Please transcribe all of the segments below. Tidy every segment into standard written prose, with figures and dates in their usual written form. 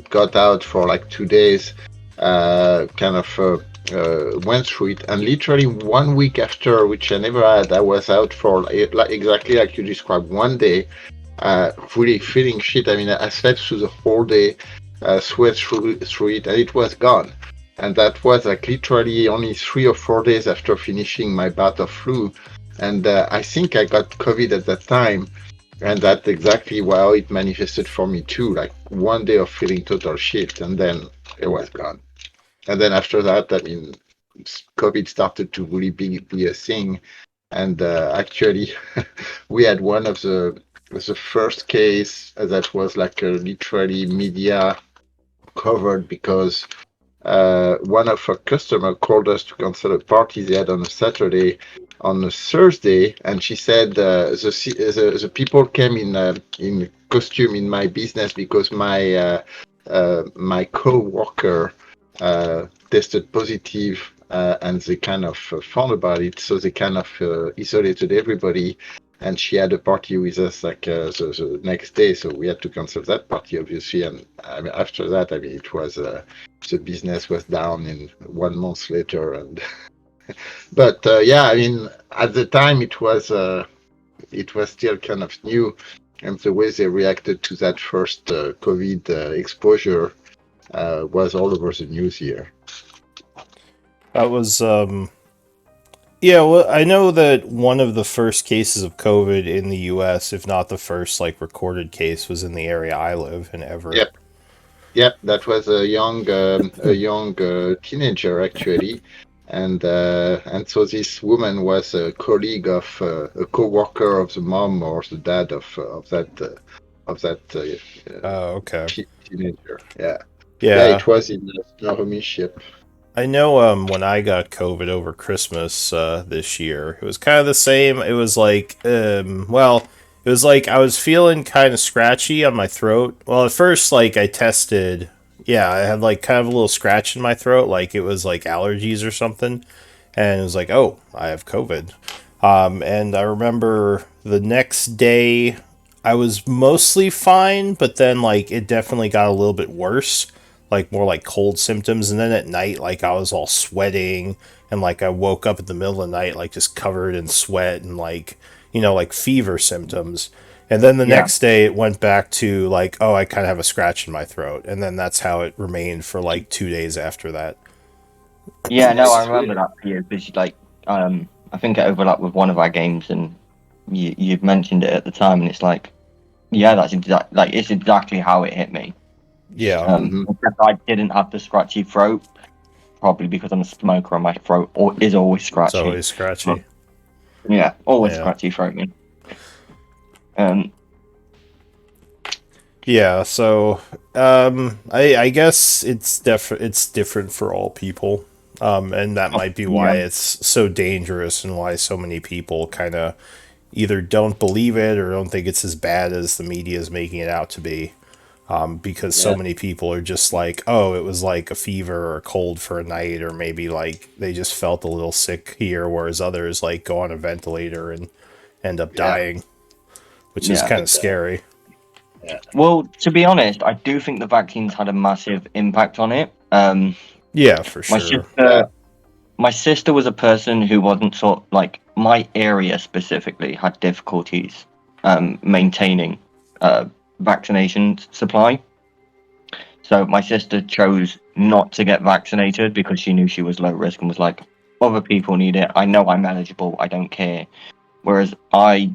got out for like 2 days, went through it, and literally 1 week after, which I never had, I was out for like exactly like you described, 1 day, really feeling shit. I mean, I slept through the whole day, sweat through it, and it was gone. And that was like literally only 3 or 4 days after finishing my bout of flu. And I think I got COVID at that time, and that's exactly how it manifested for me too. Like 1 day of feeling total shit, and then it was gone. And then after that, I mean, COVID started to really be a thing. And actually, we had one of the first case that was like literally media covered because one of our customer called us to cancel a party they had on a Saturday. On a Thursday, and she said the people came in costume in my business because my co-worker tested positive, and they kind of found about it, so they kind of isolated everybody. And she had a party with us like the next day, so we had to cancel that party, obviously. And I mean, after that, I mean, it was the business was down in 1 month later, and but yeah, I mean, at the time it was still kind of new, and the way they reacted to that first COVID exposure was all over the news here. That was yeah, well, I know that one of the first cases of COVID in the U.S., if not the first like recorded case, was in the area I live in Everett. Yep, yep, that was a young teenager actually, and so this woman was a colleague of a co-worker of the mom or the dad of that Oh, okay. teenager. Yeah, yeah, Yeah, it was in Snohomish. Yep. I know. When I got COVID over Christmas this year, it was kind of the same. It was like, well, it was like I was feeling kind of scratchy on my throat. Well, at first, like I tested, yeah, I had like kind of a little scratch in my throat, like it was like allergies or something, and it was like, oh, I have COVID. And I remember the next day, I was mostly fine, but then like it definitely got a little bit worse, like more like cold symptoms. And then at night, like I was all sweating, and like I woke up in the middle of the night, like just covered in sweat and like, like fever symptoms. And then the Yeah. next day, it went back to like, oh, I kind of have a scratch in my throat. And then that's how it remained for like 2 days after that. Yeah, no, I It's remember weird. that for you because I think it overlapped with one of our games, and you mentioned it at the time, and it's like, yeah, it's exactly how it hit me. Yeah. Hmm. Except I didn't have the scratchy throat, probably because I'm a smoker and my throat is always It's scratchy. always But scratchy. yeah, always Yeah. scratchy throat me. Um, Yeah, so I guess it's different for all people. And that might be yeah, why it's so dangerous and why so many people kind of either don't believe it or don't think it's as bad as the media is making it out to be. Because so Yeah. many people are just like, oh, it was like a fever or a cold for a night, or maybe like they just felt a little sick here, whereas others like go on a ventilator and end up Yeah. dying, which is yeah. kind of Exactly. scary. Yeah. Well, to be honest, I do think the vaccines had a massive impact on it. Yeah, for My sure. Yeah. sister, my sister was a person who wasn't sort like my area specifically had difficulties maintaining uh, vaccination supply. So my sister chose not to get vaccinated because she knew she was low risk and was like, other people need it. I know I'm eligible. I don't care. Whereas I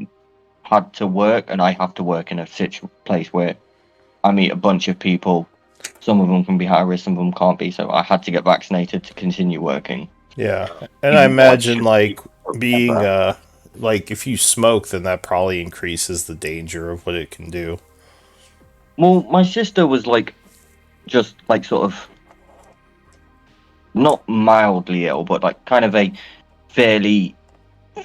had to work, and I have to work in a place where I meet a bunch of people. Some of them can be high risk, some of them can't be. So I had to get vaccinated to continue working. Yeah. And I Even though I imagine should be like being never. like if you smoke then that probably increases the danger of what it can do. Well, my sister was like just like sort of not mildly ill, but like kind of a fairly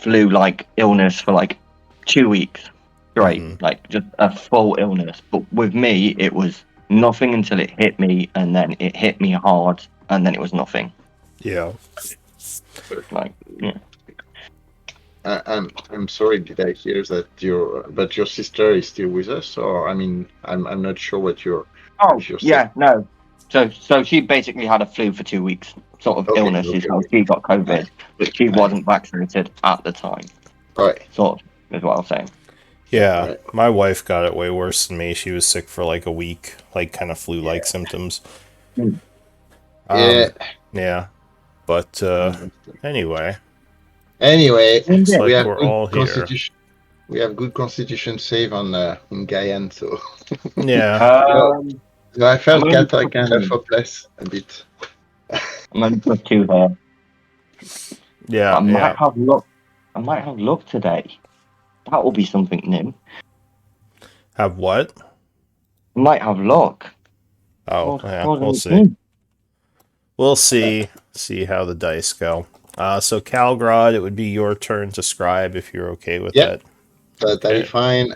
flu-like illness for like 2 weeks straight, Mhm. like just a full illness. But with me, it was nothing until it hit me, and then it hit me hard, and then it was nothing. Yeah. Like, yeah. I'm sorry. Did I hear that your sister is still with us, or I mean, I'm not sure what your Oh, if you're sick. yeah, no. So she basically had a flu for 2 weeks, sort of Okay, illness is okay, how okay. she got Right, COVID, but she right, wasn't vaccinated at the time, right, sort of, is what I'm saying. Yeah, right. my wife got it way worse than me. She was sick for like a week, like kind of flu-like symptoms. Mm. Yeah. Yeah, but Understood. anyway, Anyway, looks Yeah. we like have we're good all here. constitution. We have good constitution save on in Guyane, so Yeah, so, Um, so I I'm felt only kind of +2. hopeless a bit. I'm only +2 here. But yeah, yeah. I might have luck today. That will be something new. Have what? I might have luck. Oh, Rolled, yeah, rolled we'll an see. 18. We'll see. See how the dice go. So Calgrod, it would be your turn to scribe if you're okay with Yep, that. totally Okay. fine.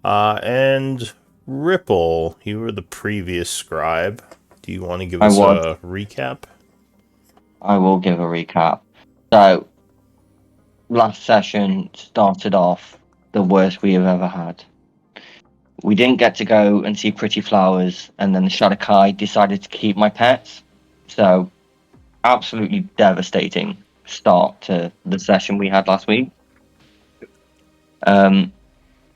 And Ripple, you were the previous scribe. Do you want to give I us was. a recap? I will give a recap. So, last session started off the worst we have ever had. We didn't get to go and see pretty flowers, and then the Shadakai decided to keep my pets. So, absolutely devastating start to the session we had last week. Um,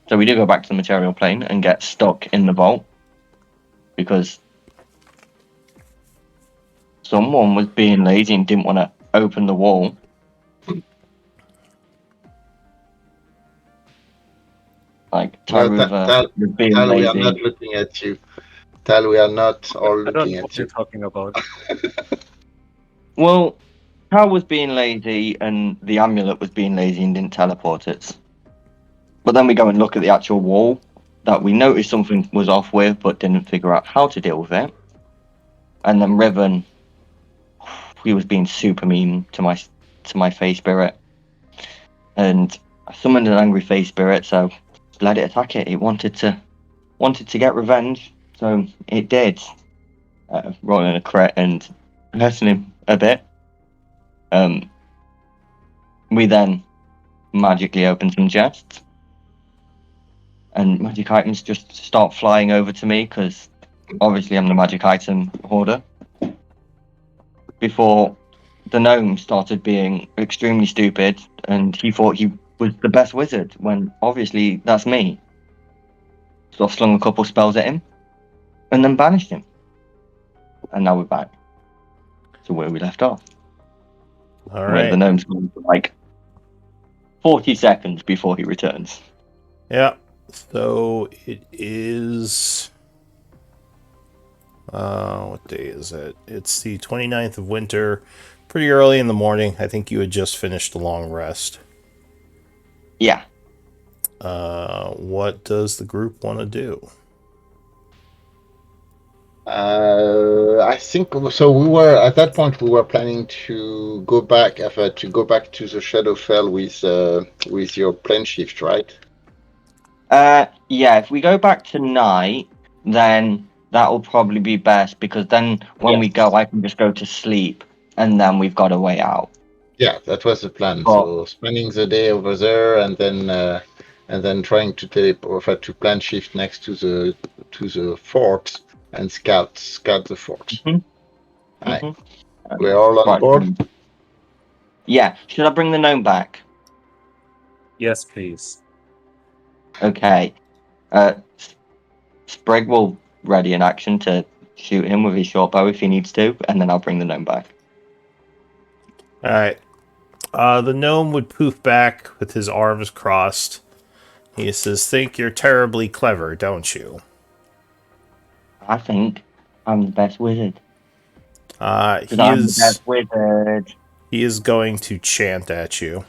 so we do go back to the material plane and get stuck in the vault because someone was being lazy and didn't want to open the wall. Like No, Tyruva was being Tal, we are not lazy. looking at you. Tal, we are not all I don't looking know what at you're you. talking about. Well, Tal was being lazy and the amulet was being lazy and didn't teleport it. But then we go and look at the actual wall that we noticed something was off with, but didn't figure out how to deal with it. And then Riven, he was being super mean to my face spirit, and I summoned an angry face spirit, so let it attack it. It wanted to get revenge, so it did. Rolling a crit and hurting him a bit. We then magically open some chests, and magic items just start flying over to me because obviously I'm the magic item hoarder. Before the gnome started being extremely stupid, and he thought he was the best wizard when obviously that's me. So I slung a couple spells at him, and then banished him. And now we're back to where we left off. All Where the right. gnome's going for like 40 seconds before he returns. Yeah. So it is. What day is it? It's the 29th of winter. Pretty early in the morning. I think you had just finished a long rest. Yeah. What does the group want to do? I think so. We were at that point. We were planning to go back to the Shadowfell with your plane shift, right? Yeah, if we go back tonight, then that'll probably be best because then when we go, I can just go to sleep and then we've got a way out. Yeah, that was the plan. But So spending the day over there and then trying to to plan shift next to the fort and scout the fort. Mhm, Aye. mhm. We're all on Right. board. Yeah, should I bring the gnome back? Yes, please. Okay. Uh, Sprig will ready in action to shoot him with his short bow if he needs to, and then I'll bring the gnome back. All right. The gnome would poof back with his arms crossed. He says, "Think you're terribly clever, don't you?" I think I'm the best wizard. Because He I'm the best is. wizard. He is going to chant at you.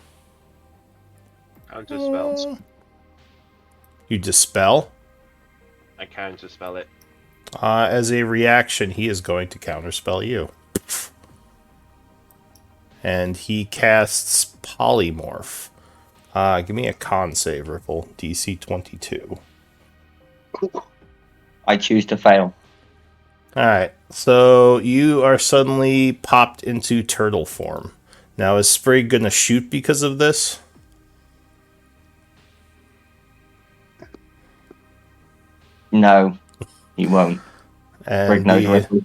Counterspells. You dispel. I counterspell it. As a reaction, he is going to counterspell you. And he casts Polymorph. Give me a con save, Ripple. DC 22. I choose to fail. Alright, so you are suddenly popped into turtle form. Now, is Sprig gonna shoot because of this? No, he won't. Great And nose the whistle.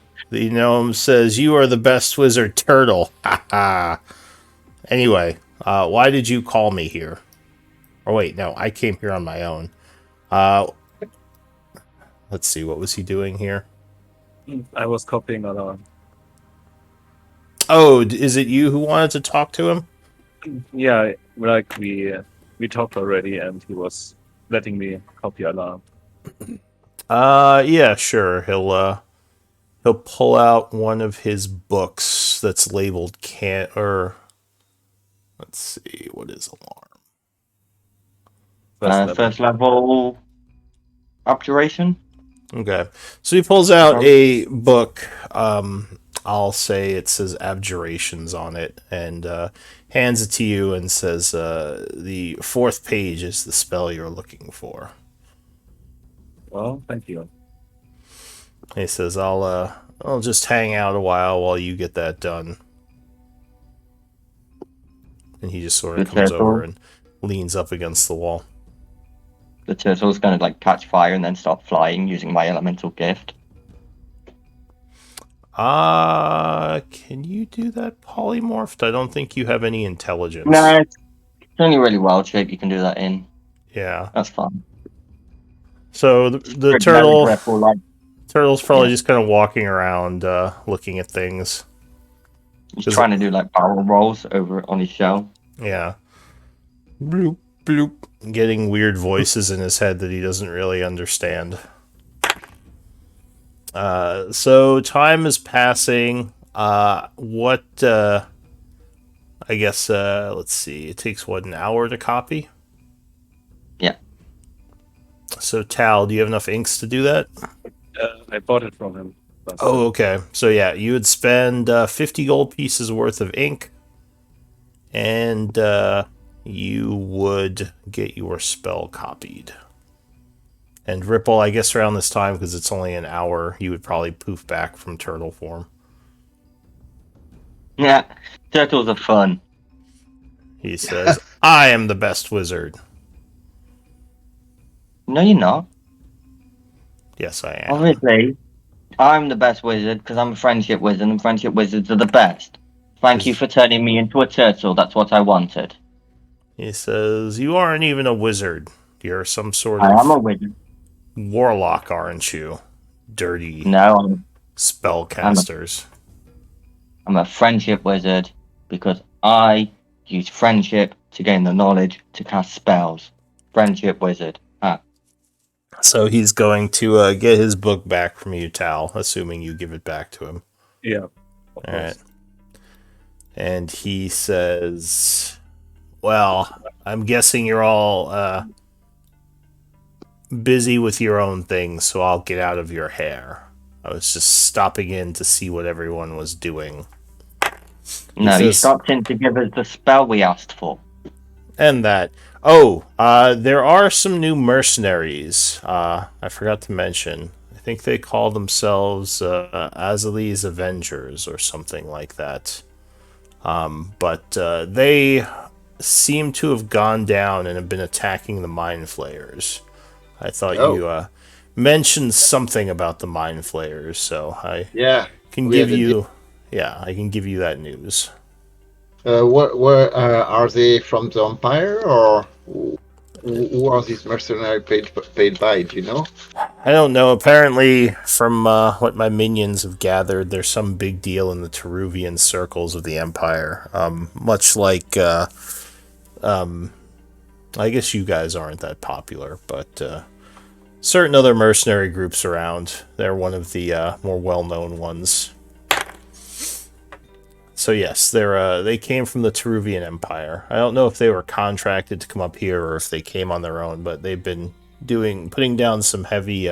gnome says, "You are the best wizard, Turtle." Ha ha. Anyway, why did you call me here? Or wait, no, I came here on my own. Uh, let's see, what was he doing here? I was copying along. Oh, is it you who wanted to talk to him? Yeah, like we talked already, and he was letting me copy along. Yeah, sure. He'll pull out one of his books that's labeled or let's see, what is alarm? First level. First level abjuration. Okay. So he pulls out Um, a book, I'll say it says abjurations on it, and hands it to you and says the fourth page is the spell you're looking for. Well, thank you. He says, I'll just hang out a while you get that done. And he just sort of the comes over turtle. and leans up against the wall. The turtle's gonna like catch fire and then start flying using my elemental gift. Can you do that polymorphed? I don't think you have any intelligence. No, it's only really wild shape you can do that in. Yeah. That's fine. So the Pretty very turtle's probably Yeah. just kind of walking around, looking at things. He's trying to do like barrel rolls over on his shell. Yeah. Bloop, bloop. Getting weird voices in his head that he doesn't really understand. So time is passing. I guess, let's see. It takes, an hour to copy? Yeah. So, Tal, do you have enough inks to do that? I bought it from him. Oh, okay. So, yeah, you would spend 50 gold pieces worth of ink, and you would get your spell copied. And Ripple, I guess around this time, because it's only an hour, you would probably poof back from turtle form. Yeah. Turtles are fun. He says, I am the best wizard. No, you're not. Yes, I am. Obviously, I'm the best wizard because I'm a friendship wizard, and friendship wizards are the best. Thank you for turning me into a turtle. That's what I wanted. He says, you aren't even a wizard. You're some sort I am a of wizard. warlock, aren't you? Dirty No, spellcasters. I'm a friendship wizard because I use friendship to gain the knowledge to cast spells. Friendship wizard. So he's going to get his book back from you, Tal, assuming you give it back to him. Yeah. All right. And he says, well, I'm guessing you're all busy with your own things, so I'll get out of your hair. I was just stopping in to see what everyone was doing. No, you stopped in to give us the spell we asked for. And that. Oh, there are some new mercenaries. I forgot to mention. I think they call themselves Azali's Avengers or something like that. But they seem to have gone down and have been attacking the Mind Flayers. I thought you mentioned something about the Mind Flayers, so I can give you... Yeah, I can give you that news. Where are they from the Empire, or who are these mercenaries paid by? Do you know? I don't know. Apparently, from what my minions have gathered, there's some big deal in the Teruvian circles of the Empire. Much like, I guess you guys aren't that popular, but certain other mercenary groups around. They're one of the more well-known ones. So yes, they came from the Teruvian Empire. I don't know if they were contracted to come up here or if they came on their own, but they've been putting down some heavy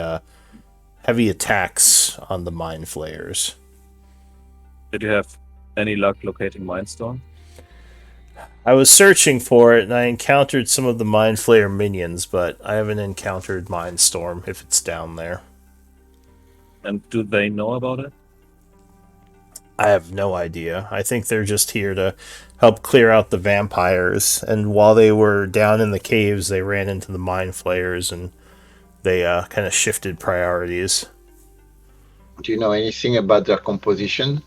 attacks on the Mind Flayers. Did you have any luck locating Mindstorm? I was searching for it and I encountered some of the Mind Flayer minions, but I haven't encountered Mindstorm if it's down there. And do they know about it? I have no idea. I think they're just here to help clear out the vampires. And while they were down in the caves, they ran into the Mind Flayers and they kind of shifted priorities. Do you know anything about their composition?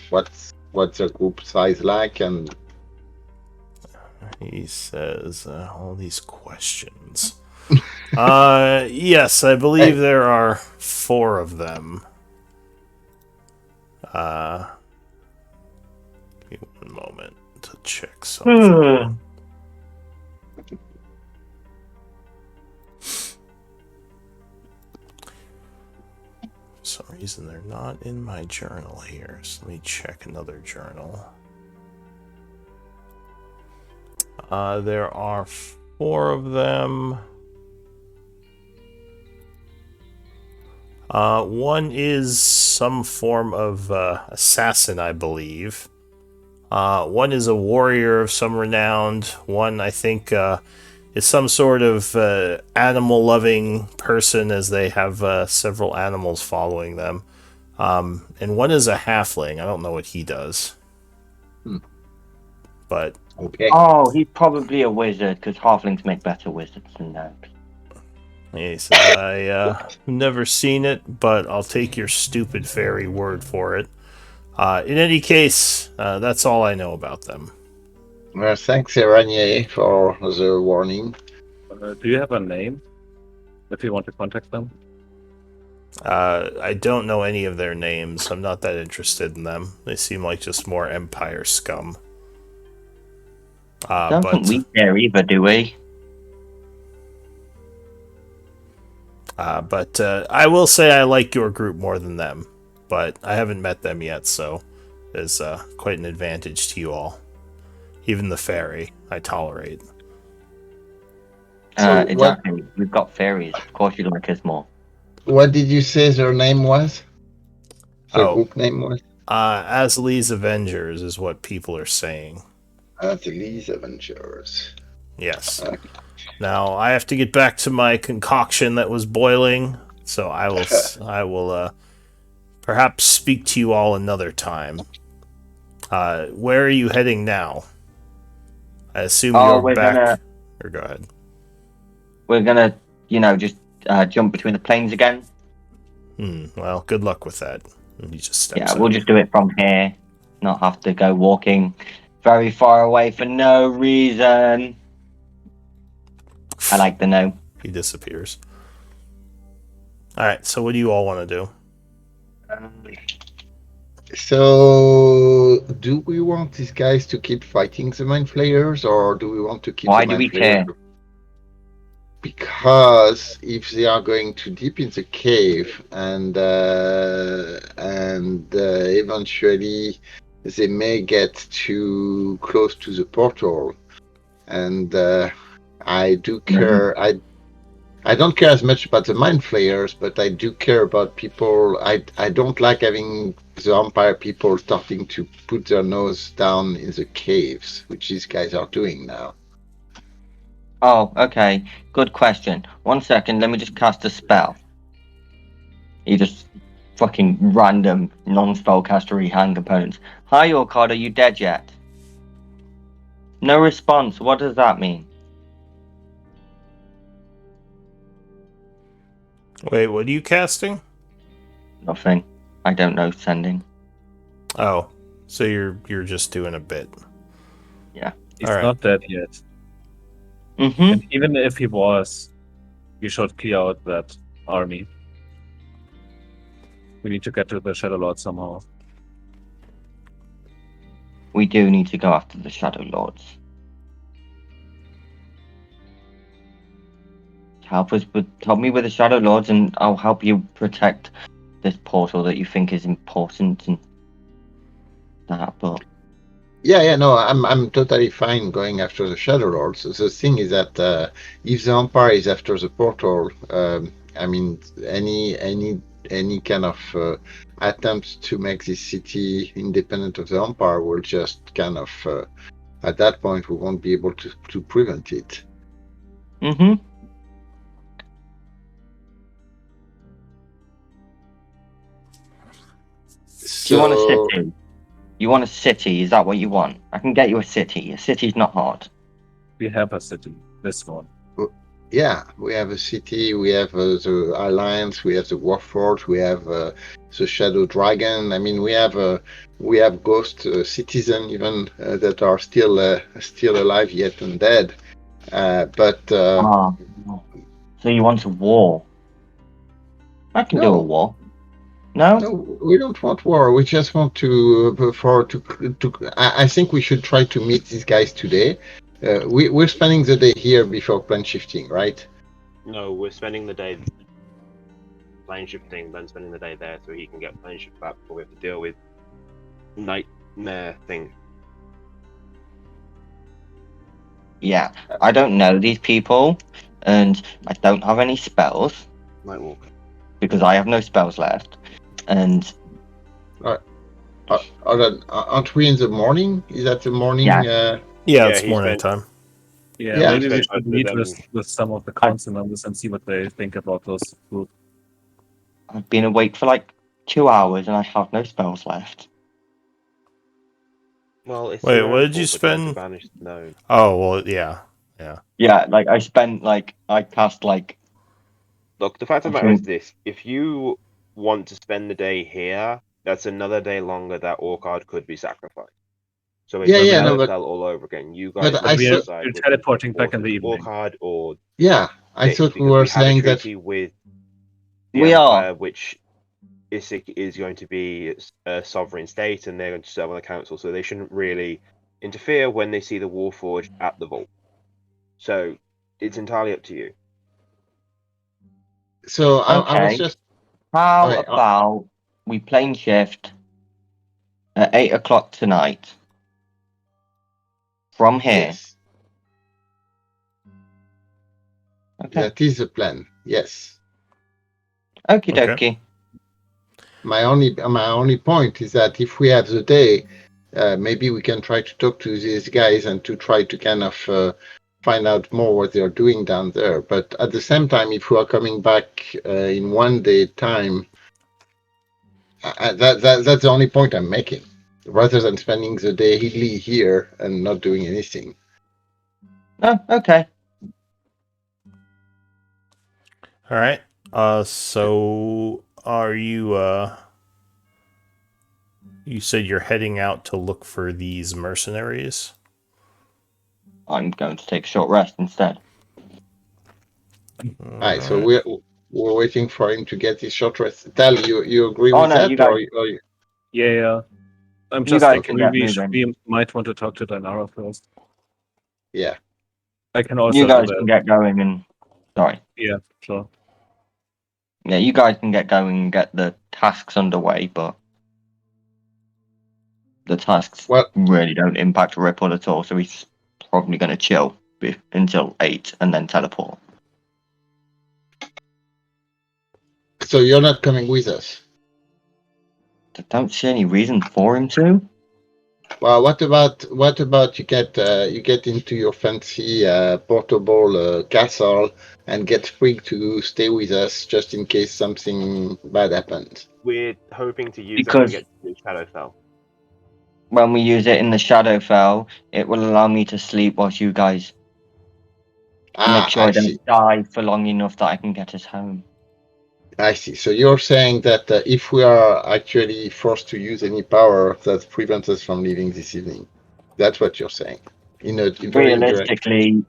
What's their group size like? And He says all these questions. Yes, I believe hey, there are 4 of them. Give me one moment to check something. For some reason, they're not in my journal here, so let me check another journal. There are 4 of them. One is some form of assassin, I believe. One is a warrior of some renown. One, I think, is some sort of animal-loving person, as they have several animals following them. And one is a halfling. I don't know what he does. But okay. Oh, he's probably a wizard, because halflings make better wizards than gnomes. he says, I've never seen it, but I'll take your stupid fairy word for it. In any case, that's all I know about them. Well, thanks, Eranier, for the warning. Do you have a name if you want to contact them? I don't know any of their names. I'm not that interested in them. They seem like just more Empire scum. Don't think we care either, do we? But I will say I like your group more than them. But I haven't met them yet, so there's quite an advantage to you all. Even the fairy, I tolerate. Exactly. We've got fairies. Of course you like us more. What did you say their name was? The Oh. group name was? Aslee's Avengers is what people are saying. The Lee's Avengers. Yes. Now I have to get back to my concoction that was boiling, so I will perhaps speak to you all another time. Where are you heading now? I assume you're back. Or go ahead. We're gonna, just jump between the planes again. Well, good luck with that. And he just steps Yeah, out. we'll just do it from here. Not have to go walking very far away for no reason. I like the gnome. He disappears. Alright, so what do you all want to do? So, do we want these guys to keep fighting the Mind Flayers, or do we want to keep Why the do we Mind Flayers? care? Because if they are going too deep in the cave and eventually they may get too close to the portal, and I do care. I don't care as much about the Mind Flayers, but I do care about people. I don't like having the Empire people starting to put their nose down in the caves, which these guys are doing now. Oh, okay. Good question. 1 second, let me just cast a spell. You just fucking random non-spellcastery hand components. Hi, Orcard, are you dead yet? No response. What does that mean? Wait, what are you casting? Nothing. I don't know sending. Oh, so you're just doing a bit. Yeah. He's All right. not dead yet. Mm-hmm. And even if he was, we should clear out that army. We need to get to the Shadowlord somehow. We do need to go after the Shadowlords. Help me with the Shadowlords, and I'll help you protect this portal that you think is important and that. But Yeah, no, I'm totally fine going after the Shadowlords. The thing is that if the Empire is after the portal, I mean, any kind of attempts to make this city independent of the Empire will just kind of, at that point, we won't be able to prevent it. mm-hmm. So, Do you want a city? You want a city? Is that what you want? I can get you a city. A city's not hard. We have a city. This one. Yeah, we have a city, we have the Alliance, we have the Warforged, we have the Shadow Dragon. I mean, we have ghost citizen even that are still alive yet undead. But Ah, so you want a war? I can do a no, war. No? no, we don't want war. We just want I think we should try to meet these guys today. We're spending the day here before plan shifting, right? No, we're spending the day plane shifting, then spending the day there so he can get plane shift back before we have to deal with nightmare thing. Yeah. I don't know these people, and I don't have any spells Nightwalk. because I have no spells left. And Aren't we in the morning? Is that the morning? Yeah. Yeah, Yeah, it's he's morning been- time. Yeah, Yeah. maybe we Spend should both meet of them. with some of the council members and see what they think about those group. I've been awake for like 2 hours and I have no spells left. Well, it's Wait, your what own did you fault for trying to spend? banish the gnome. Oh, well, yeah. Yeah, like I cast like Look, the fact of the I matter is think- this: if you want to spend the day here, that's another day longer that Orchard could be sacrificed. So it's Yeah, no, but- Shadowfell all over again. You but guys I need to saw- decide we're whether teleporting you back in the support evening. Orchard or Yeah, I this, thought we because were we have a saying that. treaty with the We are. Empire, which Isik is going to be a sovereign state, and they're going to serve on the council, so they shouldn't really interfere when they see the Warforged at the vault. So it's entirely up to you. So I was Okay. just. How Okay, about we plane shift at 8 o'clock tonight from here? Yes, Okay. that is the plan. Yes. Okie Okay. dokie. My only point is that if we have the day, maybe we can try to talk to these guys and to try to kind of find out more what they're doing down there. But at the same time, if we are coming back in one day time, that's the only point I'm making. Rather than spending the day here and not doing anything. Oh, okay. All right. So are you? You said you're heading out to look for these mercenaries. I'm going to take a short rest instead. All right, so we're waiting for him to get his short rest. Tal, you agree Oh, with no, that, you guys- Yeah. I'm You just guys thinking can get we might want to talk to Dinara first. yeah. I can also You do guys that. can get going and sorry. Yeah, sure. Yeah, you guys can get going and get the tasks underway, but the tasks Well, really don't impact Ripple at all, so he's probably going to chill until 8 and then teleport. so you're not coming with us. I don't see any reason for him to. Well, what about you get into your fancy portable castle and get free to stay with us just in case something bad happens? We're hoping to use Because- that to get to Shadowfell. When we use it in the Shadowfell, it will allow me to sleep whilst you guys make sure I see. don't die for long enough that I can get us home. I see. So you're saying that if we are actually forced to use any power, that prevents us from leaving this evening. That's what you're saying. In a very indirect. Realistically,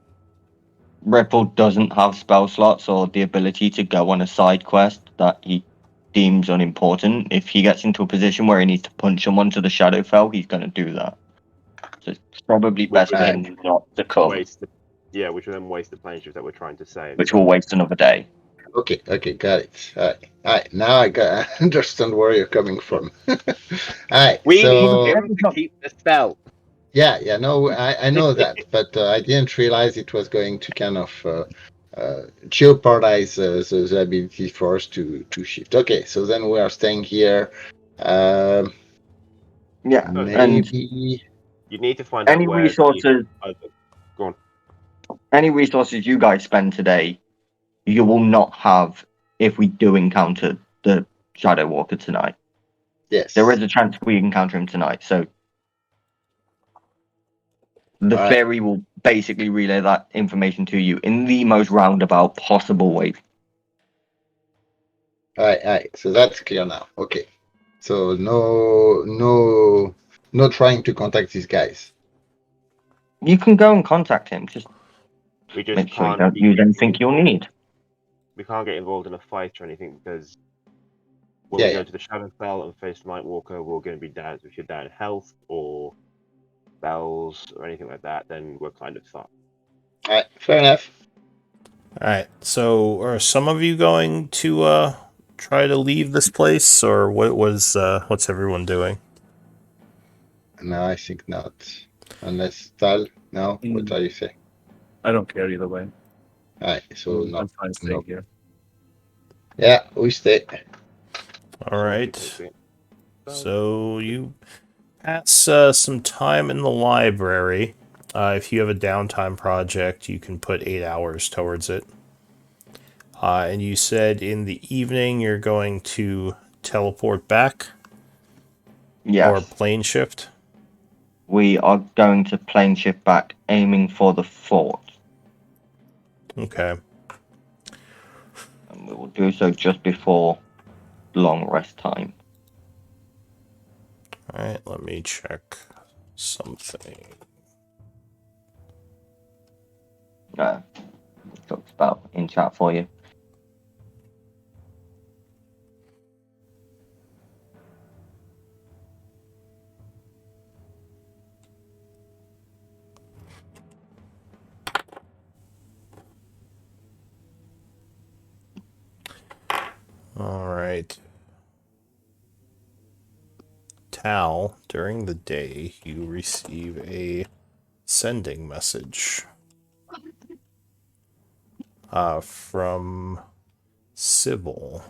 Ripple doesn't have spell slots or the ability to go on a side quest that he deems unimportant. If he gets into a position where he needs to punch someone to the Shadowfell, he's going to do that. So it's probably best for him not to come, Which would then waste the plane shift that we're trying to save. which will waste another day. Okay, got it. All right. Now I understand where you're coming from. All right. We So need him to keep the spell. yeah, no, I know that, but I didn't realize it was going to kind of jeopardize the ability for us to shift. Okay, so then we are staying here. Yeah, and Maybe. You need to find out any where resources, Go on. any resources you guys spend today, you will not have if we do encounter the Shadow Walker tonight. Yes. There is a chance we encounter him tonight, so The Alright. fairy will basically relay that information to you in the most roundabout possible way. Alright. So that's clear now. Okay. So no trying to contact these guys. You can go and contact him. Just We just make sure you can't don't be use getting anything you'll need. We can't get involved in a fight or anything because when Yeah, we go yeah. to the Shadowfell and face Nightwalker, we're going to be down. If you're down in health or bells or anything like that, then we're kind of fucked. Alright, fair enough. All right. So, are some of you going to try to leave this place, or what's everyone doing? No, I think not. Unless Tal, no? What are you saying? I don't care either way. Alright, so no. I'm fine staying No. here. Yeah, we stay. All So right. keep it. So you pass some time in the library. If you have a downtime project, you can put 8 hours towards it. And you said in the evening you're going to teleport back or Yes, plane shift. we are going to plane shift back, aiming for the fort. Okay. And we will do so just before long rest time. All right. Let me check something. Talks about in chat for you. All right. Tal, during the day, you receive a sending message from Sybil.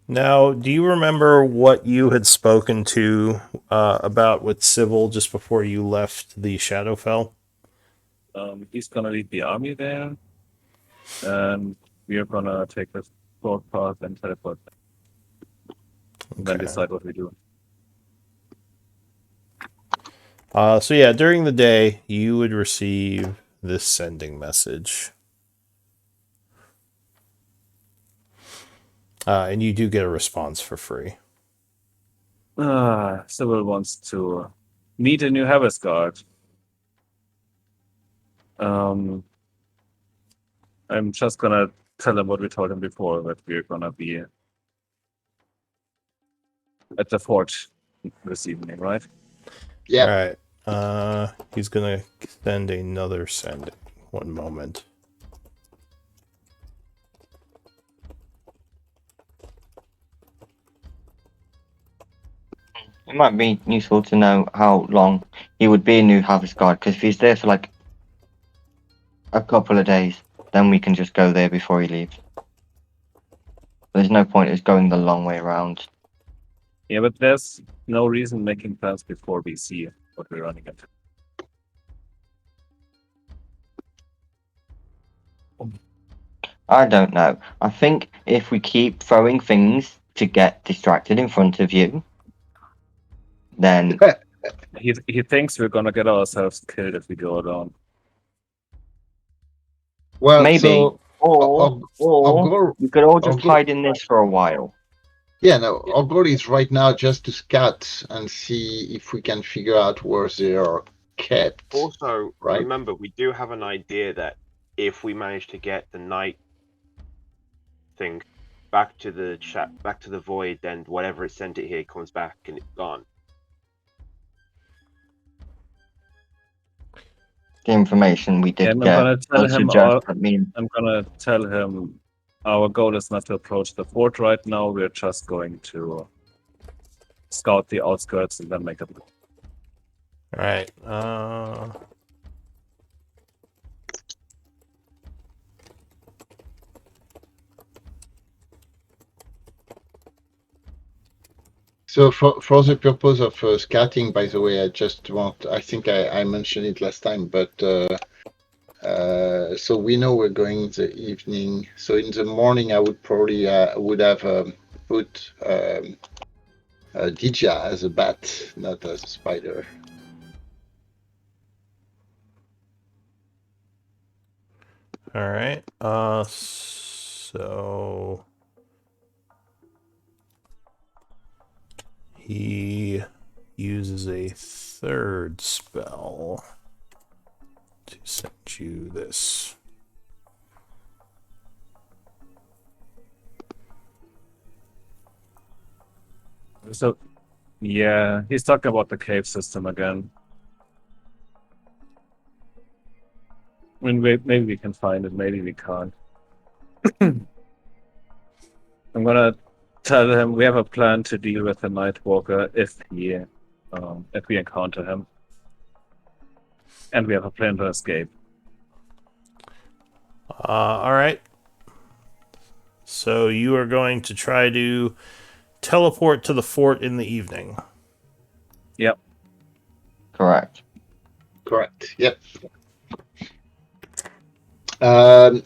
Now, do you remember what you had spoken to about with Sybil just before you left the Shadowfell? He's gonna lead the army there, and we are gonna take the short path and teleport, and then Okay. decide what we do. So yeah, during the day, you would receive this sending message. And you do get a response for free. Sybil wants to meet a new Harvest Guard. I'm just gonna tell him what we told him before, that we're gonna be at the fort this evening, right? Yeah. All right. He's gonna send another sending. One moment. It might be useful to know how long he would be a new Harvest Guard, because if he's there for like a couple of days, then we can just go there before he leaves. There's no point in going the long way around. Yeah, but there's no reason making plans before we see what we're running into. I don't know. I think if we keep throwing things to get distracted in front of you, then He thinks we're gonna get ourselves killed if we go alone. Well, maybe, so or our goal, we could all our just goal, hide in this for a while. yeah, no, our goal is right now just to scout and see if we can figure out where they are kept. Also, Right. remember, we do have an idea that if we manage to get the night thing back to the back to the void, then whatever it sent it here comes back and it's gone. the information we did And I'm get. gonna tell would him suggest that me. I'm gonna tell him our goal is not to approach the fort right now. We're just going to scout the outskirts and then make a move. All right. So for the purpose of scouting, by the way, I think I mentioned it last time, but so we know we're going in the evening. So in the morning, I would probably would have put Dija as a bat, not as a spider. All right. So he uses a third spell to send you this. So, yeah, he's talking about the cave system again. I mean, maybe we can find it, maybe we can't. I'm gonna tell him we have a plan to deal with the Nightwalker if we encounter him, and we have a plan to escape. All right. So you are going to try to teleport to the fort in the evening. Yep. Correct. Correct. Yep.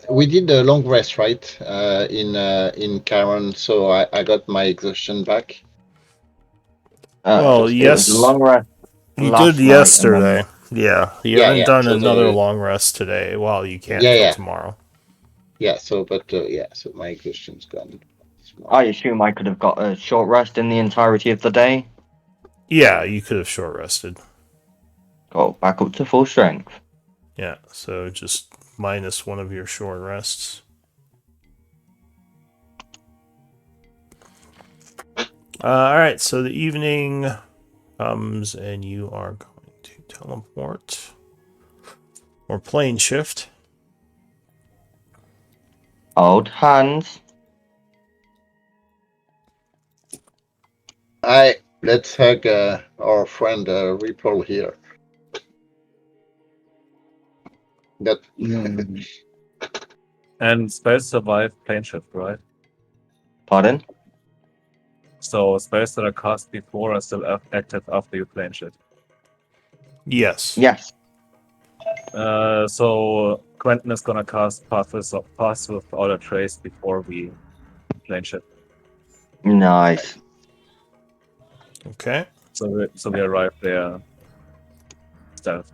We did a long rest, right? In Karen, so I got my exhaustion back. Well, It was yes. a long rest You last did night, yesterday. and Yeah. You Yeah, haven't yeah. done So another long rest today. Well, you can't till yeah. tomorrow. Yeah. So, but yeah. So my exhaustion's gone. I assume I could have got a short rest in the entirety of the day. Yeah, you could have short rested. Got back up to full strength. Yeah, so just minus one of your short rests. Alright, so the evening comes and you are going to teleport. Or plane shift. Old hands. Let's hug our friend Ripple here. That And spells survive plane shift, right? Pardon? So spells that are cast before are still active after you plane shift. Yes. Yes. So Quentin is gonna cast Pass Without a Trace before we plane shift. Nice. Okay. So we arrive there. Stealth.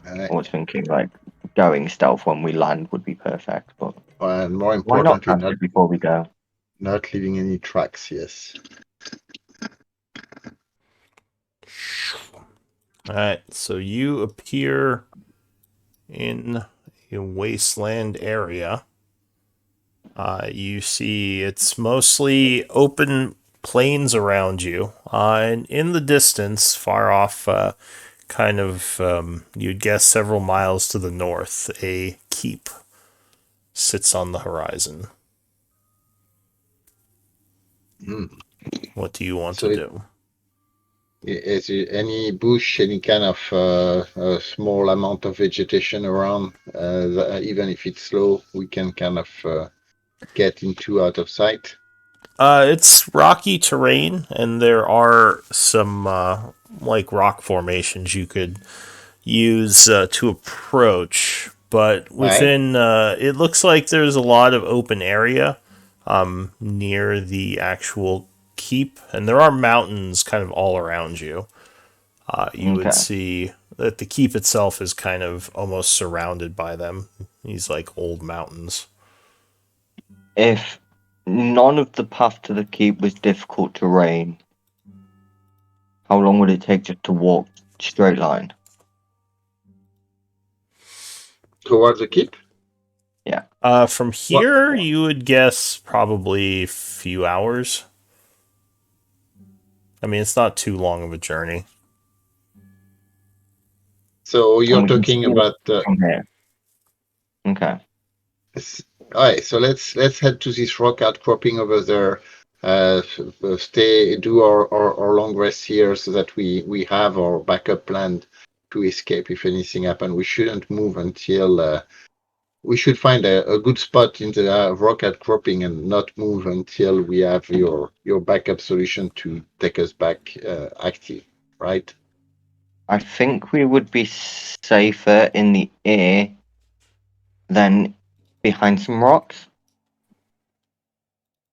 I was thinking like going stealth when we land would be perfect, but and more why not importantly, cast it before we go? not leaving any tracks. Yes. Alright, so you appear in a wasteland area. You see it's mostly open plains around you. And in the distance, far off, you'd guess several miles to the north, a keep sits on the horizon. What do you want to do? Is there any bush, any kind of small amount of vegetation around? Even if it's slow, we can kind of get into out of sight. It's rocky terrain, and there are some like rock formations you could use to approach. But within, it looks like there's a lot of open area near the actual keep, and there are mountains kind of all around you. You would see that the keep itself is kind of almost surrounded by them. These like old mountains. If none of the path to the keep was difficult terrain, how long would it take just to walk straight line? Towards the keep? Yeah. From here, you would guess probably a few hours. I mean, it's not too long of a journey. So And you're we can talking see it about from here. Okay. all right. So let's head to this rock outcropping over there. Do our long rest here so that we have our backup plan to escape if anything happens. We shouldn't move until we should find a good spot in the rock outcropping and not move until we have your backup solution to take us back active, right? I think we would be safer in the air than behind some rocks.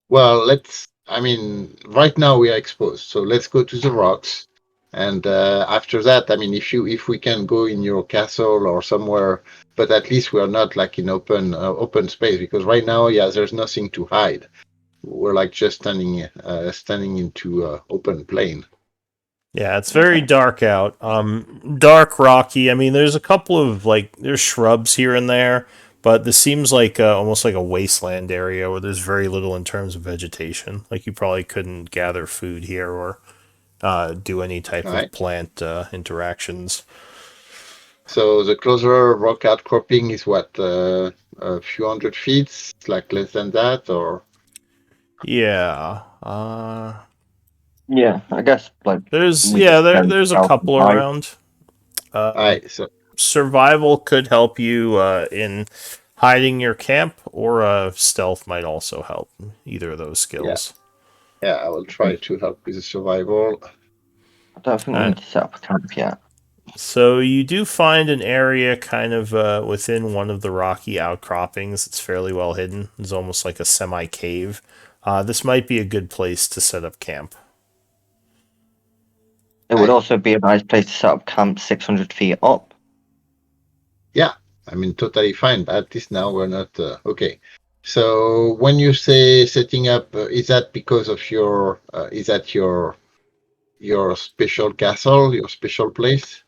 Well, I mean, right now we are exposed, so let's go to the rocks. And after that, I mean, if we can go in your castle or somewhere, but at least we are not like in open space because right now, yeah, there's nothing to hide. We're like just standing into open plain. Yeah, it's very dark out. Dark, rocky. I mean, there's a couple of there's shrubs here and there, but this seems like almost like a wasteland area where there's very little in terms of vegetation. Like you probably couldn't gather food here or do any type All of right. plant interactions. So the closer rock outcropping is what a few 100 feet, like less than that, or Yeah. Yeah, I guess like There's we could go there's a south couple and hide. around. all right. So Survival could help you in hiding your camp, or stealth might also help. Either of those yeah, skills. yeah, I will try to help with the survival. I don't think we Alright. need to set up a camp yet. So you do find an area kind of within one of the rocky outcroppings. It's fairly well hidden. It's almost like a semi cave. This might be a good place to set up camp. It would I, also be a nice place to set up camp 600 feet up. yeah, I mean, totally fine. But at least now we're not okay. So when you say setting up, is that because of is that your special castle, your special place?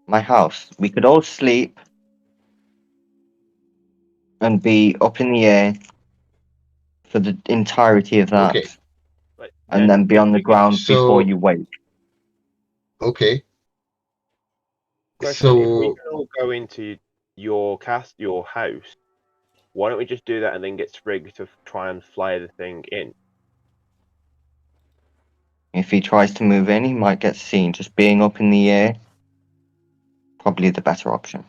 My house. We could all sleep and be up in the air for the entirety of Okay, that, But and then be if on the we get ground before so you wake. okay, question, if we so can all go into your house, why don't we just do that and then get Sprig to try and fly the thing in? If he tries to move in, he might get seen. Just being up in the air, probably the better option.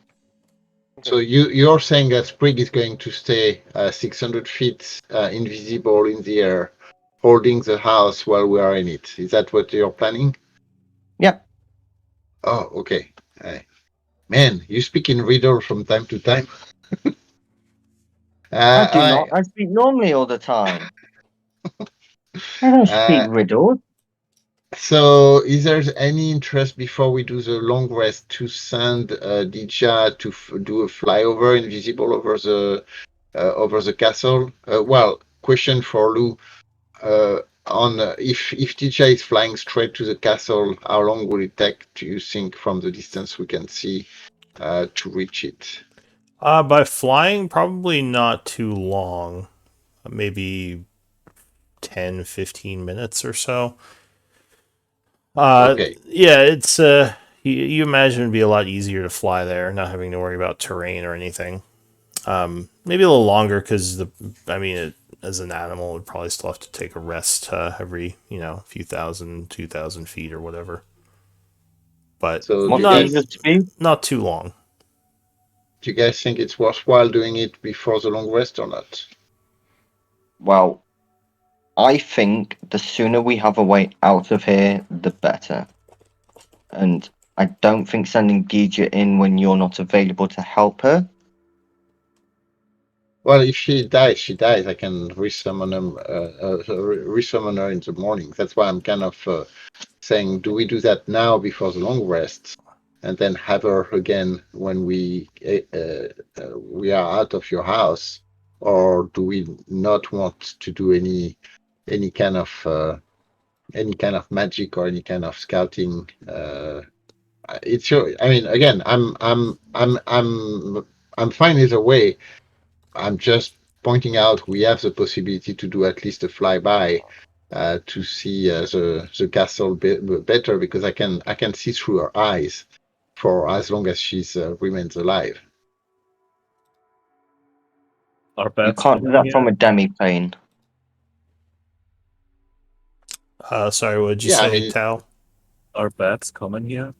so you're saying that Sprig is going to stay 600 feet invisible in the air, holding the house while we are in it. Is that what you're planning? Yeah. Oh, okay. Man, you speak in riddle from time to time. I do not. I, I speak normally all the time. I don't speak uh, riddles. so, is there any interest before we do the long rest to send Dija to do a flyover, invisible over the castle? Well, question for Lou. On if Dija is flying straight to the castle, how long will it take? Do you think from the distance we can see to reach it? By flying, probably not too long. Maybe 10, 15 minutes or so. Okay. Yeah, it's you imagine it'd be a lot easier to fly there, not having to worry about terrain or anything. Maybe a little longer because as an animal, it would probably still have to take a rest every few thousand, 2,000 feet or whatever. But So, What's the easiest speed? not too long. do you guys think it's worthwhile doing it before the long rest or not? Well, I think the sooner we have a way out of here, the better. And I don't think sending Gija in when you're not available to help her. Well, if she dies, she dies. I can resummon her in the morning. That's why I'm kind of saying, do we do that now before the long rest, and then have her again when we are out of your house, or do we not want to do any kind of magic or any kind of scouting? It's your. I mean, again, I'm fine either way. I'm just pointing out we have the possibility to do at least a flyby to see the castle better because I can see through her eyes. for as long as she's remains alive. Are You bats can't do coming that from here? a demi-plane. Sorry, what did you Yeah, I say, mean, Tal? Are bats coming here?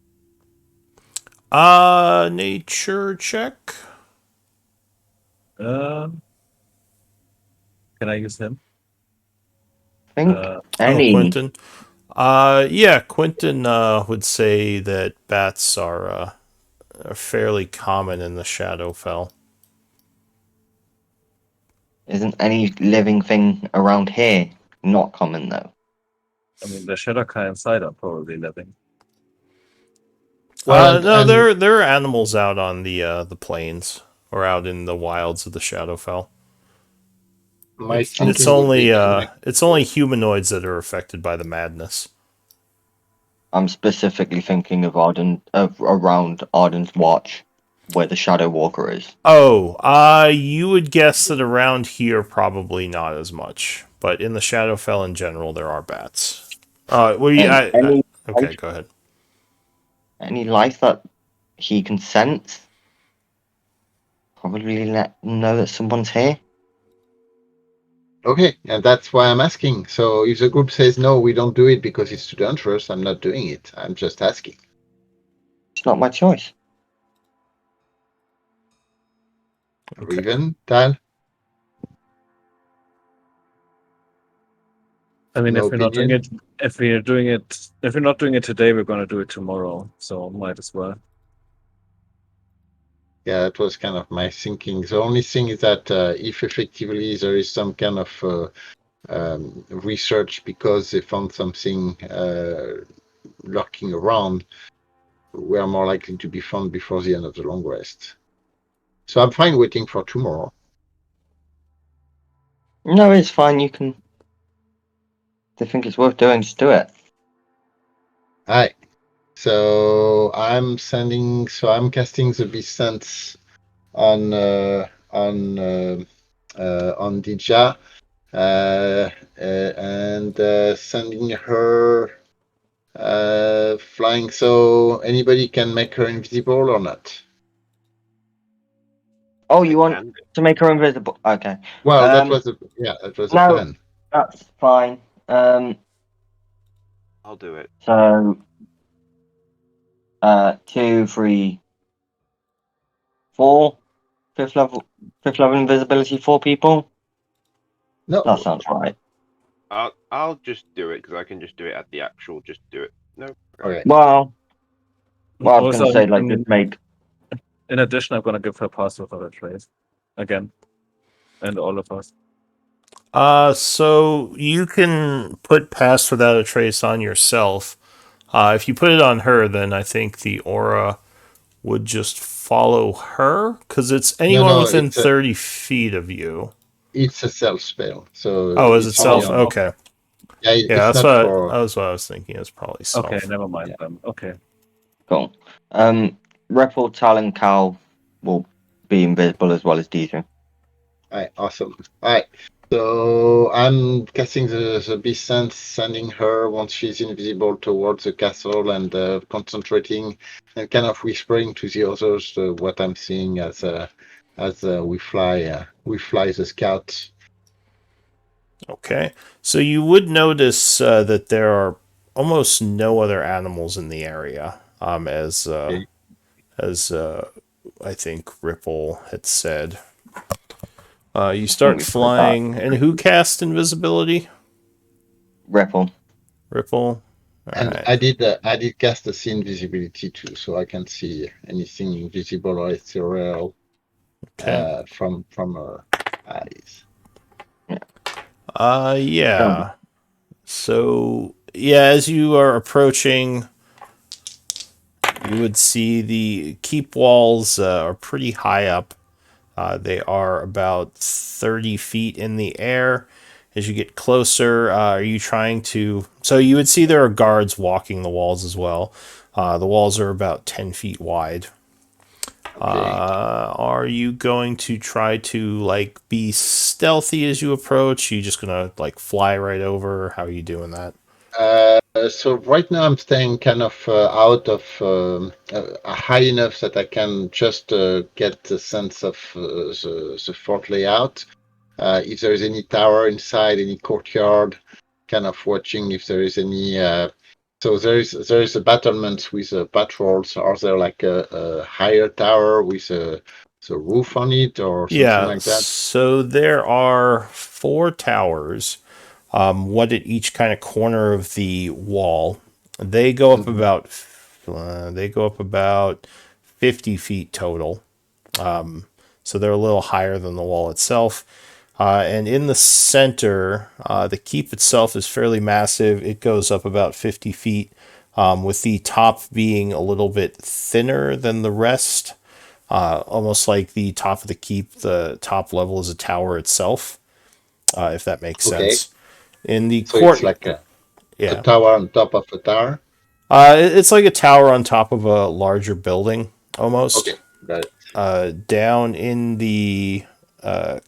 Nature check. Um, can I use him? I think Uh, Oh, any. Quentin. Yeah, Quentin would say that bats are fairly common in the Shadowfell. Isn't any living thing around here not common though? I mean, the Shadowkai inside are probably living. well, No, and there are animals out on the plains or out in the wilds of the Shadowfell. my It's thinking would be only to make. it's only humanoids that are affected by the madness. I'm specifically thinking of around Arden's Watch, where the Shadow Walker is. Oh, you would guess that around here probably not as much, but in the Shadowfell in general there are bats. And Okay, go ahead. any life that he can sense, probably let him know that someone's here. Okay, and that's why I'm asking. So if the group says no, we don't do it because it's too dangerous, I'm not doing it. I'm just asking. It's not my choice. Okay. Riven, Tal, I mean, no if we're not doing opinion. it, if we're not doing it today, we're gonna do it tomorrow. So might as well. Yeah, that was kind of my thinking. The only thing is that if effectively there is some kind of research because they found something lurking around, we are more likely to be found before the end of the long rest. So I'm fine waiting for tomorrow. No, it's fine. You can. If you think it's worth doing, just do it. Hi. So I'm casting the Beast Sense on Dija, and sending her flying. So anybody can make her invisible or not? Oh, I you want can. to make her invisible? Okay. Well, that was the No, plan. that's fine. I'll do it. So 2, 3, 4, fifth level invisibility, 4 people. No, That sounds right. I'll just do it because I can just do it at the actual. Just do it. No. okay. Well, I was Also, gonna say like just make. in addition, I'm gonna give her pass without a trace again, and all of us. So you can put pass without a trace on yourself. If you put it on her, then I think the aura would just follow her because it's No, anyone no, within 30 feet of you. it's a self spell, so Oh, is it it's only self? on. Oh, Okay. Yeah, Yeah, it's that's not what for. that was what I was thinking. It's probably okay, self. never mind Yeah. them. Okay. Cool. Repel, Tal, and Cal will be invisible as well as Deidre. All right, awesome. All right, so I'm casting the Beast Sense, sending her once she's invisible towards the castle and concentrating and kind of whispering to the others what I'm seeing as we fly the scout. Okay. So you would notice that there are almost no other animals in the area, Okay. as I think Ripple had said. You I think start we put that. flying, and who cast invisibility? Repel. Ripple. All And right. I did cast the see invisibility too, so I can see anything invisible or ethereal Okay. from her eyes. Um, Yeah. So yeah, as you are approaching, you would see the keep walls are pretty high up. They are about 30 feet in the air. As you get closer, are you trying to? So you would see there are guards walking the walls as well. The walls are about 10 feet wide. Okay. Are you going to try to like be stealthy as you approach? You just gonna like fly right over? How are you doing that? So right now I'm staying kind of out of high enough that I can just get the sense of the fort layout. If there is any tower inside, any courtyard, kind of watching if there is any. So there is a battlement with patrols. Are there like a higher tower with a roof on it or something Yeah, like that? so there are 4 towers, one at each kind of corner of the wall. They go up Mhm. about they go up about 50 feet total. So they're a little higher than the wall itself. And in the center, the keep itself is fairly massive. It goes up about 50 feet, with the top being a little bit thinner than the rest. Almost like the top of the keep, the top level is a tower itself, if that makes Okay, sense. In the so it's court, like a yeah. tower on top of a tower. It's like a tower on top of a larger building, almost. Okay, got it. Down in the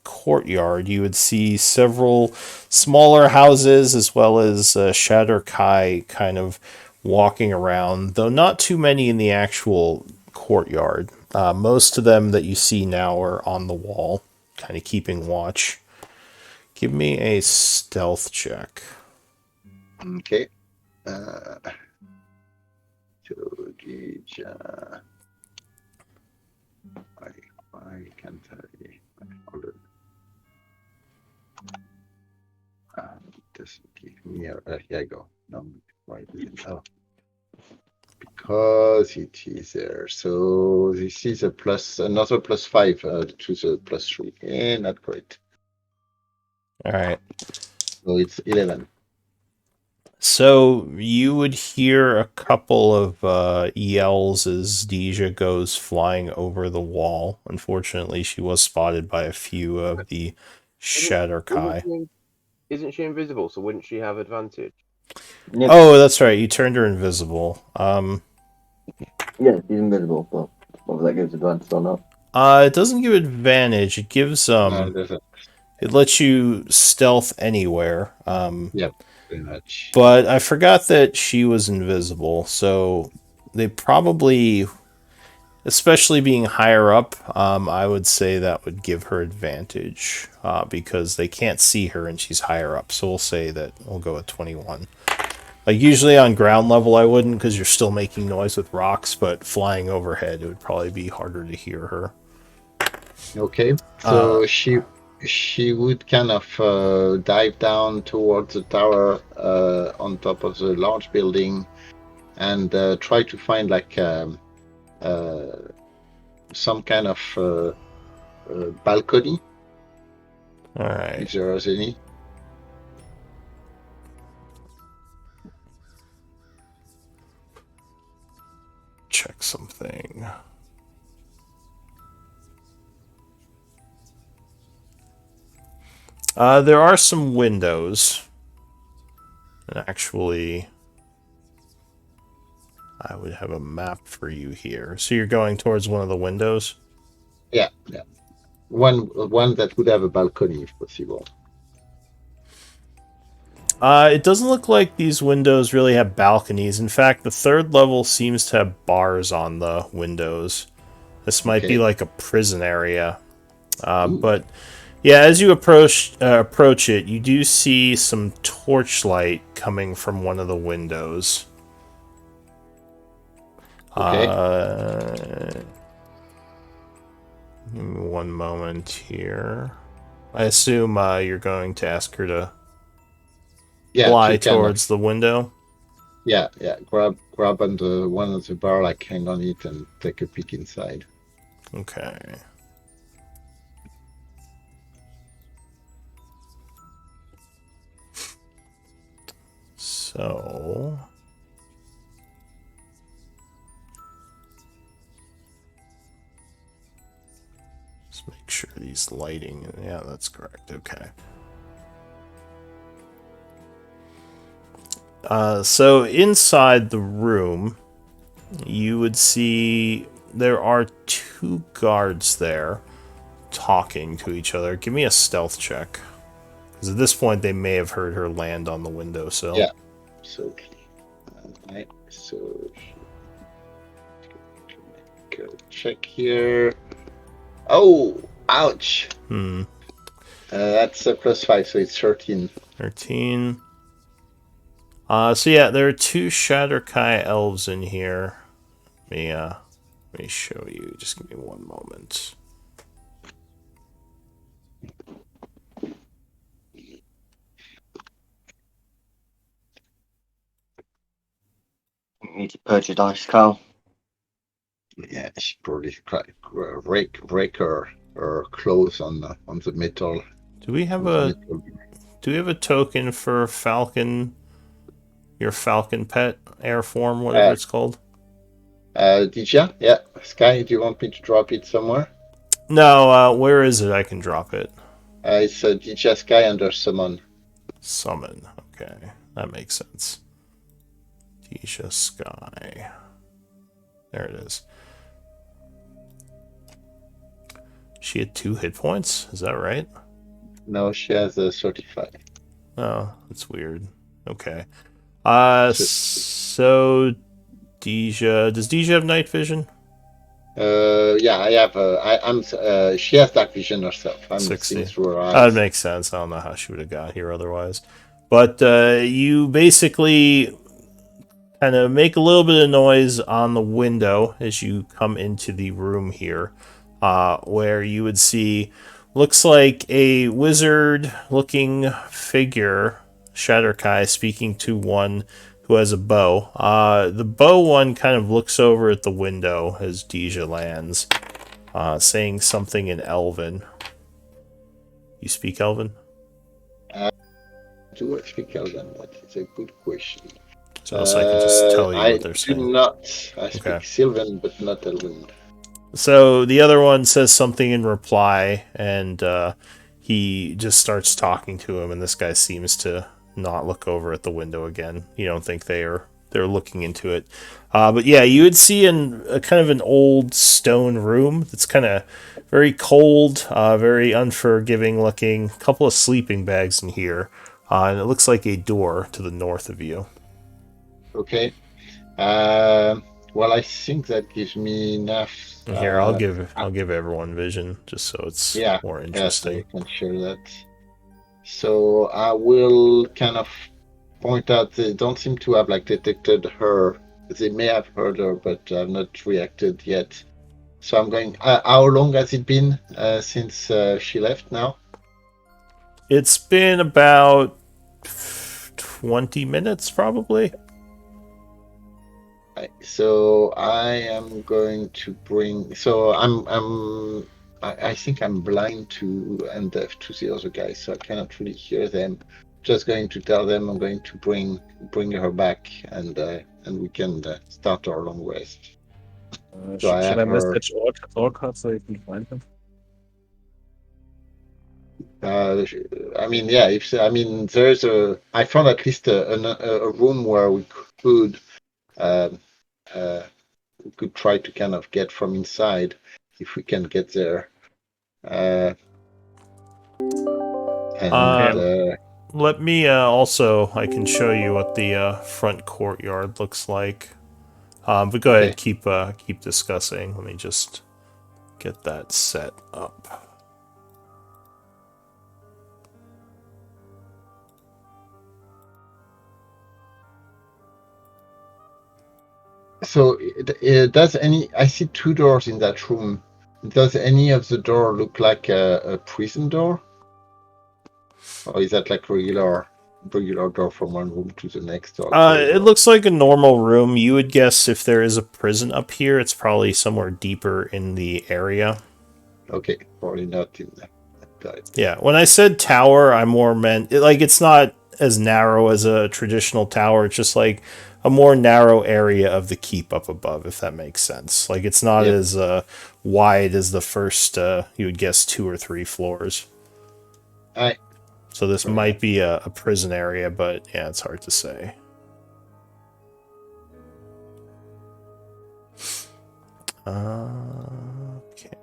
courtyard, you would see several smaller houses as well as Shatter Kai kind of walking around, though not too many in the actual courtyard. Most of them that you see now are on the wall, kind of keeping watch. Give me a stealth check. Okay. Uh, so, geez, I can't tell you. Hold on. It doesn't give me here I go. No, why does it? Oh, because it is there. So this is a plus, another +5 to the +3. Not great. All right. So it's 11. So you would hear a couple of yells as Deja goes flying over the wall. Unfortunately, she was spotted by a few of the Isn't, Shatter isn't Kai. she, isn't she invisible? So wouldn't she have advantage? Yeah, Oh, that's right. You turned her invisible. yeah, he's invisible, but whether that gives advantage or not. It doesn't give advantage. It gives No, there's a, it lets you stealth anywhere. yeah, pretty much. But I forgot that she was invisible, so they probably, especially being higher up, I would say that would give her advantage because they can't see her and she's higher up. So we'll say that we'll go with 21. Like usually on ground level, I wouldn't because you're still making noise with rocks, but flying overhead, it would probably be harder to hear her. Okay, Uh, so she would kind of dive down towards the tower on top of the large building and try to find like uh, some kind of balcony, all right, if there is any. check something. There are some windows. And actually, I would have a map for you here. So you're going towards one of the windows? Yeah, yeah. One that would have a balcony if possible. It doesn't look like these windows really have balconies. In fact, the third level seems to have bars on the windows. This might be Okay. like a prison area. Ooh, But yeah, as you approach it, you do see some torchlight coming from one of the windows. okay. Give me one moment here. I assume you're going to ask her to Yeah, fly to kind of towards the window. yeah. Grab on the one of the bar, like hang on it and take a peek inside. Okay. So let's make sure these lighting. Yeah, that's correct. Okay. So inside the room, you would see there are 2 guards there talking to each other. Give me a stealth check. Because at this point, they may have heard her land on the windowsill. Yeah, absolutely. Right, so check here. Oh, ouch! That's a +5, so it's 13. 13. So yeah, there are 2 Shadowkai elves in here. Let me show you. Just give me one moment. You need to purge your dice, Carl. Yeah, she probably break her clothes on the metal. Do we have On the a metal. Do we have a token for Falcon? Your Falcon pet air form, whatever it's called. Did ya? Yeah, Sky. Do you want me to drop it somewhere? No. Where is it? I can drop it. It's Dija Sky under summon. Summon. Okay, that makes sense. Tisha Sky. There it is. She had 2 hit points. Is that right? No, she has a 35. Oh, that's weird. Okay. So, So Deja, does Deja have night vision? yeah, I have. She has dark vision herself. I'm seeing 60. through her That would eyes. make sense. I don't know how she would have got here otherwise. But you basically kind of make a little bit of noise on the window as you come into the room here, where you would see looks like a wizard-looking figure, Shatterkai, speaking to one who has a bow. The bow one kind of looks over at the window as Deja lands, saying something in Elven. You speak Elven? Do I speak Elven? That is a good question. So I can just tell you I what they're do saying. not. I Okay. speak Sylvan, but not Elven. So the other one says something in reply, and he just starts talking to him, and this guy seems to not look over at the window again. You don't think they're looking into it. But yeah, you would see in a kind of an old stone room that's kind of very cold, very unforgiving looking. A couple of sleeping bags in here, and it looks like a door to the north of you. Okay. Well, I think that gives me enough. And here, I'll give everyone vision just so it's Yeah, more yeah, so interesting. you can share that. So I will kind of point out they don't seem to have like detected her. They may have heard her, but have not reacted yet. So I'm going. How long has it been since she left now? It's been about 20 minutes, probably. Right, so I am going to bring. So I think I'm blind to and deaf to the other guys, so I cannot really hear them. Just going to tell them I'm going to bring her back, and we can start our long rest. So I Should have I her. message Orcard so you can find him? I mean, yeah. If I mean, there's a. I found at least a room where um, uh, we could try to kind of get from inside if we can get there. Uh, and Uh, Let me also, I can show you what the front courtyard looks like. But go ahead, okay. keep discussing. Let me just get that set up. So, does any? I see 2 doors in that room. Does any of the door look like a prison door, or is that like regular door from one room to the next or It corridor? looks like a normal room. You would guess if there is a prison up here, it's probably somewhere deeper in the area. Okay, probably not in that. Got it. Yeah, when I said tower, I more meant like it's not as narrow as a traditional tower. It's just like a more narrow area of the keep up above, if that makes sense. Like it's not Yep. as wide as the first. You would guess 2 or 3 floors. I So this fair enough. might be a prison area, but yeah, it's hard to say. Okay.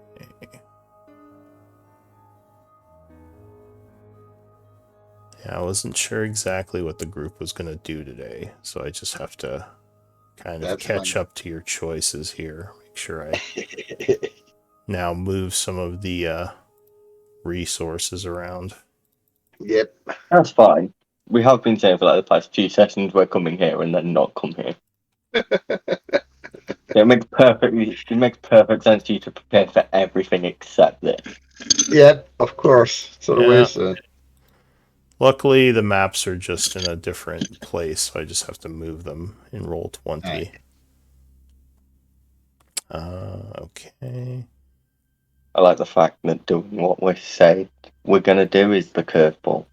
Yeah, I wasn't sure exactly what the group was going to do today, so I just have to kind of That's catch fine. up to your choices here. Make sure I now move some of the resources around. Yep. That's fine. We have been saying for like the past few sessions we're coming here and then not come here. It makes perfect sense to you to prepare for everything except this. Yep, of course. It's Yeah. always Luckily, the maps are just in a different place, so I just have to move them in Roll20. Right. Okay. I like the fact that doing what we say we're gonna do is the curveball.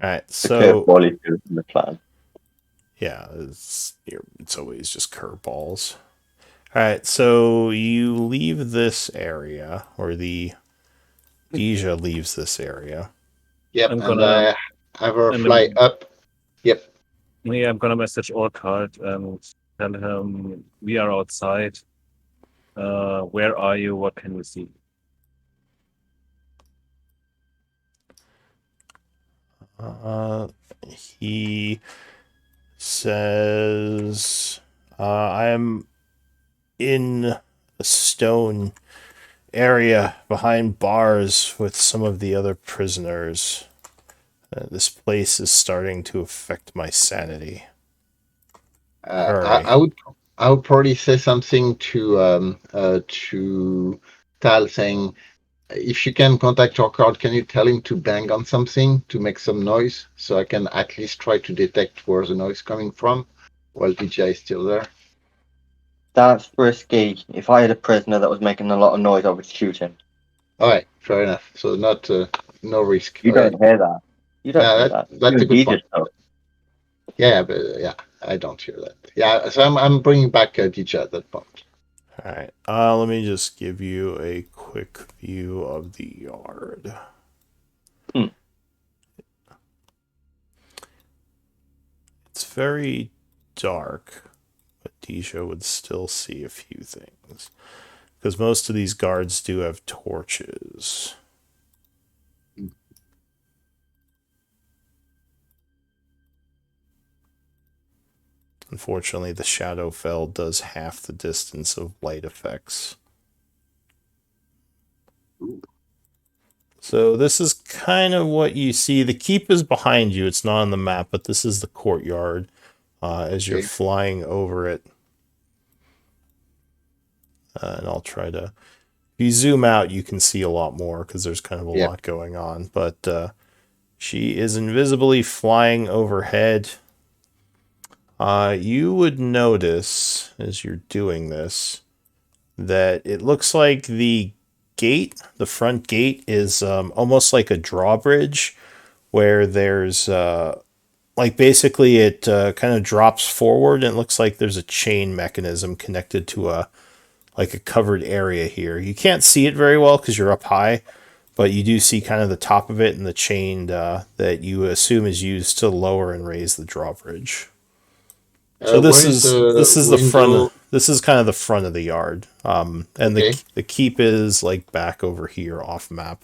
Alright, The so curveball is doing the plan. yeah, it's always just curveballs. Alright, so you leave this area, or the Deja leaves this area. Yep, I'm and gonna I have her and fly up. Yep. yeah, I'm gonna message Orchard and tell him we are outside. Where are you? What can we see? He says, I am in a stone area behind bars with some of the other prisoners. This place is starting to affect my sanity. Hurry. I would probably say something to Tal, saying, if you can contact your card, can you tell him to bang on something to make some noise, so I can at least try to detect where the noise coming from while DJ is still there. That's risky. If I had a prisoner that was making a lot of noise, I would shoot him. All right, fair enough. So not no risk. You Okay. don't hear that. You don't hear that. That's a Even good he point. just knows. Yeah, but yeah, I don't hear that. Yeah, so I'm bringing back DJ at that point. All right. Let me just give you a quick view of the yard. It's very dark, but Deja would still see a few things. Because most of these guards do have torches. Unfortunately, the Shadowfell does half the distance of light effects. So this is kind of what you see. The keep is behind you. It's not on the map, but this is the courtyard as you're flying over it. And I'll try to... If you zoom out, you can see a lot more because there's kind of a lot going on. But she is invisibly flying overhead. You would notice, as you're doing this, that it looks like the gate, the front gate, is almost like a drawbridge where there's like basically it kind of drops forward and it looks like there's a chain mechanism connected to a covered area here. You can't see it very well because you're up high, but you do see kind of the top of it and the chain that you assume is used to lower and raise the drawbridge. So this is the front. This is kind of the front of the yard, and the keep is like back over here off map.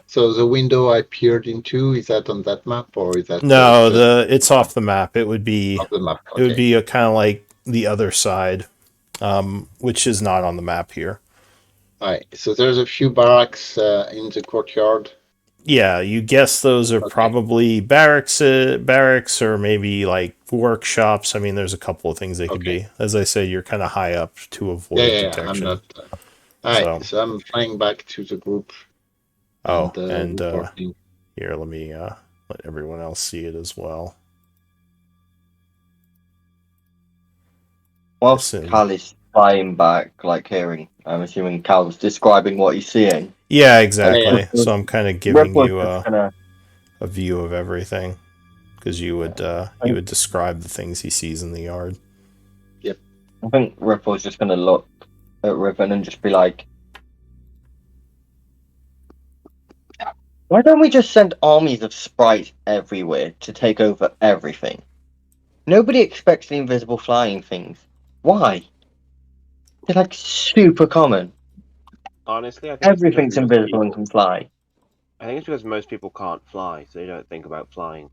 So the window I peered into, is that on that map, or is that no? It's off the map. It would be off the map. Okay. It would be a kind of like the other side, which is not on the map here. All right. So there's a few barracks in the courtyard. Yeah, you guess those are probably barracks or maybe like workshops. I mean, there's a couple of things they could be. As I say, you're kind of high up to avoid detection. I'm not. All right, so I'm flying back to the group. And here, let me let everyone else see it as well. Whilst Cal is flying back, like hearing, I'm assuming Cal's describing what he's seeing. Yeah, exactly. So I'm kind of giving you a view of everything, because you would describe the things he sees in the yard. Yep. I think Ripple's just going to look at Riven and just be like, why don't we just send armies of sprites everywhere to take over everything? Nobody expects the invisible flying things. Why? They're like super common. Honestly, I think everything's invisible and can fly. I think it's because most people can't fly, so they don't think about flying.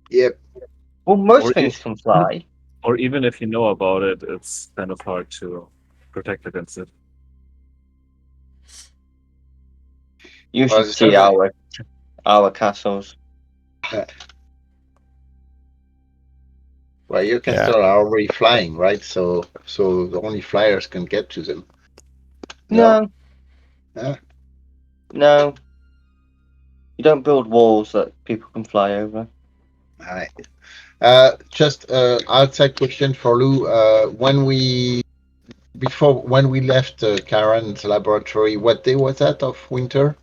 Yep. Well, most Or things can fly. Or even if you know about it, it's kind of hard to protect against it. You Well, should it's see not our castles. well, your Yeah. castle are already flying, right? So the only flyers can get to them. No, Yeah. no. You don't build walls that people can fly over. All right. Just outside question for Lou. When we left Karen's laboratory, what day was that of winter?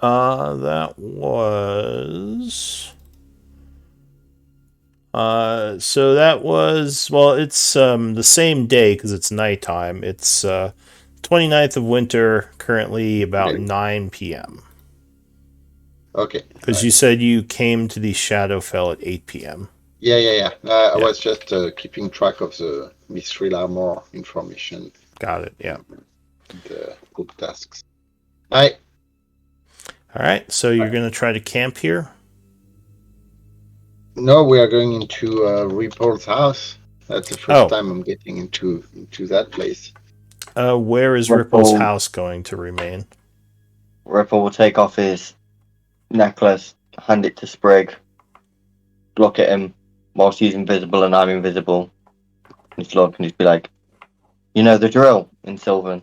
That was. So that was, well, it's the same day because it's nighttime. It's 29th of winter, currently about Okay. 9 p.m. Okay. Because you said you came to the Shadowfell at 8 p.m. Yeah. I Yeah. was just keeping track of the Mithril armor information Got it. Yeah. and the book tasks. I All right. So you're going to try to camp here? No, we are going into Ripoll's house. That's the first Oh, time I'm getting into that place. where is Ripple's Ripple, house going to remain? Ripple will take off his necklace, hand it to Sprig, look at him whilst he's invisible and I'm invisible. Just look and just be like, you know the drill in Sylvan.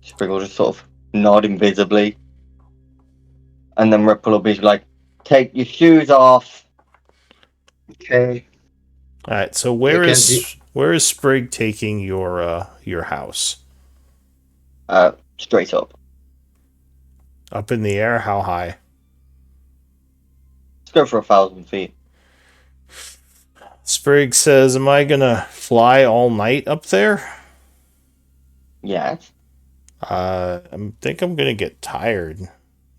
Sprig will just sort of nod invisibly. And then Ripple will be like, take your shoes off. Okay. All right. So I can do. where is Sprig taking your house? Straight up. Up in the air? How high? Let's go for 1,000 feet. Sprig says, "Am I gonna fly all night up there?" Yes. I think I'm gonna get tired.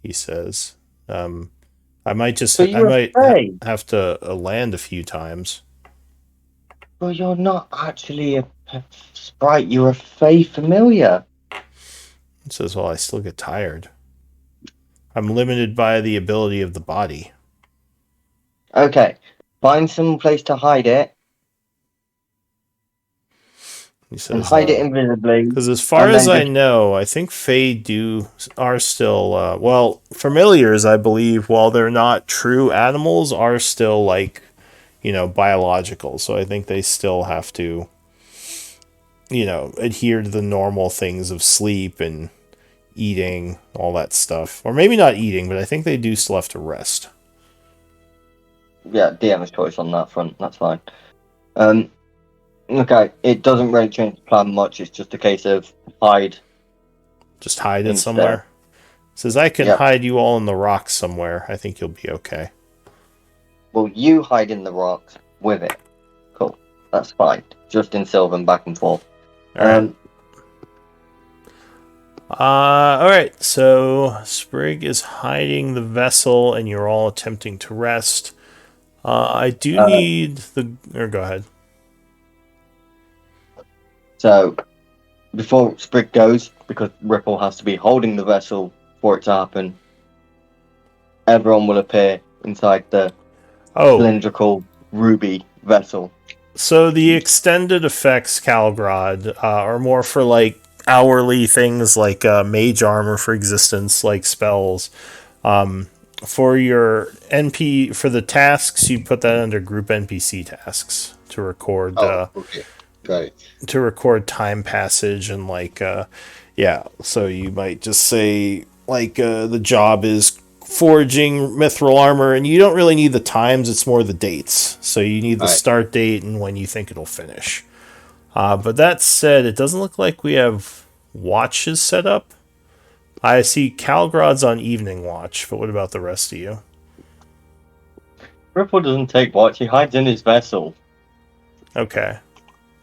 He says, "I might just, So I you're might afraid? have to land a few times." Well, you're not actually a sprite. You're a Fey familiar. He says, "Well, I still get tired. I'm limited by the ability of the body." Okay. Find some place to hide it He and says, hide it invisibly. "Because as far And as then I just know, I think Fae are still well, familiars. I believe, while they're not true animals, are still like, biological. So I think they still have to, adhere to the normal things of sleep and eating, all that stuff. Or maybe not eating, but I think they do still have to rest." yeah, DM's choice on that front. That's fine. Okay. It doesn't really change the plan much. It's just a case of hide Just hide it instead. somewhere. Says, "I can Yep. hide you all in the rocks somewhere. I think you'll be okay." Well, you hide in the rocks with it. Cool. That's fine. Just in Sylvan back and forth. All right. All right. So Sprig is hiding the vessel, and you're all attempting to rest. I do need the. Or go ahead. So before Sprig goes, because Ripple has to be holding the vessel for it to happen, everyone will appear inside the Oh, cylindrical ruby vessel. so the extended effects, Calgrod, are more for like hourly things like mage armor for existence, like spells. For your for the tasks, you put that under group NPC tasks to record Oh, okay. Got it. time passage and like yeah. So you might just say like the job is forging mithril armor, and you don't really need the times, it's more the dates. So you need the Right. start date and when you think it'll finish. But that said, it doesn't look like we have watches set up. I see Calgrod's on evening watch, but what about the rest of you? Ripple doesn't take watch, he hides in his vessel. Okay.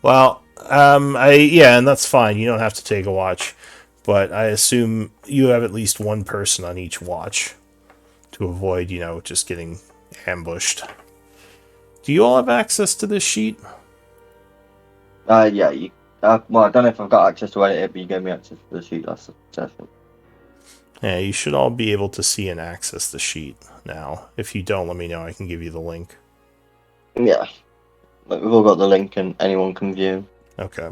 Well, and that's fine. You don't have to take a watch, but I assume you have at least one person on each watch to avoid, just getting ambushed. Do you all have access to this sheet? Yeah, well, I don't know if I've got access to edit it, but you gave me access to the sheet last session. Yeah, you should all be able to see and access the sheet now. If you don't, let me know. I can give you the link. Yeah. We've all got the link and anyone can view. Okay.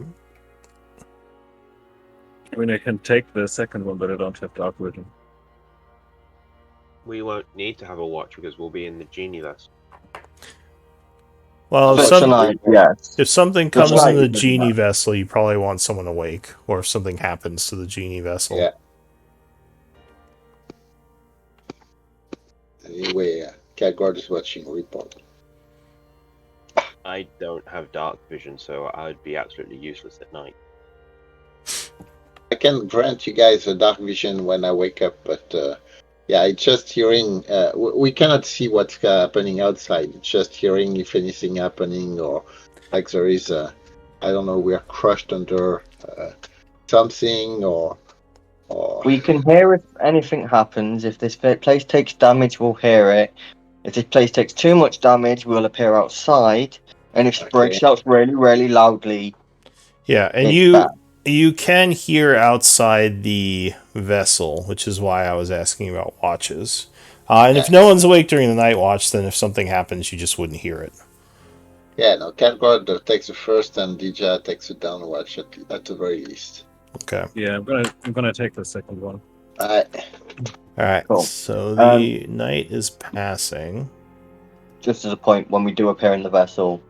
I mean, I can take the second one, but I don't have dark vision. We won't need to have a watch because we'll be in the genie vessel. Well, Such an idea, yes. if something That's comes in right, the isn't genie it? vessel, you probably want someone awake, or if something happens to the genie vessel. Yeah. Anyway, Catguard is watching report. I don't have dark vision, so I'd be absolutely useless at night. I can grant you guys a dark vision when I wake up, but yeah, it's just hearing. We cannot see what's happening outside. It's just hearing if anything happening or like there is a, I don't know, we are crushed under something or. We can hear if anything happens. If this place takes damage, we'll hear it. If this place takes too much damage, we'll appear outside. And if Sprig Okay. shouts really, really loudly, Yeah, and it's bad. you can hear outside the vessel, which is why I was asking about watches. And if no one's awake during the night watch, then if something happens, you just wouldn't hear it. Yeah, no, Catguard takes the first and Dija takes the down watch at the very least. Okay. Yeah, I'm gonna take the second one. All right. Cool. So the night is passing. Just as a point, when we do appear in the vessel,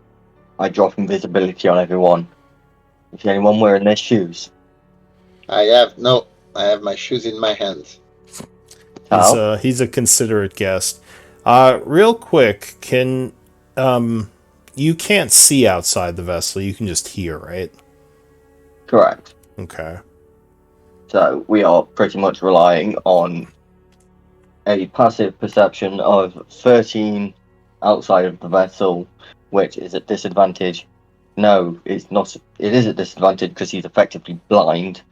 I drop invisibility on everyone. If anyone wearing their shoes, I have my shoes in my hands. He's a considerate guest. Real quick, can you can't see outside the vessel, you can just hear, right? Correct. Okay. So we are pretty much relying on a passive perception of 13 outside of the vessel, which is at disadvantage. No, it's not. It is at disadvantage because he's effectively blind.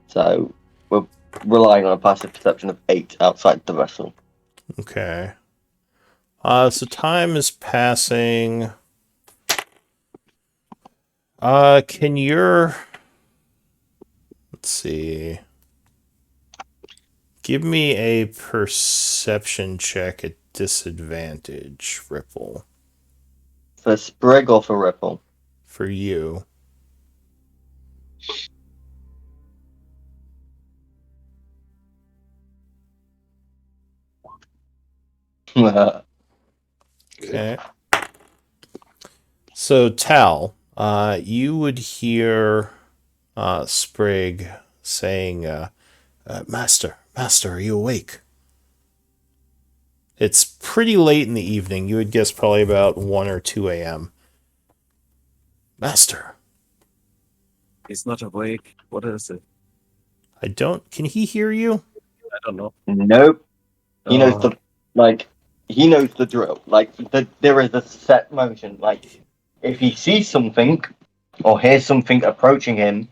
So we're relying on a passive perception of 8 outside the vessel. Okay. So time is passing. Can your... Let's see. Give me a perception check at disadvantage, Ripple. For Sprig or for Ripple? For you. Okay. So, Tal, you would hear Sprig saying, Master, are you awake? It's pretty late in the evening. You would guess probably about 1 or 2 a.m. Master. He's not awake. What is it? Can he hear you? I don't know. Nope. He knows Oh. he knows the drill. There is a set motion. Like, if he sees something or hears something approaching him,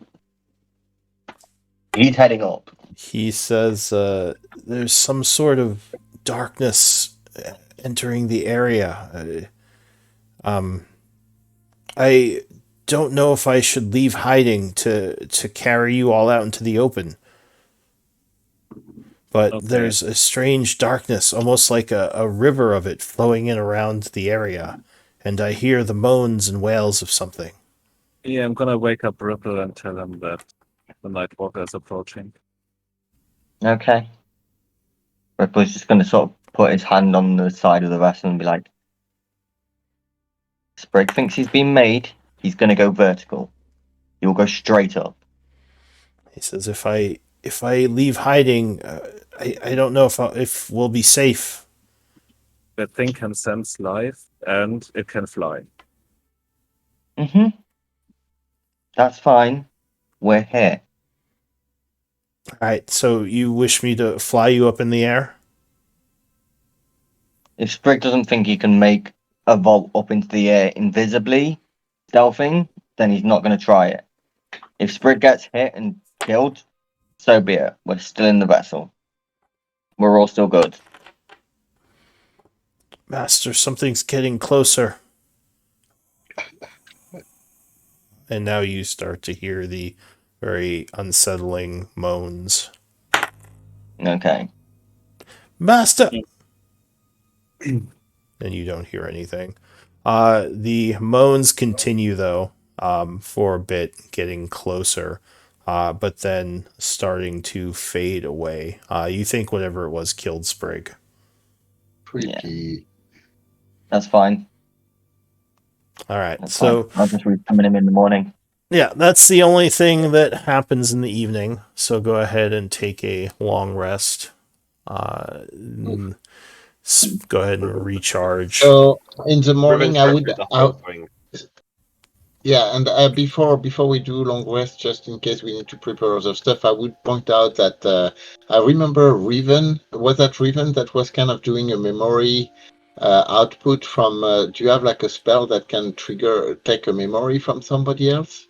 he's heading up. He says, there's some sort of darkness entering the area. I don't know if I should leave hiding to carry you all out into the open. But there's a strange darkness, almost like a river of it flowing in around the area. And I hear the moans and wails of something. Yeah, I'm gonna wake up Ripple and tell him that the Nightwalker is approaching. Okay. Ripple's just going to sort of put his hand on the side of the vessel and be like, Sprig thinks he's been made. He's going to go vertical. He will go straight up. He says, if I leave hiding, I don't know if we'll be safe. That thing can sense life and it can fly. Mm-hmm. That's fine. We're here. All right, so you wish me to fly you up in the air? If Sprig doesn't think he can make a vault up into the air invisibly, stealthing, then he's not going to try it. If Sprig gets hit and killed, so be it. We're still in the vessel. We're all still good. Master, something's getting closer. And now you start to hear the very unsettling moans. Okay. Master! And you don't hear anything. The moans continue, though, for a bit, getting closer, but then starting to fade away. You think whatever it was killed Sprig. Creepy. That's fine. All right, That's so fine. I'll just summon him in the morning. yeah, that's the only thing that happens in the evening. So go ahead and take a long rest. Go ahead and recharge. So in the morning, Riven's I going would. through the whole thing. Yeah, and before we do long rest, just in case we need to prepare other stuff, I would point out that I remember Riven. Was that Riven that was kind of doing a memory output from? Do you have like a spell that can take a memory from somebody else?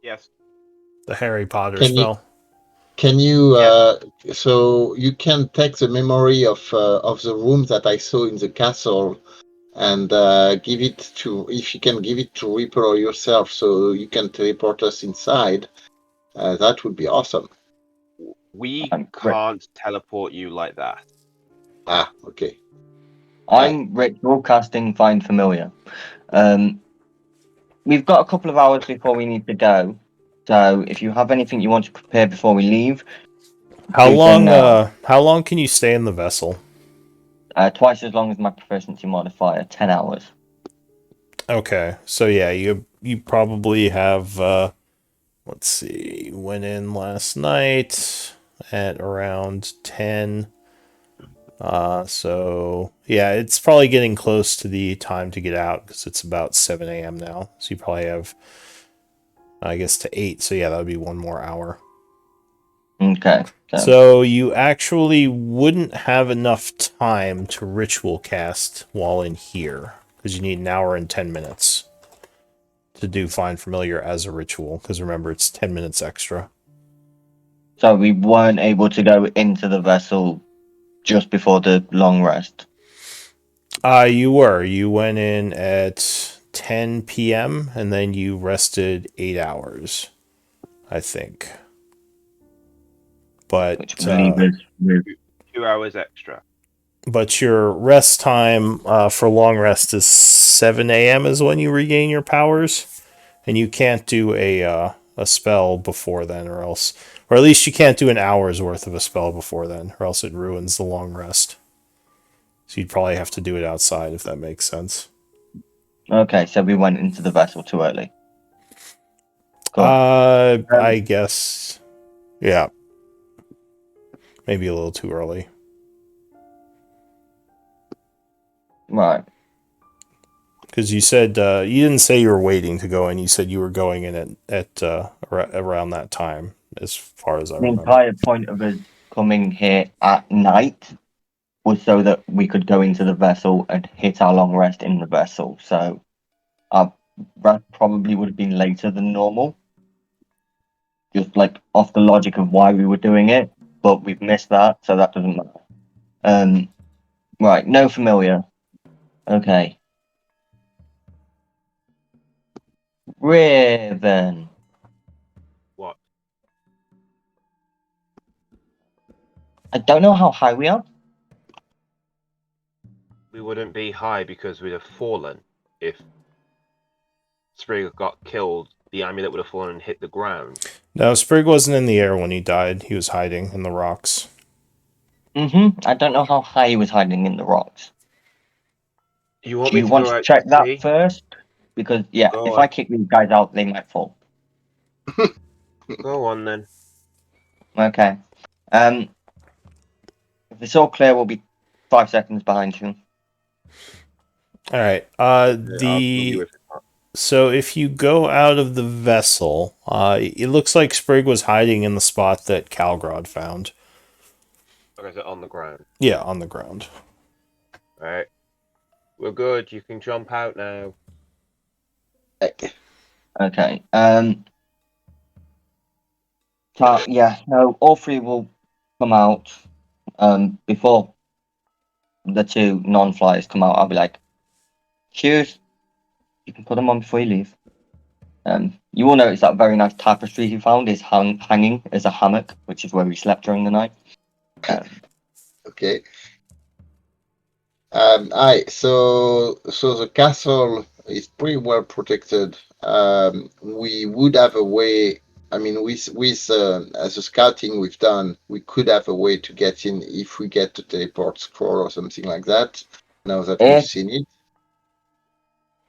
Yes. The Harry Potter Can you? spell. Can you? Yes. So you can take the memory of the room that I saw in the castle and give it to, if you can give it to Reaper or yourself so you can teleport us inside, that would be awesome. We Right. can't teleport you like that. Okay. I'm ritual casting Find Familiar. We've got a couple of hours before we need to go, so if you have anything you want to prepare before we leave, How do so long? now. How long can you stay in the vessel? Twice as long as my proficiency modifier, 10 hours. Okay, so yeah, you probably have. Let's see, you went in last night at around 10. So yeah, it's probably getting close to the time to get out because it's about 7 a.m. now. So you probably have, I guess, to 8. So yeah, that would be 1 more hour. Okay. So you actually wouldn't have enough time to ritual cast while in here because you need an hour and 10 minutes to do Find Familiar as a ritual. Because remember, it's 10 minutes extra. So we weren't able to go into the vessel just before the long rest. You were. You went in at 10 p.m. and then you rested 8 hours, I think. But Which would leave us with 2 hours extra. but your rest time for long rest is 7 a.m. is when you regain your powers, and you can't do a spell before then, or else, or at least you can't do an hour's worth of a spell before then, or else it ruins the long rest. So you'd probably have to do it outside if that makes sense. Okay, so we went into the vessel too early. Cool. I guess, yeah, maybe a little too early. Right. Because you said you didn't say you were waiting to go in. You said you were going in at around that time, as far as I The remember. entire point of us coming here at night was so that we could go into the vessel and hit our long rest in the vessel. So our rest probably would have been later than normal. Just like off the logic of why we were doing it, but we've missed that, so that doesn't matter. Right, no familiar. Okay. Raven. What? I don't know how high we are. We wouldn't be high because we'd have fallen. If Sprig got killed, the amulet would have fallen and hit the ground. No, Sprig wasn't in the air when he died. He was hiding in the rocks. I don't know how high he was hiding in the rocks. You want Do me you to want go to out check to that sea? first? Because, yeah, Go if on. I kick these guys out, they might fall. Go on then. Okay. If it's all clear, we'll be 5 seconds behind you. All right. I'll tell you if it's not. So if you go out of the vessel, it looks like Sprig was hiding in the spot that Calgrod found. Okay, so on the ground. Yeah, on the ground. Alright. We're good. You can jump out now. Okay. So, yeah, no, all three will come out before the two non-flyers come out. I'll be like, cheers. You can put them on before you leave. You will notice that very nice tapestry he found is hanging as a hammock, which is where we slept during the night. Okay. So the castle is pretty well protected. We would have a way. I mean, with as a scouting we've done, we could have a way to get in if we get the teleport scroll or something like that. Now that we've If seen it,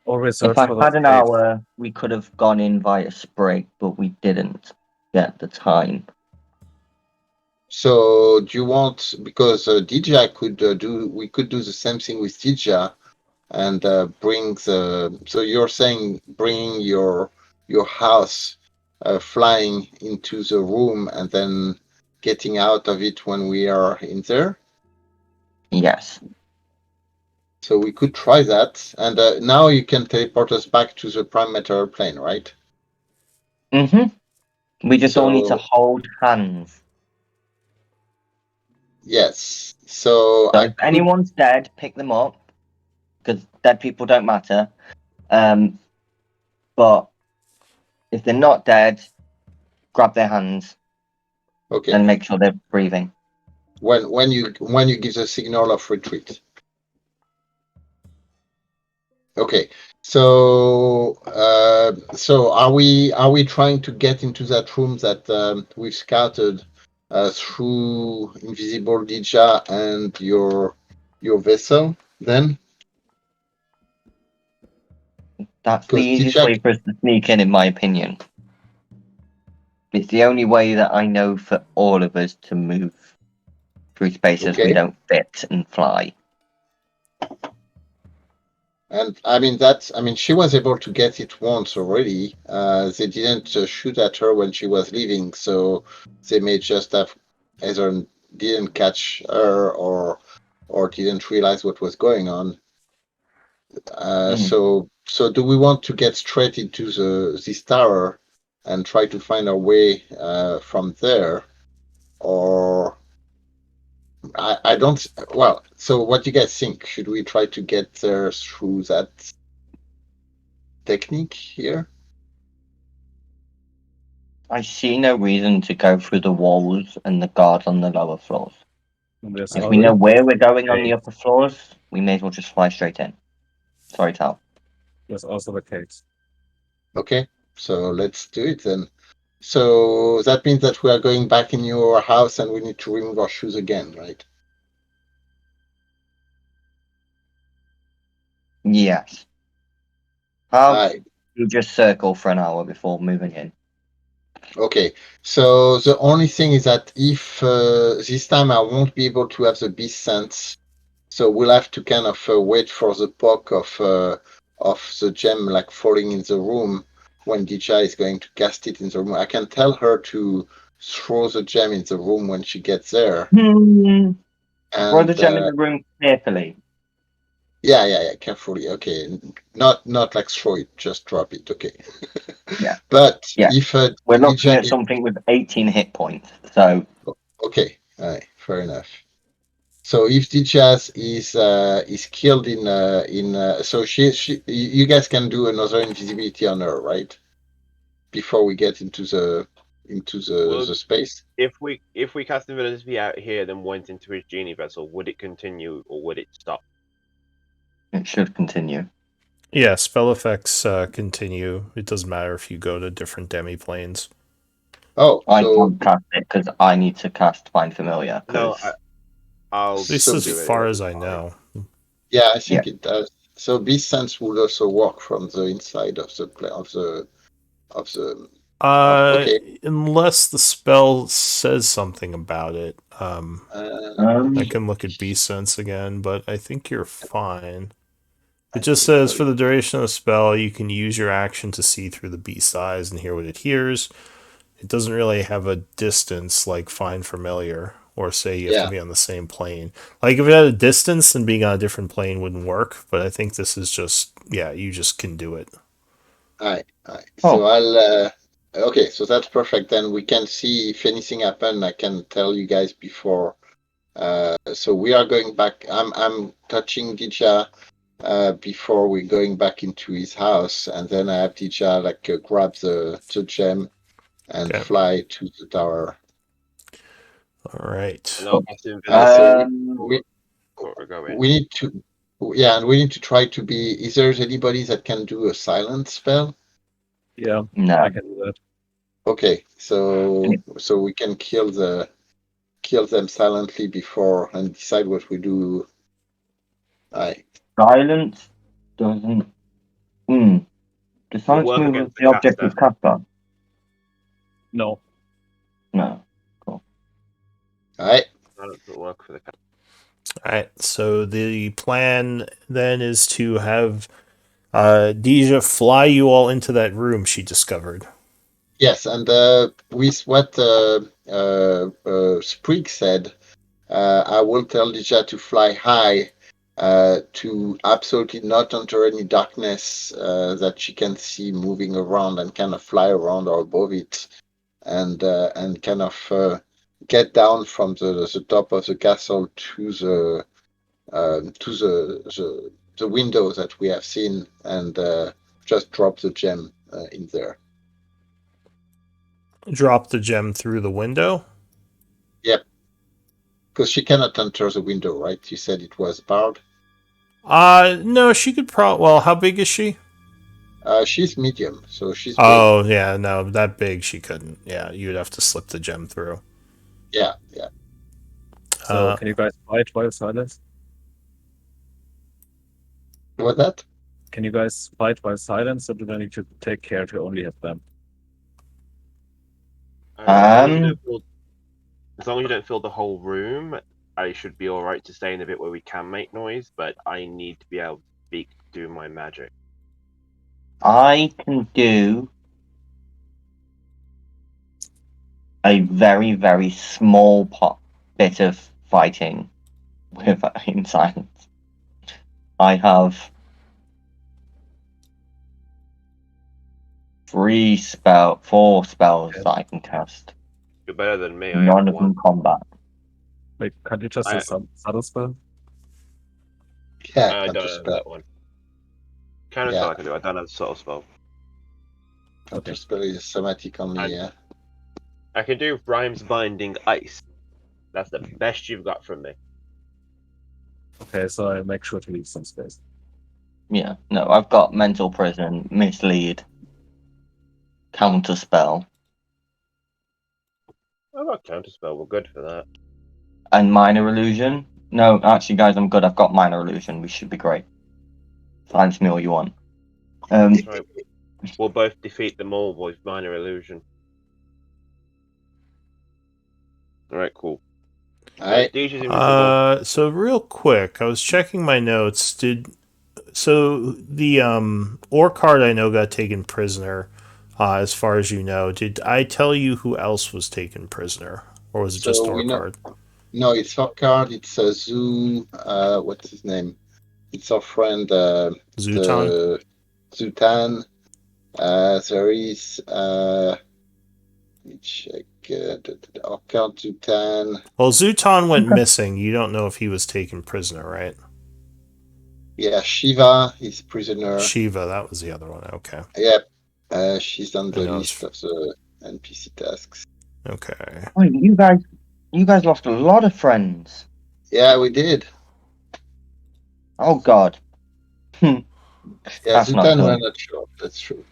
Or if search I for those had an caves. hour, we could have gone in via Sprig, but we didn't get the time. so do you want because DJ could do we could do the same thing with DJ and bring the. So you're saying bringing your house flying into the room and then getting out of it when we are in there. Yes. So we could try that, and now you can teleport us back to the prime material plane, right? We just all need to So hold hands. yes, so So I if could. anyone's dead, pick them up, because dead people don't matter. But if they're not dead, grab their hands Okay, and make sure they're breathing. when you give the signal of retreat. Okay, so are we trying to get into that room that we've scouted through Invisible Dija and your vessel then? That's the Because easiest Dija, way for us to sneak in my opinion. It's the only way that I know for all of us to move through spaces we okay, don't fit and fly. and I mean she was able to get it once already. They didn't shoot at her when she was leaving, so they may just have either didn't catch her or didn't realize what was going on. So do we want to get straight into this tower and try to find our way from there, or I don't. Well, so what do you guys think? Should we try to get there through that technique here? I see no reason to go through the walls and the guards on the lower floors. And there's If we know already where we're going on the caves. upper floors, we may as well just fly straight in. Sorry, Tal. There's also the caves. Okay, so let's do it then. So that means that we are going back in your house and we need to remove our shoes again, right? Yes. How Aye. you just circle for an hour before moving in? Okay, so the only thing is that if this time I won't be able to have the beast sense, so we'll have to kind of wait for the poke of the gem like falling in the room when Dija is going to cast it in the room. I can tell her to throw the gem in the room when she gets there, Throw the and gem in the room carefully. yeah, carefully. Okay, not like throw it, just drop it. Okay. Yeah. But Yeah. if We're looking Dija at something with 18 hit points, so okay, all right, fair enough. So if Dichas is killed so she you guys can do another invisibility on her, right? Before we get into Well, the space. if we cast invisibility out here, then went into his genie vessel, would it continue or would it stop? it should continue. Yeah, spell effects continue. It doesn't matter if you go to different demi-planes. Oh, I so can't cast it because I need to cast Find Familiar. No, I'll At least So as do it. far It'll as be I fine. know. yeah, I Yeah. think it does. So Beast Sense would also work from the inside of the of the okay. Unless the spell says something about it. I Okay. can look at Beast Sense again, but I think you're fine. It I just can says tell for you. the duration of the spell, you can use your action to see through the beast's eyes and hear what it hears. It doesn't really have a distance like Find Familiar, or say you have to Yeah. be on the same plane. Like if it had a distance, then being on a different plane wouldn't work. But I think this is just, yeah, you just can do it. All right. So Oh. I'll okay, so that's perfect. Then we can see if anything happened. I can tell you guys before. So we are going back. I'm touching Dija before we're going back into his house, and then I have Dija like grab the gem and Okay. fly to the tower. All right. And I'll cast So invisibility we before we go in. we need to, yeah, and we need to try to be. Is there anybody that can do a silent spell? Yeah, No. I can do that. Okay, so we can kill them silently before and decide what we do. Aye. Silence doesn't. Does Will silence work move with against the the object caster. is cast on? No. No. Aye. Silence will work for the caster. All right. So the plan then is to have Deja fly you all into that room she discovered. Yes, and with what Sprig said, I will tell Dija to fly high, to absolutely not enter any darkness that she can see moving around, and kind of fly around or above it, and kind of get down from the top of the castle to the window that we have seen, and just drop the gem in there. Drop the gem through the window. Yep. Because she cannot enter the window, right? You said it was barred. No, she could probably. Well, how big is she? She's medium, so she's big. Oh, yeah, no, that big she couldn't. Yeah, you'd have to slip the gem through. Yeah. So can you guys fight while silence? What that? Can you guys fight while silence, or do I need to take care to only hit them? As long as you don't fill the whole room, I should be alright to stay in the bit where we can make noise, but I need to be able to speak through my magic. I can do a very, very small bit of fighting with in silence. I have 4 spells that I can cast. You're better than me. I None have of them one. combat. Wait, can't you just do some subtle spell? Yeah, I don't counter have spell. that one. Counter spell I can do. I don't have subtle spell. Counter spell is somatic only. Yeah. I can do Rhymes Binding Ice. That's the best you've got from me. Okay, so I make sure to leave some space. Yeah, no, I've got Mental Prison, Mislead, Counter Spell, I've got counter spell. We're good for that. and Minor Illusion. No, actually, guys, I'm good. I've got Minor Illusion. We should be great. Silence me all you want. That's right. We'll both defeat them all with Minor Illusion. Alright, cool. Aye. Deja's invisible. So real quick, I was checking my notes. So the ore card I know got taken prisoner, as far as you know. Did I tell you who else was taken prisoner, or was it just So ore we know. card? No, it's our card. It's a Zoo. What's his name? It's our friend. Zutan? The Zutan. There is. Let me check. Our card Zutan. Well, Zutan went missing. You don't know if he was taken prisoner, right? Yeah, Shiva is prisoner. Shiva, that was the other one. Okay. Yep. She's on the I know list of the NPC tasks. Okay. Wait, you guys lost a lot of friends. Yeah, we did. Oh God. Yeah, That's not Zutan, we're good. not sure. That's true.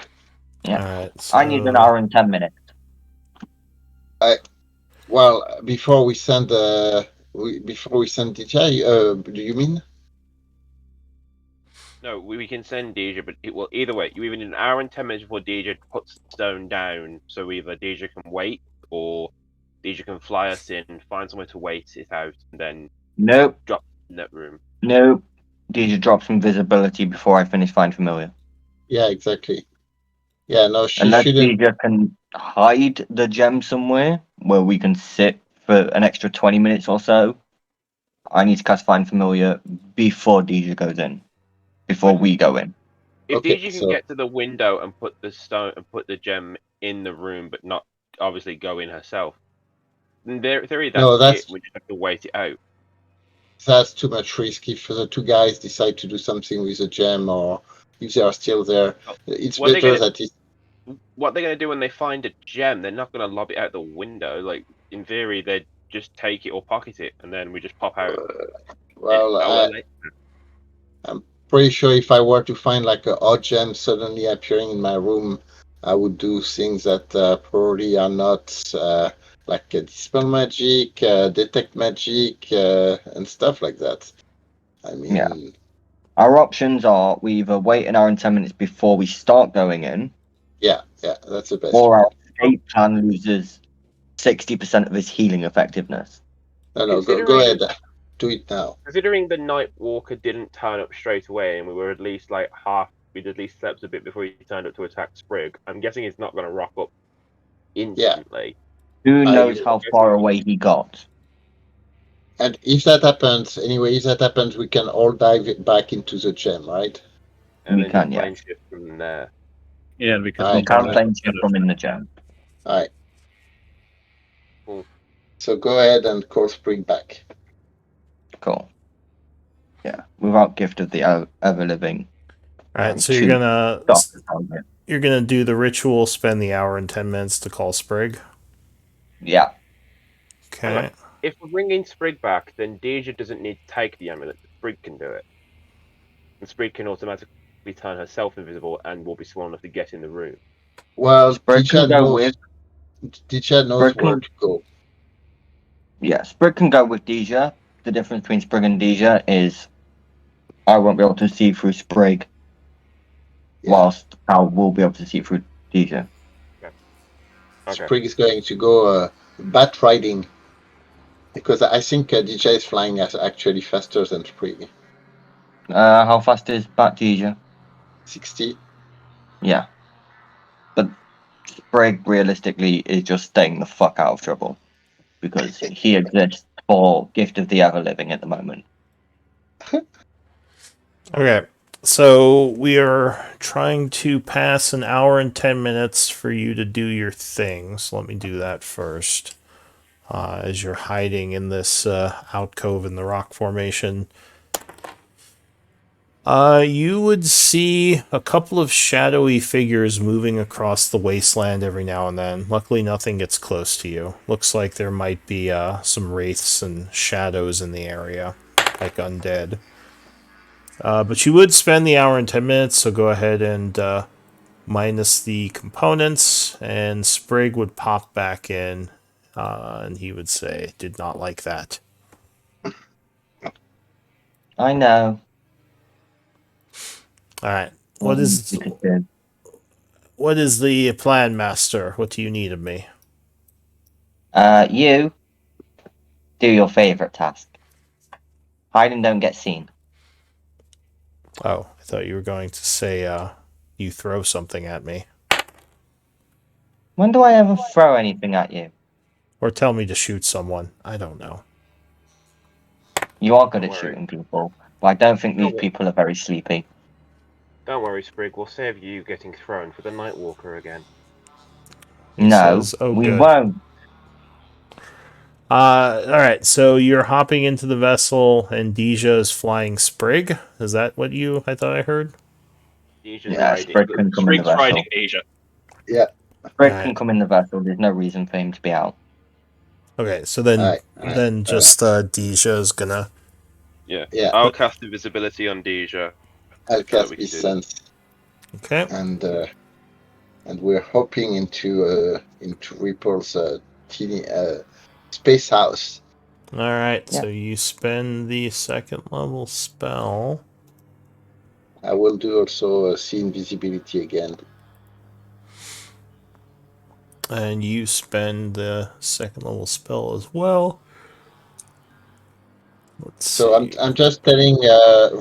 Yeah. All right. So, I need an hour and 10 minutes. Well, before we send DJ, do you mean? No, we can send Deja, but either way, you even need an hour and 10 minutes before Deja puts the stone down, so either Deja can wait, or Deja can fly us in, find somewhere to wait it out, and then Nope. drop in that room. Nope. Deja drops invisibility before I finish Find Familiar. Yeah, exactly. Yeah, no, she Unless shouldn't. Deja can hide the gem somewhere where we can sit for an extra 20 minutes or so, I need to cast Find Familiar before Deja goes in. Before we go in. If Okay, Deja can so- get to the window and put the stone and put the gem in the room, but not obviously go in herself, in theory that's it. We just have to wait it out. That's too much risk if the two guys decide to do something with the gem, or if they are still there. It's What are they better gonna- that it. What they're going to do when they find a gem? They're not going to lob it out the window. Like, in theory, they're just take it or pocket it, and then we just pop out Well, an hour later. I'm pretty sure if I were to find like an odd gem suddenly appearing in my room, I would do things that probably are not like dispel magic, detect magic, and stuff like that. I mean, Yeah. Our options are we either wait an hour and 10 minutes before we start going in, yeah, that's the best or our one. escape plan loses 60% of its healing effectiveness. No, go ahead, do it now. Considering the Night Walker didn't turn up straight away, and we were at least like we'd at least slept a bit before he turned up to attack Sprig. I'm guessing he's not going to rock up instantly. Who I knows agree. how far away he got? And if that happens, we can all dive back into the gem, right? And We then can, just yeah. plane shift from there. Yeah, and we can Alright. We hop on can it. plane shift from in the gem. All right. Cool. So go ahead and call Sprig back. Cool. Yeah, without gift of the ever living. All right, Um, so two you're gonna do the ritual, spend the hour and 10 minutes to call Sprig. Yeah. Okay. If we're bringing Sprig back, then Deja doesn't need to take the amulet. Sprig can do it. And Sprig can automatically turn herself invisible and will be small enough to get in the room. Well, Sprig can go with. Teacher knows where to go. Yeah, Sprig can go with Deja. The difference between Sprig and Deja is I won't be able to see through Sprig, whilst Al will be able to see through Deja. Okay. Sprig is going to go bat riding because I think DJ is flying actually faster than Sprig. How fast is Bat Deja? 60. Yeah. But Sprig realistically is just staying the fuck out of trouble because he exists for Gift of the Ever Living at the moment. Okay. So we are trying to pass an hour and 10 minutes for you to do your things. Let me do that first. As you're hiding in this alcove in the rock formation. You would see a couple of shadowy figures moving across the wasteland every now and then. Luckily, nothing gets close to you. Looks like there might be some wraiths and shadows in the area, like undead. But you would spend the hour and 10 minutes, so go ahead and minus the components, and Sprig would pop back in, and he would say, did not like that. I know. Alright, what is the plan, Master? What do you need of me? You do your favorite task. Hide and don't get seen. Oh, I thought you were going to say, you throw something at me. When do I ever throw anything at you? Or tell me to shoot someone. I don't know. You are good Don't at worry. shooting people, but I don't think these Don't wo- people are very sleepy. Don't worry, Sprig. We'll save you getting thrown for the Night Walker again. He No, says, oh, we good. won't. Alright, so you're hopping into the vessel and Deja is flying Sprig? Is that what I thought I heard? Deja's Yeah, riding. Sprig can come in the Sprig's riding vessel. Deja. Yeah. Sprig Alright. can come in the vessel. There's no reason for him to be out. Okay, so then Alright. just Deja is gonna... Yeah. Yeah. I'll cast invisibility on Deja. I'll so cast we can his do sense, Okay. and we're hopping into Ripple's teeny space house. Alright, Yeah. so you spend the second level spell. I will do also see invisibility again. And you spend the second level spell as well. Let's So see. I'm just telling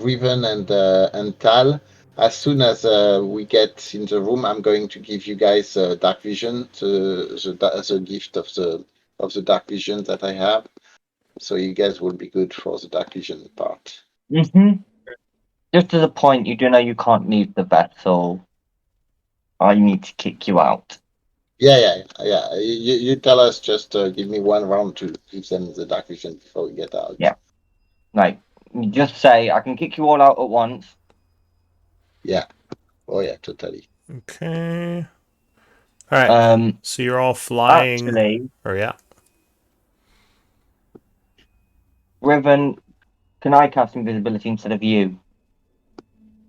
Riven and Tal, as soon as we get in the room, I'm going to give you guys dark vision, the gift of the dark vision that I have. So you guys will be good for the dark vision part. Mm-hmm. Just to the point, you do know you can't leave the vessel. I need to kick you out. Yeah. You tell us, just give me one round to give them the dark vision before we get out. Yeah. Like, you just say, I can kick you all out at once. Yeah. Oh yeah, totally. Okay. Alright, so you're all flying... Actually, Or yeah. Riven, can I cast invisibility instead of you?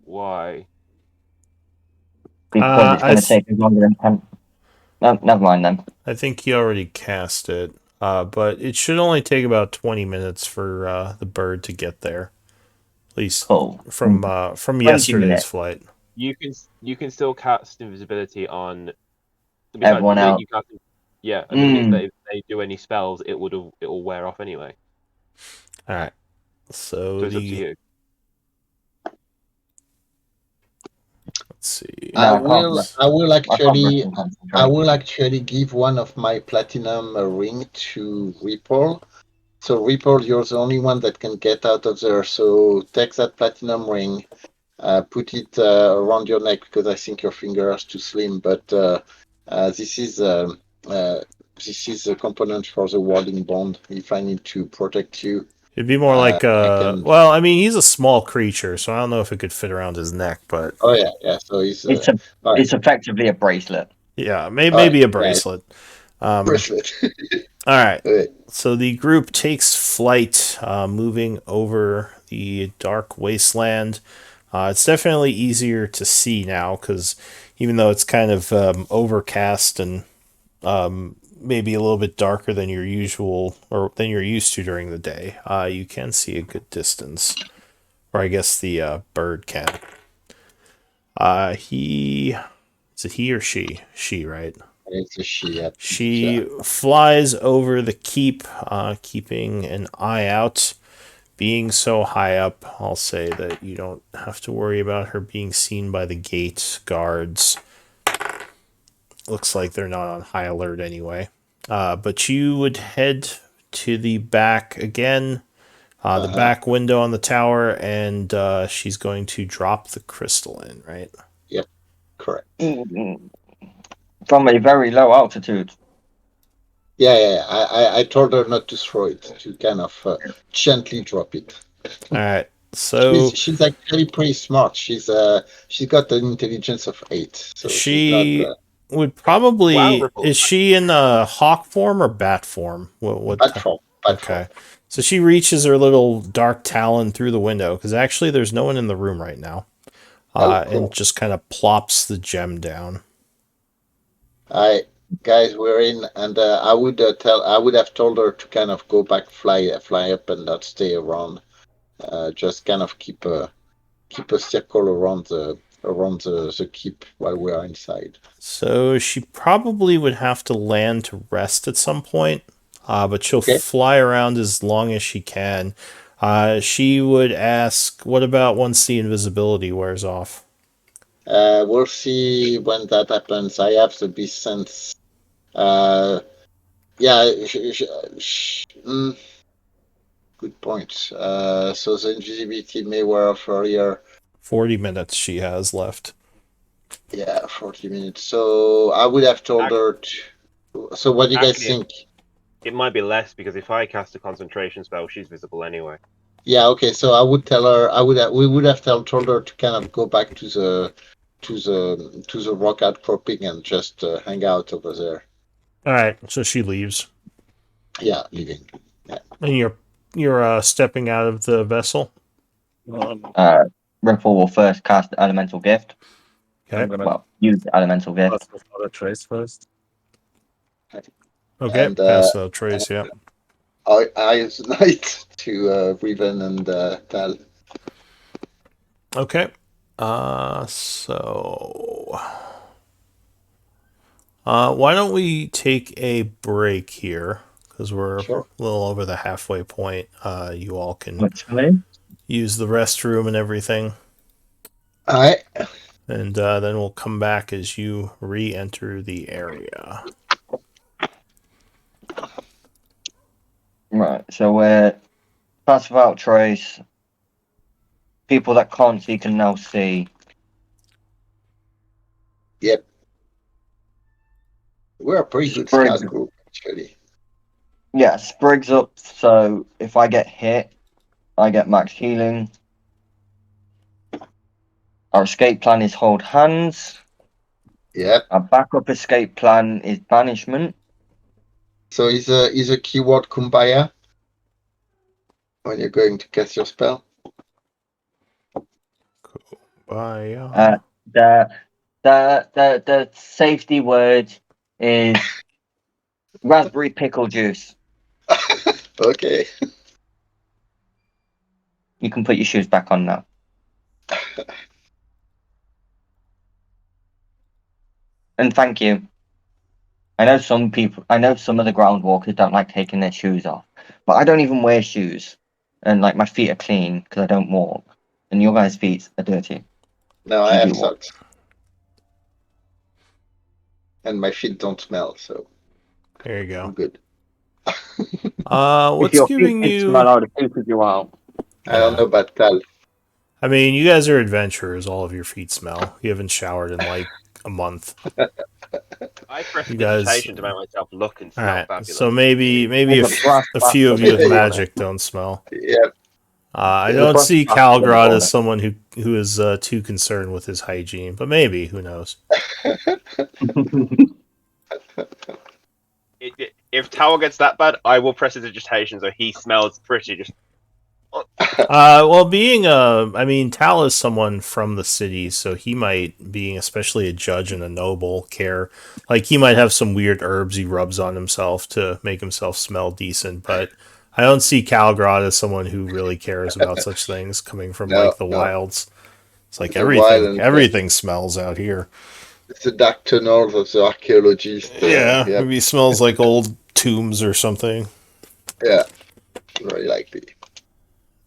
Why? Because it's going to take us longer than 10. No, never mind then. I think he already cast it, but it should only take about 20 minutes for the bird to get there. At least Cool. from 20 yesterday's minutes. flight. You can still cast invisibility on Everyone the minute else. you cast, and the minute that if they do any spells, it will wear off anyway. All right. So it's up to you. Let's see. No, I can't. I will I can't actually rest and concentrate. I will actually give one of my platinum ring to Ripple. So Ripple, you're the only one that can get out of there. So take that platinum ring, put it around your neck because I think your finger is too slim. But this is a component for the warding bond. If I need to protect you, It'd be more like I can. well, I mean, he's a small creature, so I don't know if it could fit around his neck, but Oh yeah. So it's It's all right. it's effectively a bracelet. yeah, All maybe right, a bracelet. bracelet. All right. Okay. So the group takes flight, moving over the dark wasteland. It's definitely easier to see now because even though it's kind of overcast and maybe a little bit darker than your usual or than you're used to during the day, you can see a good distance. Or I guess the bird can. Is it he or she? She, right? It's a she. She flies over the keep, keeping an eye out. Being so high up, I'll say that you don't have to worry about her being seen by the gate guards. Looks like they're not on high alert anyway. But you would head to the back again, the back window on the tower, and she's going to drop the crystal in, right? Yep, correct. From a very low altitude. Yeah. I told her not to throw it, to kind of gently drop it. All right. So she's actually pretty smart. She's got an intelligence of 8. So she's not would probably Wow, Ripple. is she in hawk form or bat form? What bad form. okay. So she reaches her little dark talon through the window because actually there's no one in the room right now, Cool. and just kind of plops the gem down. Hi guys, we're in, and I would have told her to kind of go back, fly up, and not stay around. Just kind of keep a circle around the keep while we are inside. So she probably would have to land to rest at some point, but she'll fly around as long as she can. She would ask, what about once the invisibility wears off? We'll see when that happens. I have the beast sense. Yeah, good point. So the invisibility may wear off earlier. 40 minutes she has left. Yeah, 40 minutes. So I would have told her to... So what do you guys think? It might be less because if I cast a concentration spell, she's visible anyway. Yeah, okay. So I would tell her. We would have told her to kind of go back to the rock outcropping and just hang out over there. All right, so she leaves. Yeah, leaving. Yeah. And you're stepping out of the vessel. Ripple will first cast Elemental Gift. Okay. I'm gonna Use Elemental Gift. pass this other trace first. Okay, And, pass the trace, yeah. I use Knight to Riven and Tal. Okay. So why don't we take a break here? Because we're a little over the halfway point. You all can use the restroom and everything. All right. And then we'll come back as you re-enter the area. Right, so we're pass without trace. People that can't see can now see. Yep. We're a pretty good scout group, actually. Yeah, Sprig's up, so if I get hit, I get max healing. Our escape plan is hold hands. Yep. Our backup escape plan is banishment. So is a keyword Kumbaya? when you're going to cast your spell? Bye. The the safety word is raspberry pickle juice. Okay. You can put your shoes back on now. And thank you. I know some of the groundwalkers don't like taking their shoes off, but I don't even wear shoes, and like my feet are clean because I don't walk, and your guys' feet are dirty. No, I You have do walk. socks. And my feet don't smell, so There you I'm go. good. If What's your feet giving did smell, you? I would have pooed you out. I don't Yeah. know about Tal. I mean, you guys are adventurers. All of your feet smell. You haven't showered in like a month. I You guys. prestidigitation to make myself look and All smell right. fabulous. So maybe There's a brass a few of bastard you in with the corner. magic don't smell. Yeah, I There's a don't brass see bastard in the Calgrad as corner. someone who is too concerned with his hygiene, but maybe who knows? If Tower gets that bad, I will prestidigitation so he smells pretty. Just Well, I mean, Tal is someone from the city, so he might, being especially a judge and a noble, care. Like, he might have some weird herbs he rubs on himself to make himself smell decent, but I don't see Calgrad as someone who really cares about such things coming from, no, like, the no. wilds. It's like The wild and everything smells out here. the dark tunnels of the archaeologist. Yeah, Yeah, maybe smells like old tombs or something. yeah, very likely.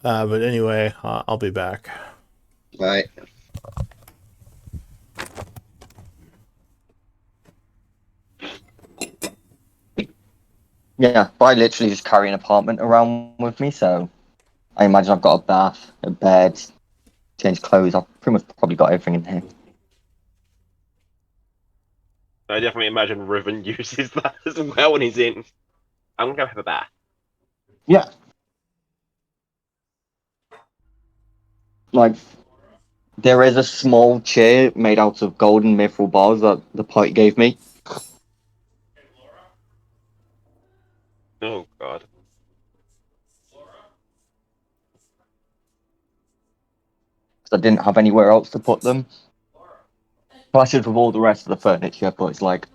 But anyway, I'll be back. Right. Yeah, but I literally just carry an apartment around with me, so I imagine I've got a bath, a bed, change clothes. I've pretty much probably got everything in here. I definitely imagine Riven uses that as well when he's in. I'm gonna go have a bath. Yeah. Like, there is a small chair made out of golden mithril bars that the party gave me. Oh god. Because I didn't have anywhere else to put them. Clashes with all the rest of the furniture, but it's like,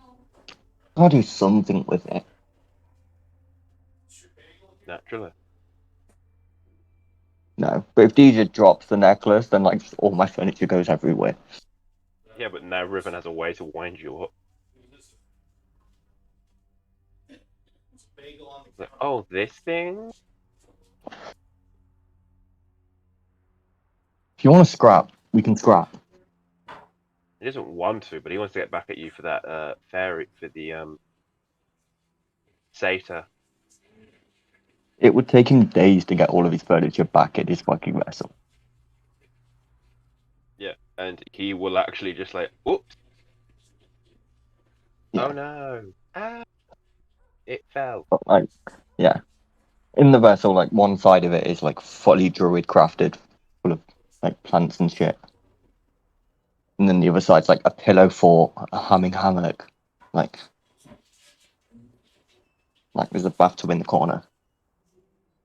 I'll do something with it. Naturally. No. But if DJ drops the necklace, then like all my furniture goes everywhere. Yeah, but now Riven has a way to wind you up. Like, oh, this thing? If you want to scrap, we can scrap. He doesn't want to, but he wants to get back at you for that fairy for the satyr. It would take him days to get all of his furniture back in his fucking vessel. Yeah, and he will actually just like, oops, Yeah. oh no, ah, it fell. But like, yeah. In the vessel, like one side of it is like fully druid crafted, full of like plants and shit. And then the other side's like a pillow fort, a humming hammock. Like there's a bathtub in the corner.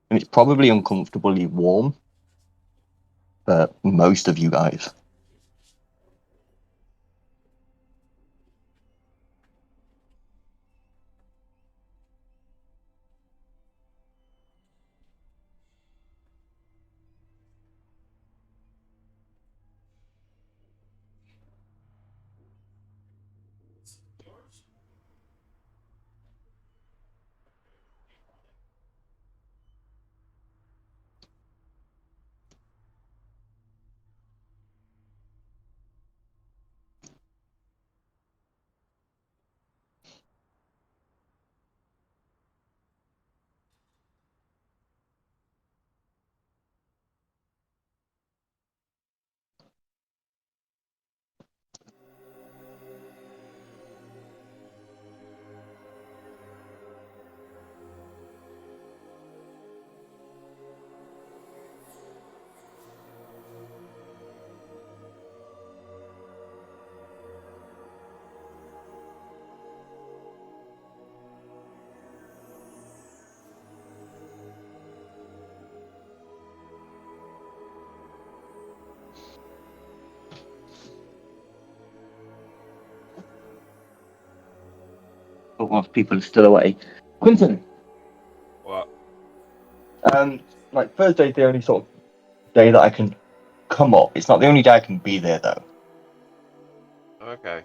And it's probably uncomfortably warm for most of you guys. whilst people are still away. Quinton, What? like Thursday's the only sort of day that I can come up. It's not the only day I can be there though. Okay.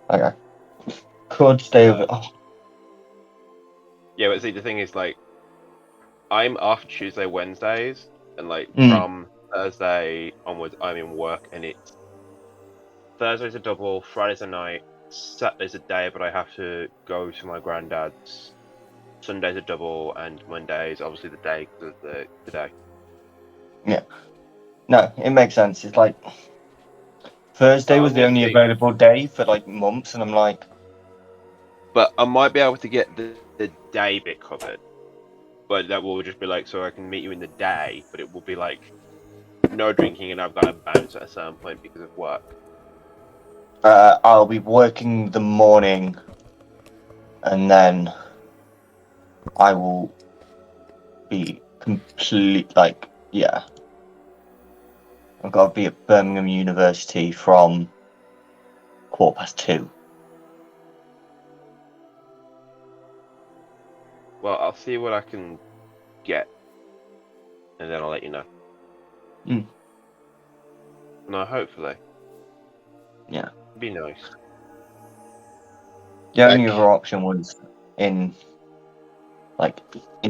Okay. Could stay over. Oh, Yeah, but see, the thing is, like, I'm off Tuesday, Wednesdays, and like Mm. from Thursday onwards, I'm in work, and it's Thursday's a double, Friday's a night, Saturday's a day, but I have to go to my granddad's. Sunday's a double, and Monday's obviously the day because of the day. no, it makes sense. It's like Thursday was the only see. available day for like months, and I'm like, But I might be able to get the day bit covered. But that will just be like, so I can meet you in the day, but it will be like no drinking, and I've got to bounce at a certain point because of work. I'll be working the morning, and then I will be complete. Like, yeah, I've got to be at Birmingham University from 2:15. Well, I'll see what I can get, and then I'll let you know. Mm. No, hopefully. Yeah. Be nice. The only Like, other option was in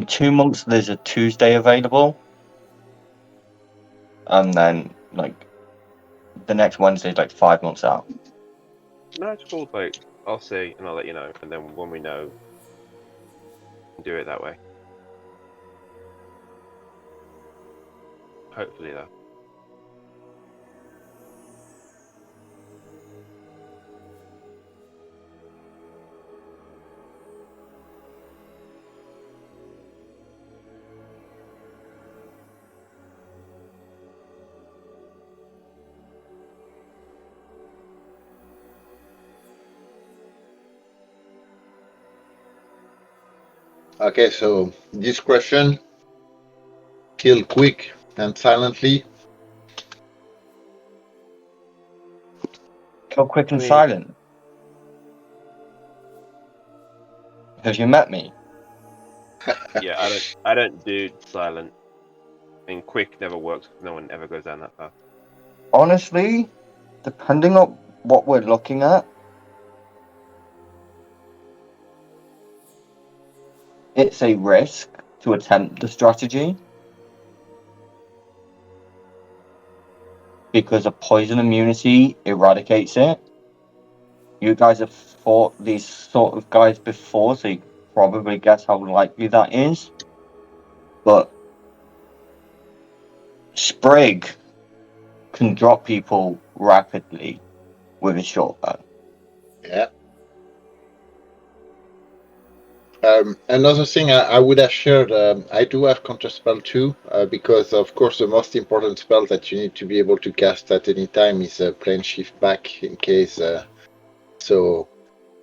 2 months. There's a Tuesday available, and then like the next Wednesday is like 5 months out. No, it's cool. Like, I'll see, and I'll let you know, and then when we know, do it that way. Hopefully, though. okay, so discretion, kill quick and silently. Go quick and I mean- silent. Because you met me. Yeah, I don't do silent. And quick never works. No one ever goes down that path. Honestly, depending on what we're looking at, it's a risk to attempt the strategy because a poison immunity eradicates it. You guys have fought these sort of guys before, so you can probably guess how likely that is. But Sprig can drop people rapidly with a short bow. Yeah. Another thing I would have shared, I do have counterspell too, because of course the most important spell that you need to be able to cast at any time is plane shift back in case. So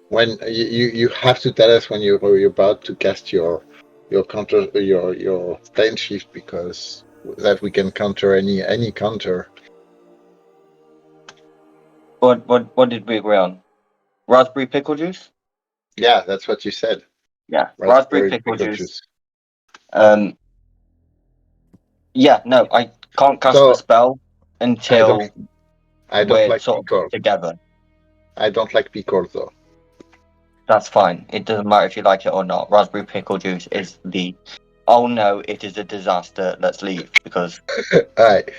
when you have to tell us when you're about to cast your plane shift, because that we can counter any counter. What did we agree on? Raspberry pickle juice? Yeah, that's what you said. Yeah, raspberry pickle juice. Yeah, no, I can't cast the spell until I don't we're like sort pickle. of together. I don't like pickle though. That's fine. It doesn't matter if you like it or not. Raspberry pickle juice is the. Oh no, it is a disaster. Let's leave because. Alright.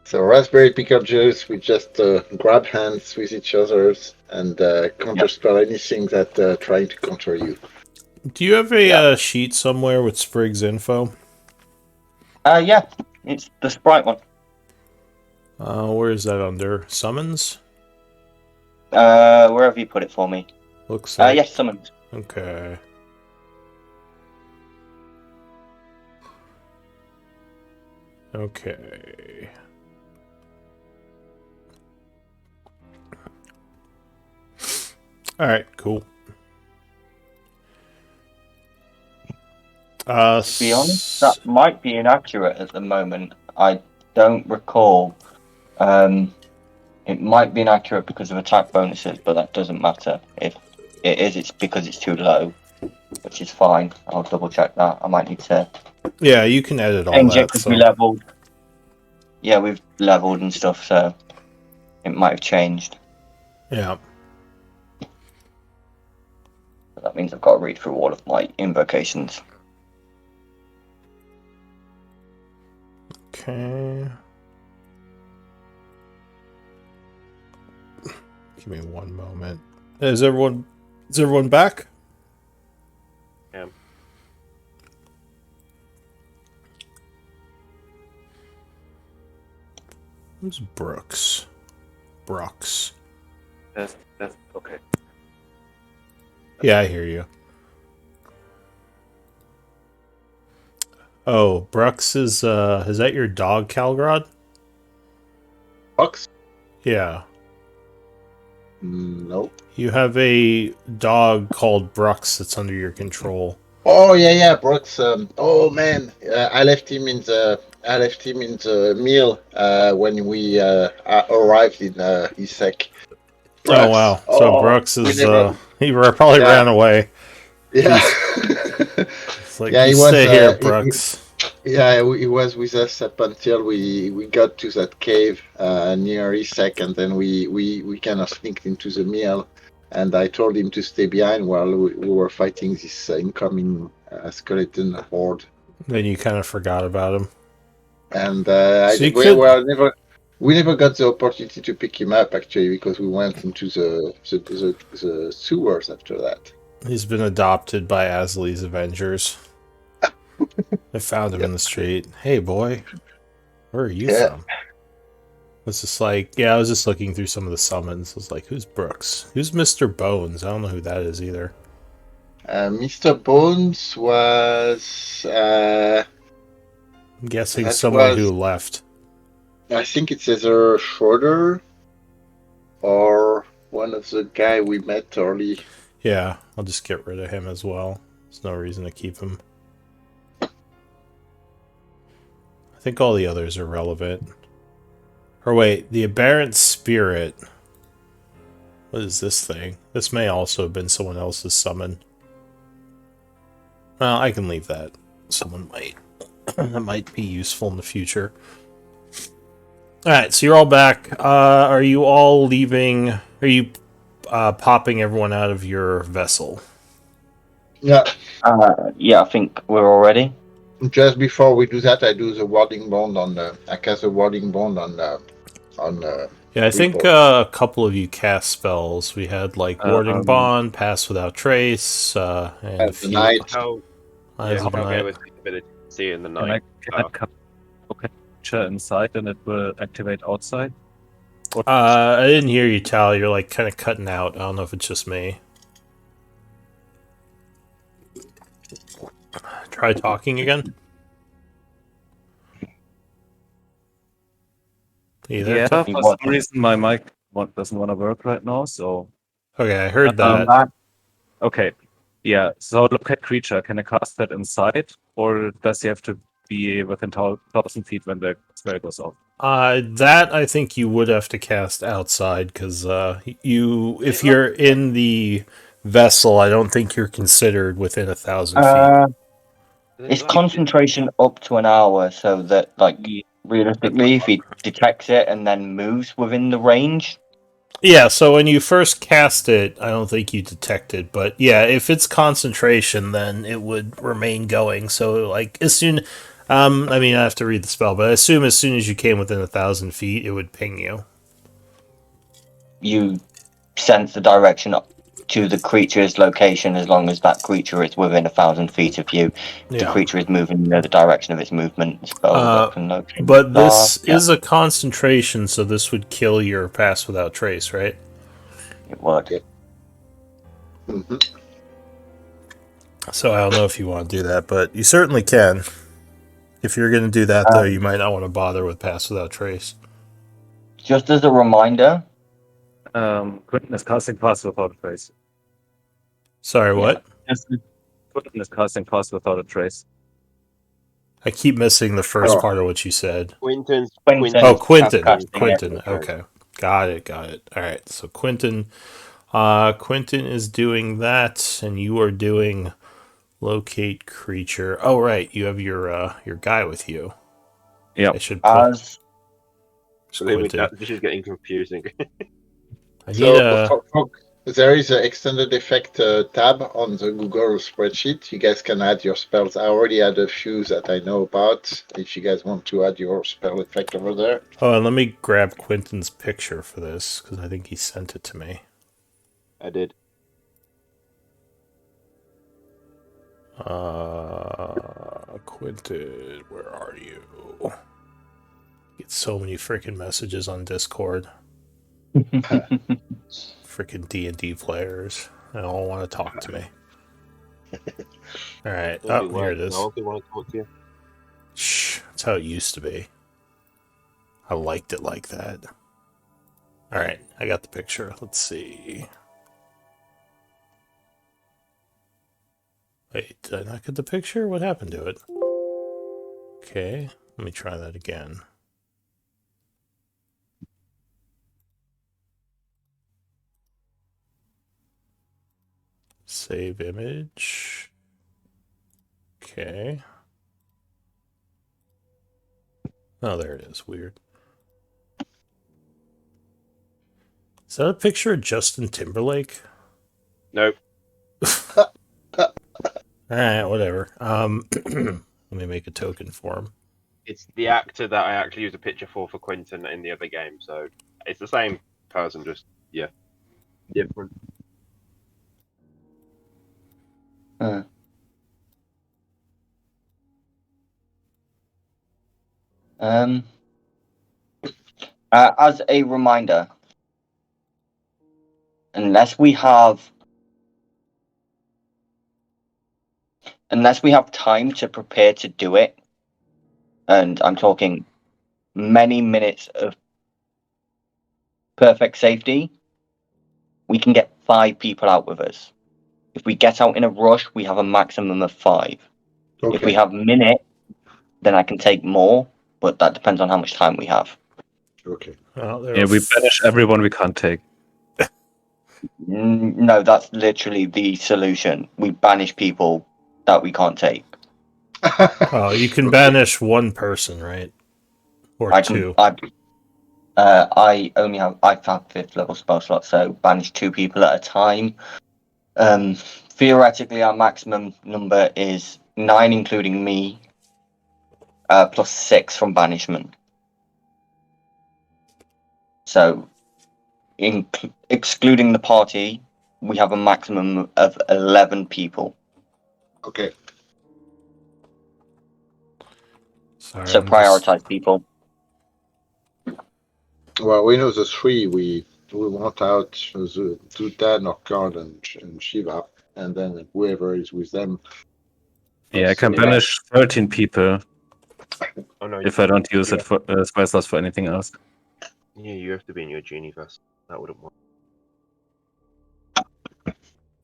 So raspberry pickle juice, we just grab hands with each other's and counterspell anything that trying to counter you. Do you have a sheet somewhere with Sprig's info? Yeah, it's the Sprite one. Where is that under? Summons? Wherever you put it for me. Looks like. Yes, summons. Okay. Okay. Alright, cool. To be honest, that might be inaccurate at the moment. I don't recall. It might be inaccurate because of attack bonuses, but that doesn't matter. If it is, it's because it's too low, which is fine. I'll double check that. I might need to Yeah, you can edit all change it that. because So we leveled. Yeah, we've leveled and stuff, so it might have changed. yeah. But that means I've got to read through all of my invocations. Okay. Give me one moment. Is everyone back? Yeah. Who's Brooks? Brooks. That's okay. Yeah, I hear you. Oh, Brooks is that your dog, Calgrod? Box? Yeah. No. You have a dog called Brooks that's under your control. Oh yeah, Brooks. Oh man, I left him in the meal when we arrived in Isek. Oh Brooks. wow. So Oh, Brooks we is never. probably Yeah, ran away. yeah, It's like yeah. you He was. stay here, Brooks. Yeah, he was with us up until we got to that cave near Isek, and then we kind of sneaked into the meal. And I told him to stay behind while we were fighting this incoming skeleton horde. Then you kind of forgot about him. And So you we could were never we never got the opportunity to pick him up actually because we went into the sewers after that. He's been adopted by Asley's Avengers. I found him Yeah. in the street. Hey boy, where are you Yeah. from? It's just like, yeah, I was just looking through some of the summons. I was like, who's Brooks? Who's Mr. Bones? I don't know who that is either. Mr. Bones was I'm guessing that someone was who left. I think it's either Schroeder or one of the guy we met early. Yeah, I'll just get rid of him as well. There's no reason to keep him. I think all the others are relevant. Or wait, the Aberrant Spirit. What is this thing? This may also have been someone else's summon. Well, I can leave that. Someone might. That might be useful in the future. Alright, so you're all back. Are you all leaving? Are you popping everyone out of your vessel? Yeah. Yeah, I think we're all ready. Just before we do that, I do the warding bond I cast a warding bond on Yeah, I think a couple of you cast spells. We had like Warding Bond, Pass Without Trace, and a few. Night. How Eyes of how Night. go with the ability to see in the Can I night? capture inside and it will activate outside? Or I didn't hear you, Tal. You're like kind of cutting out. I don't know if it's just me. Try talking again. You there? yeah, Tal? for some reason my mic doesn't want to work right now. So Okay, I heard that. okay, yeah. So look at creature. Can I cast that inside, or does he have to be within 1,000 feet when the spell goes off? That I think you would have to cast outside because if you're in the vessel, I don't think you're considered within 1,000 feet. It's concentration up to an hour, so that like realistically, if he detects it and then moves within the range. Yeah, so when you first cast it, I don't think you detect it, but yeah, if it's concentration, then it would remain going. So like as soon, I mean, I have to read the spell, but I assume as soon as you came within 1,000 feet, it would ping you. You sense the direction to the creature's location as long as that creature is within 1,000 feet of you. Yeah. The creature is moving in the direction of its movement. Spell weapon location. But this is a concentration, so this would kill your Pass Without Trace, right? It would. Yep. Mm-hmm. So I don't know if you want to do that, but you certainly can. If you're going to do that, though, you might not want to bother with Pass Without Trace. Just as a reminder. Quentin is casting Pass Without a Trace. Sorry, what? Quentin is casting Pass Without a Trace. I keep missing the first part of what you said. Quinton. Oh, Quentin. casting Quentin. it. Okay. Got it. All right. So Quentin Quentin is doing that, and you are doing locate creature. Oh, right, you have your guy with you. Yep. I should put As Quentin. This is getting confusing. I need So a. there is an extended effect tab on the Google spreadsheet. You guys can add your spells. I already had a few that I know about. If you guys want to add your spell effect over there. Oh, and let me grab Quentin's picture for this because I think he sent it to me. I did. Quentin, where are you? Get so many freaking messages on Discord. Freaking D&D players. They all want to talk to me. All right. Oh, here it is. No, they want to talk to you. Shh. That's how it used to be. I liked it like that. All right. I got the picture. Let's see. Wait, did I not get the picture? What happened to it? Okay. Let me try that again. Save image. Okay. Oh, there it is. Weird. Is that a picture of Justin Timberlake? Nope. Alright, whatever. Let me make a token for him. It's the actor that I actually used a picture for Quentin in the other game, so it's the same person, just different. as a reminder, unless we have time to prepare to do it, and I'm talking many minutes of perfect safety, we can get 5 people out with us. If we get out in a rush, we have a maximum of 5. Okay. If we have minute, then I can take more, but that depends on how much time we have. Okay. Well, Yeah, we banish everyone we can't take. No, that's literally the solution. We banish people that we can't take. Oh, you can banish one person, right? Or I two. I have 5th level spell slots, so banish 2 people at a time. Theoretically, our maximum number is 9, including me, plus 6 from banishment. So, excluding the party, we have a maximum of 11 people. Okay. Sorry, So prioritize people. Well, we know the 3 we want out the Dutan or Kard and Shiva, and then whoever is with them. Yeah, I can So, banish 13 people Oh no! if I don't use it for spell slots for anything else. Yeah, you have to be in your genie vest. That wouldn't work.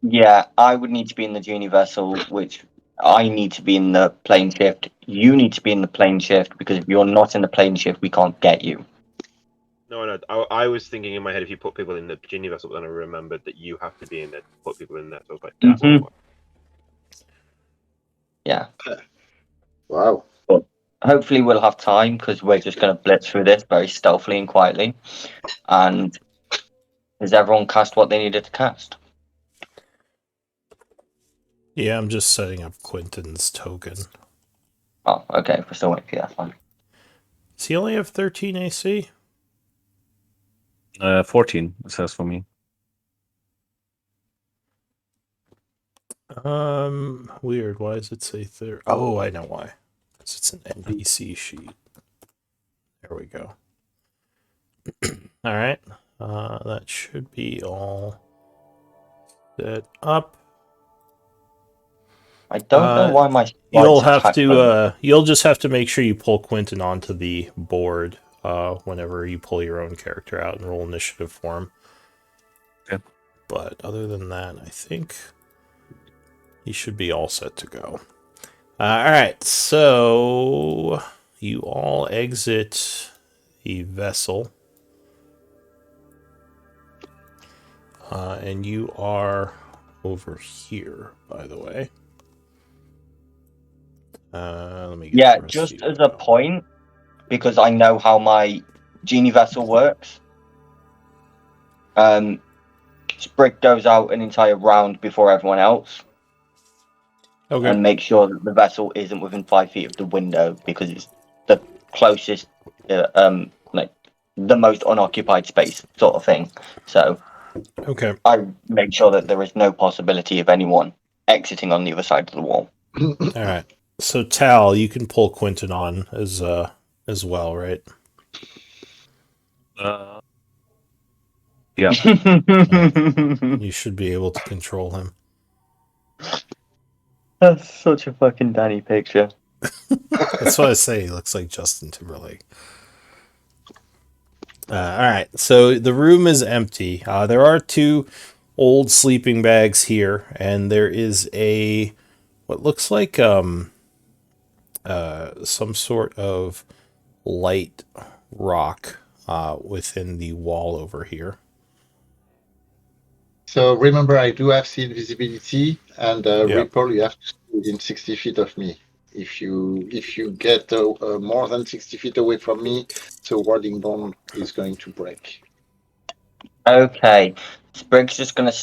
Yeah, I would need to be in the genie vessel, which I need to be in the plane shift. You need to be in the plane shift, because if you're not in the plane shift, we can't get you. No. I was thinking in my head if you put people in the genie vessel, but then I remembered that you have to be in there to put people in there. So I was like, that won't work. Yeah. wow. But hopefully we'll have time, because we're just going to blitz through this very stealthily and quietly. And has everyone cast what they needed to cast? Yeah, I'm just setting up Quentin's token. Oh, okay. If we're still waiting for you, that's fine. Does he only have 13 AC? 14, it says for me. Weird. Why does it say third? Oh, I know why. Because it's an NPC sheet. There we go. All right. That should be all set up. I don't know why my You'll slides have attack to. You'll just have to make sure you pull Quentin onto the board whenever you pull your own character out and roll initiative for him. Okay. But other than that, I think he should be all set to go. All right, so you all exit the vessel. And you are over here, by the way. Let me get Yeah, the rest just of you as a out. point, because I know how my genie vessel works. Sprig goes out an entire round before everyone else, Okay. and make sure that the vessel isn't within 5 feet of the window because it's the closest, like the most unoccupied space sort of thing. So Okay. I make sure that there is no possibility of anyone exiting on the other side of the wall. All right. So Tal, you can pull Quentin on as well, right? Yeah. You should be able to control him. That's such a fucking Danny picture. That's what I say. He looks like Justin Timberlake. All right. So the room is empty. There are 2 old sleeping bags here, and there is a what looks like some sort of light rock within the wall over here. So remember, I do have sea visibility, and Yeah. Ripple, you have to stay within 60 feet of me. If you get more than 60 feet away from me, so warding bond is going to break. Okay, Sprig's just gonna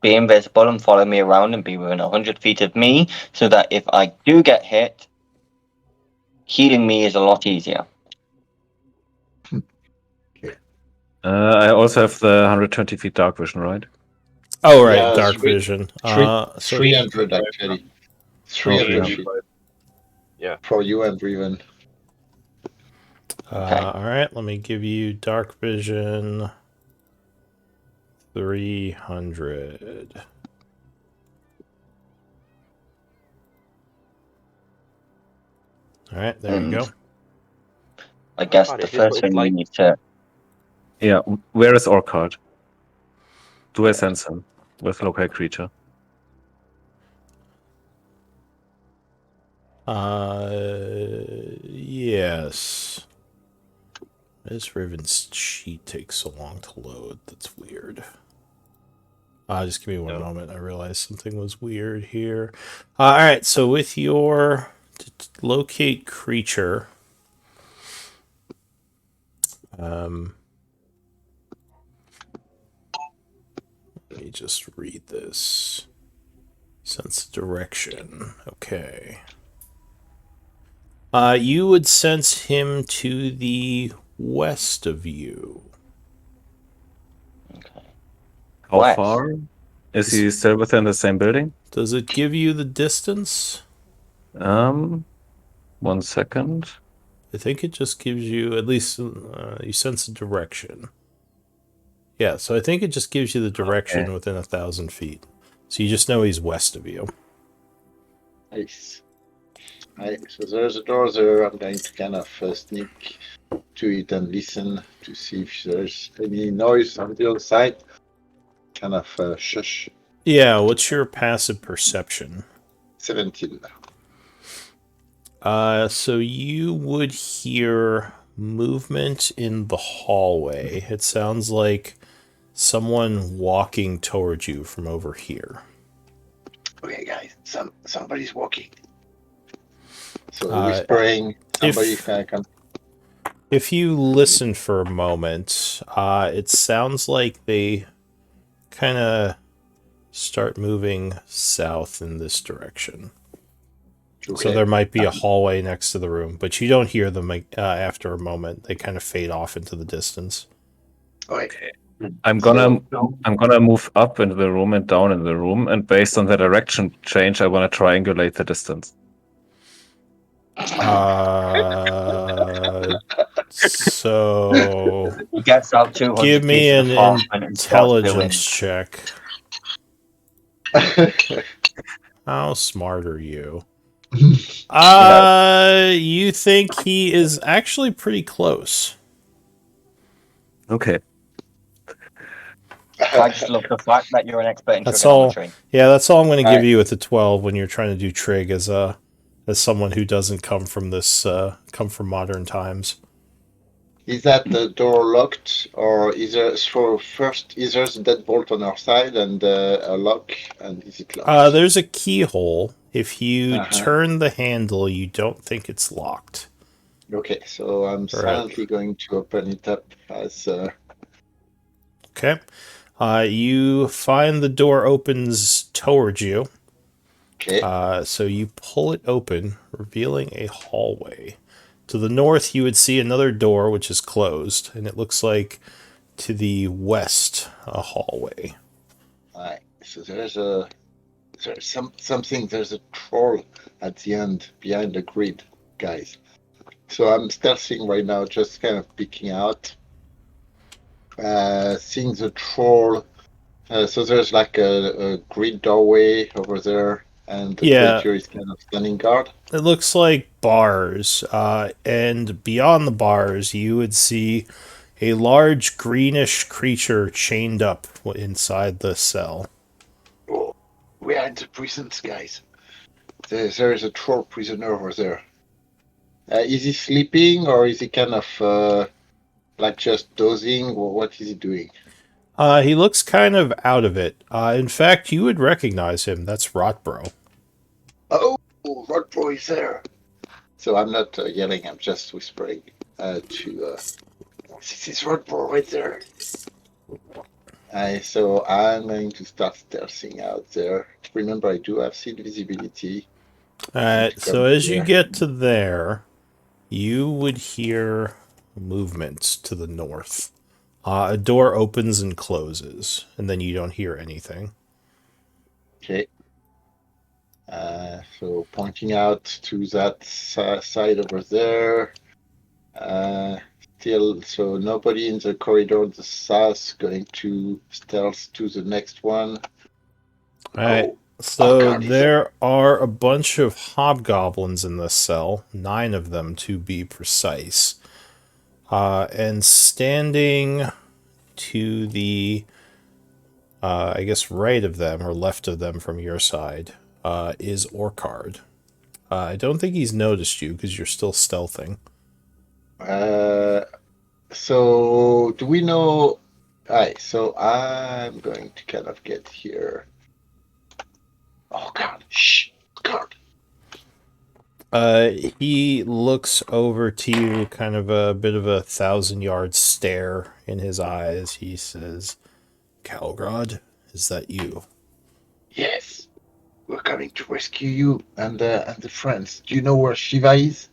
be invisible and follow me around and be within 100 feet of me, so that if I do get hit, healing me is a lot easier. I also have the 120 feet dark vision, right? Oh, right. Yeah, Dark vision. So 300 actually. 300 300. feet. Yeah. For you and Riven. Okay. all right. Let me give you dark vision. 300. All right, there you go. I guess God, the is this what first it's thing we like? need to. Yeah. Where is Orchard? Do I sense him with local creature? Yes. This Riven's sheet takes so long to load. That's weird. Just give me one moment. I realized something was weird here. All right, so with your locate creature, let me just read this. Sense direction. Okay. You would sense him to the west of you. Okay. How West. far? Is he still within the same building? Does it give you the distance? 1 second. I think it just gives you, at least you sense a direction. Yeah, so I think it just gives you the direction Okay. within 1,000 feet. So you just know he's west of you. Nice. So there's a door there. I'm going to kind of sneak to it and listen to see if there's any noise on the other side. Kind of shush. Yeah, what's your passive perception? 17. So you would hear movement in the hallway. It sounds like someone walking towards you from over here. Okay, guys, somebody's walking. So whispering, somebody can come. If you listen for a moment, it sounds like they kind of start moving south in this direction. Okay. So there might be a hallway next to the room, but you don't hear them after a moment. They kind of fade off into the distance. Okay. I'm gonna move up into the room and down in the room, and based on the direction change, I want to triangulate the distance. So He gets out 200 give me feet of an the apartment and starts doing. intelligence check. How smart are you? You think he is actually pretty close. Okay. I just love the fact that you're an expert in That's all. trigonometry. Yeah, that's all I'm going to give Right. you with the 12 when you're trying to do trig as someone who doesn't come from modern times. Is that the door locked, or is there is there a deadbolt on our side and a lock, and is it locked? There's a keyhole. If you Uh-huh. turn the handle, you don't think it's locked. Okay, so I'm Right. silently going to open it up as Okay. You find the door opens towards you. okay. So you pull it open, revealing a hallway. To the north, you would see another door which is closed, and it looks like to the west a hallway. Alright, so there's something. There's a troll at the end behind the grid, guys. So I'm stealthing right now, just kind of peeking out, seeing the troll. So there's like a grid doorway over there, and the Yeah, creature is kind of standing guard. it looks like bars, and beyond the bars, you would see a large greenish creature chained up inside the cell. Oh, we are in the prisons, guys. There is a troll prisoner over there. Is he sleeping or is he kind of like just dozing? Or what is he doing? He looks kind of out of it. In fact, you would recognize him. That's Rotbro. Oh, Rodbro is there. So I'm not yelling, I'm just whispering to. This is Rodbro right there. So I'm going to start stealthing out there. Remember, I do have seed visibility. To So come as you here. get to there, you would hear movement to the north. A door opens and closes, and then you don't hear anything. Okay. So pointing out to that side over there. Still, so nobody in the corridor on the south going to stealth to the next one. Alright, Oh, so God, is there? there are a bunch of hobgoblins in this cell, 9 of them to be precise. And standing to the, I guess, right of them or left of them from your side is Orcard. I don't think he's noticed you because you're still stealthing. So do we know? Alright, so I'm going to kind of get here. Oh God, shh, God. He looks over to you, kind of a bit of a 1,000-yard stare in his eyes. He says, Calgrod, is that you? Yes, we're coming to rescue you and the friends. Do you know where Shiva is?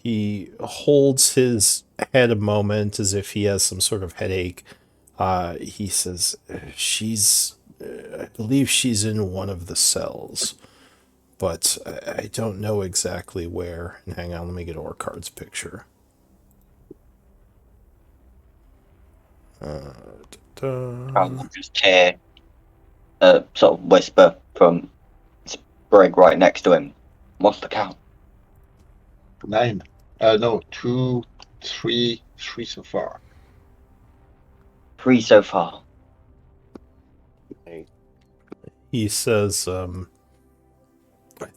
He holds his head a moment as if he has some sort of headache. He says, I believe she's in one of the cells, but I don't know exactly where. And hang on, let me get Orcard's picture. I'll just hear a sort of whisper from Sprig right next to him. What's the count? 9. No, 2, 3 so far. 3 so far. He says, I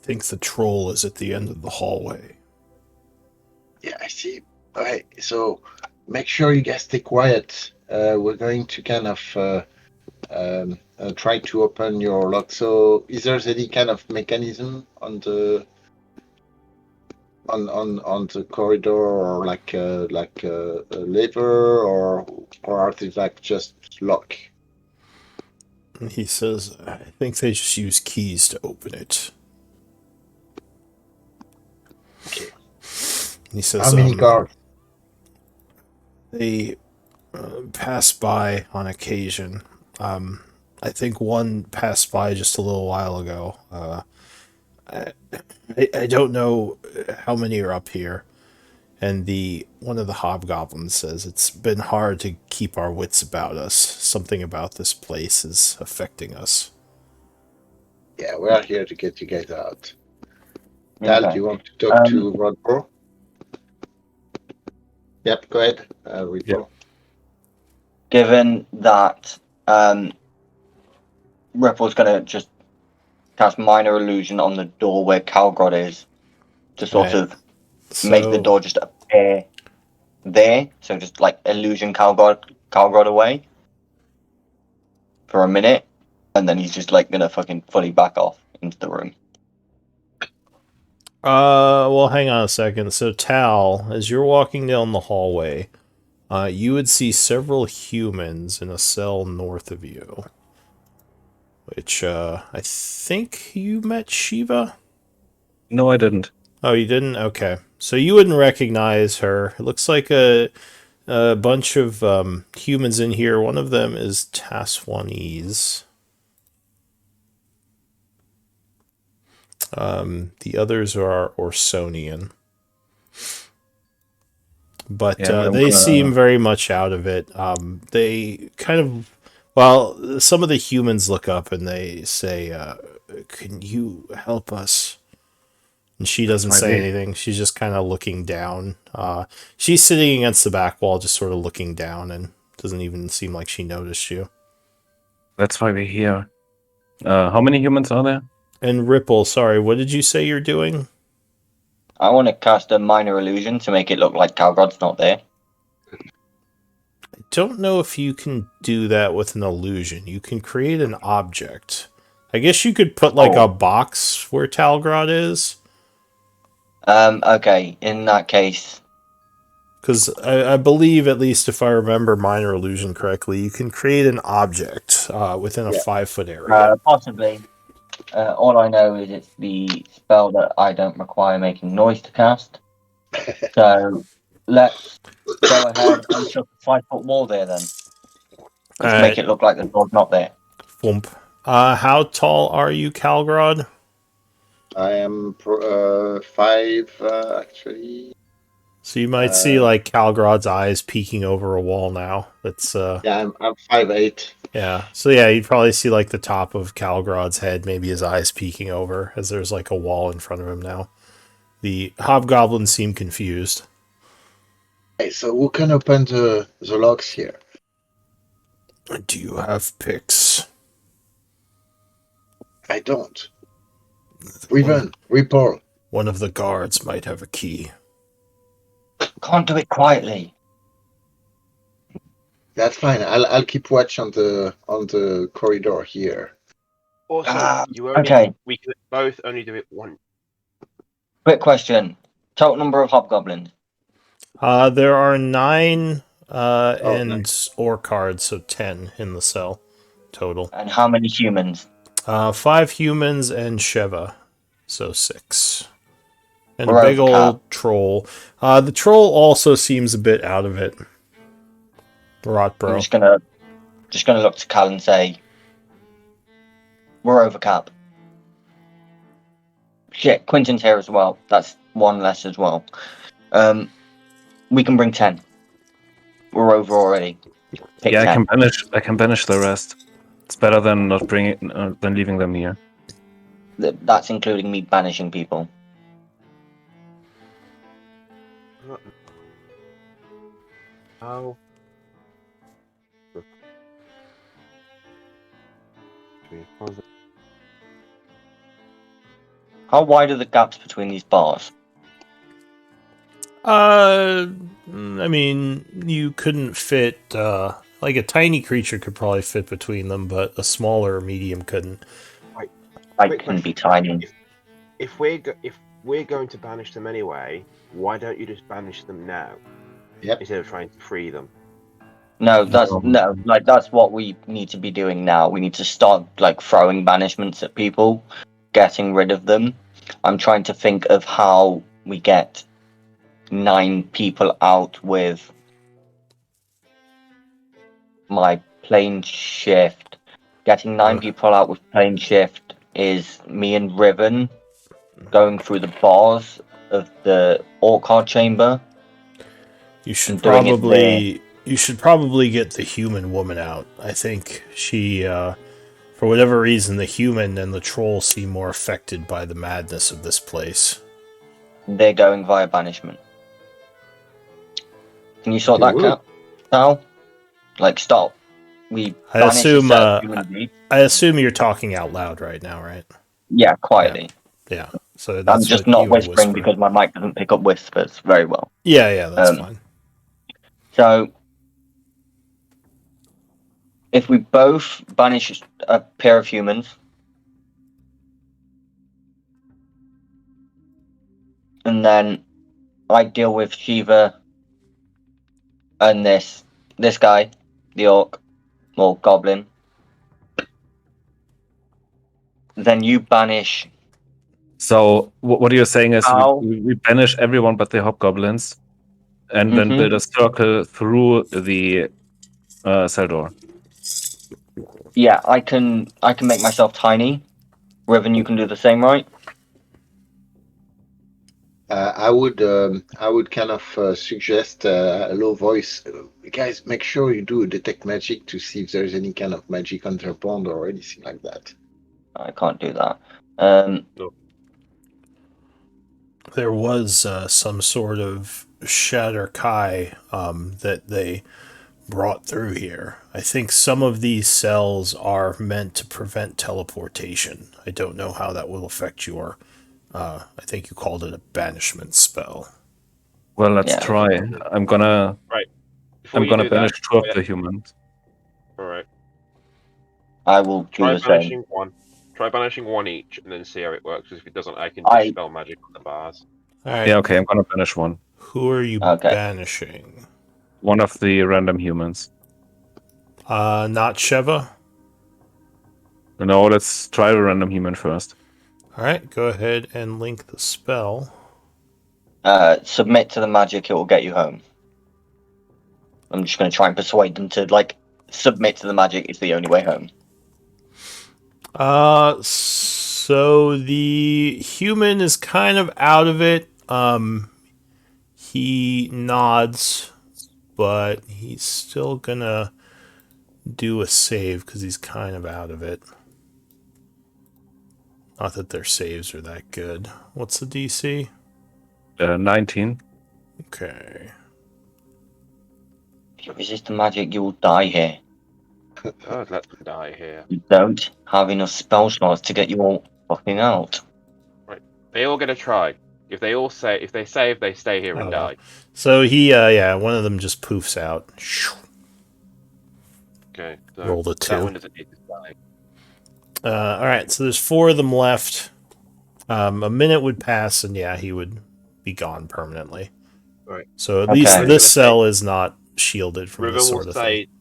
think the troll is at the end of the hallway. Yeah, I see. All right, so make sure you guys stay quiet. We're going to kind of try to open your lock. So, is there any kind of mechanism on the on the corridor, or like a lever, or are they like just lock? He says, I think they just use keys to open it. Okay. He says, How many guards? they pass by on occasion. I think one passed by just a little while ago. I don't know how many are up here. And one of the hobgoblins says, it's been hard to keep our wits about us. Something about this place is affecting us. Yeah, we are here to get you guys out. Dal, do Okay. you want to talk to Rodbro? Yep, go ahead, Rodbro. Given that Ripple's gonna just cast minor illusion on the door where Calgrod is to sort Right. of make the door just appear there, so just like illusion Calgod away for a minute, and then he's just like gonna fucking fully back off into the room. Well, hang on a second. So, Tal, as you're walking down the hallway, you would see several humans in a cell north of you. Which, I think you met Shiva? No, I didn't. Oh, you didn't? Okay. So you wouldn't recognize her. It looks like a bunch of humans in here. One of them is Taswanese. The others are Orsonian. But Yeah, they seem very much out of it. They kind of... Well, some of the humans look up and they say, can you help us? And she doesn't Might say be. anything. She's just kind of looking down. She's sitting against the back wall, just sort of looking down, and doesn't even seem like she noticed you. That's why we're here. How many humans are there? And Ripple, sorry, what did you say you're doing? I want to cast a minor illusion to make it look like Calgod's not there. I don't know if you can do that with an illusion. You can create an object. I guess you could put like a box where Talgrod is. Okay, in that case, Because I believe, at least if I remember minor illusion correctly, you can create an object within a 5-foot area. possibly. All I know is it's the spell that I don't require making noise to cast. So let's go ahead and chuck a 5-foot wall there then. Let's make it look like the door's not there. Thump. How tall are you, Calgrod? I am 5, actually. So you might see like Calgrod's eyes peeking over a wall now. That's Yeah, I'm 5'8". yeah. So yeah, you'd probably see like the top of Calgrod's head, maybe his eyes peeking over, as there's like a wall in front of him now. The hobgoblins seem confused. Hey, so who can open the locks here? Do you have picks? I don't. Ripple. One of the guards might have a key. Can't do it quietly. That's fine. I'll keep watch on the corridor here. Also, okay. We could both only do it once. Quick question. Total number of hobgoblins? There are 9 nice. or cards, so 10 in the cell total. And how many humans? 5 humans and Sheva, so 6. And We're a big over old troll. The troll also seems a bit out of it. Rotbro. I'm just gonna look to Cal and say, we're over cap. Shit, Quinton's here as well. That's 1 less as well. We can bring 10. We're over already. Pick 10. I can banish the rest. It's better than not than leaving them here. That's including me banishing people. How? How wide are the gaps between these bars? I mean, you couldn't fit, like a tiny creature could probably fit between them, but a smaller or medium couldn't. I can be tiny. If we're going to banish them anyway, why don't you just banish them now? Yep. Instead of trying to free them. No, that's what we need to be doing now. We need to start like throwing banishments at people, getting rid of them. I'm trying to think of how we get 9 people out with my plane shift. Getting 9 people out with plane shift is me and Riven going through the bars of the Orchard chamber. You should probably get the human woman out. I think she, for whatever reason, the human and the troll seem more affected by the madness of this place. They're going via banishment. Can you sort that out, Cal? Like, stop. I assume you're talking out loud right now, right? Yeah, quietly. Yeah. So that's I'm just what not you would whispering whisper. because my mic doesn't pick up whispers very well. Yeah, that's fine. So, if we both banish a pair of humans, and then I deal with Shiva and this guy, the orc or goblin, then you banish. So what you're saying is Ow. we banish everyone but the hobgoblins, and then build a circle through the cell door. Yeah, I can make myself tiny. Riven, you can do the same, right? I would kind of suggest a low voice. Guys, make sure you do detect magic to see if there's any kind of magic on their bond or anything like that. I can't do that. There was some sort of Shatter Kai that they brought through here. I think some of these cells are meant to prevent teleportation. I don't know how that will affect your. I think you called it a banishment spell. Well, let's Yeah. try. I'm gonna Before you do banish that, 2 of the humans. all right. I will do Try the same. banishing one. Try banishing one each, and then see how it works. Because if it doesn't, I can dispel magic on the bars. All right. Yeah, okay, I'm gonna banish one. Who are you Okay. banishing? One of the random humans. Not Sheva. No, let's try the random human first. All right, go ahead and link the spell. Submit to the magic; it will get you home. I'm just going to try and persuade them to submit to the magic. It's the only way home. So the human is kind of out of it. He nods, but he's still gonna do a save because he's kind of out of it. Not that their saves are that good. What's the DC? 19. Okay. If you resist the magic, you will die here. God, let them die here. You don't have enough spell slots to get you all fucking out. Right. They all get a try. If they save, they stay here and die. So he, one of them just poofs out. Okay. So Roll a that 2. one doesn't need to die. All right, so there's 4 of them left. A minute would pass, and he would be gone permanently. Right. So at Okay. least this cell is not shielded from Riven this will sort of say thing.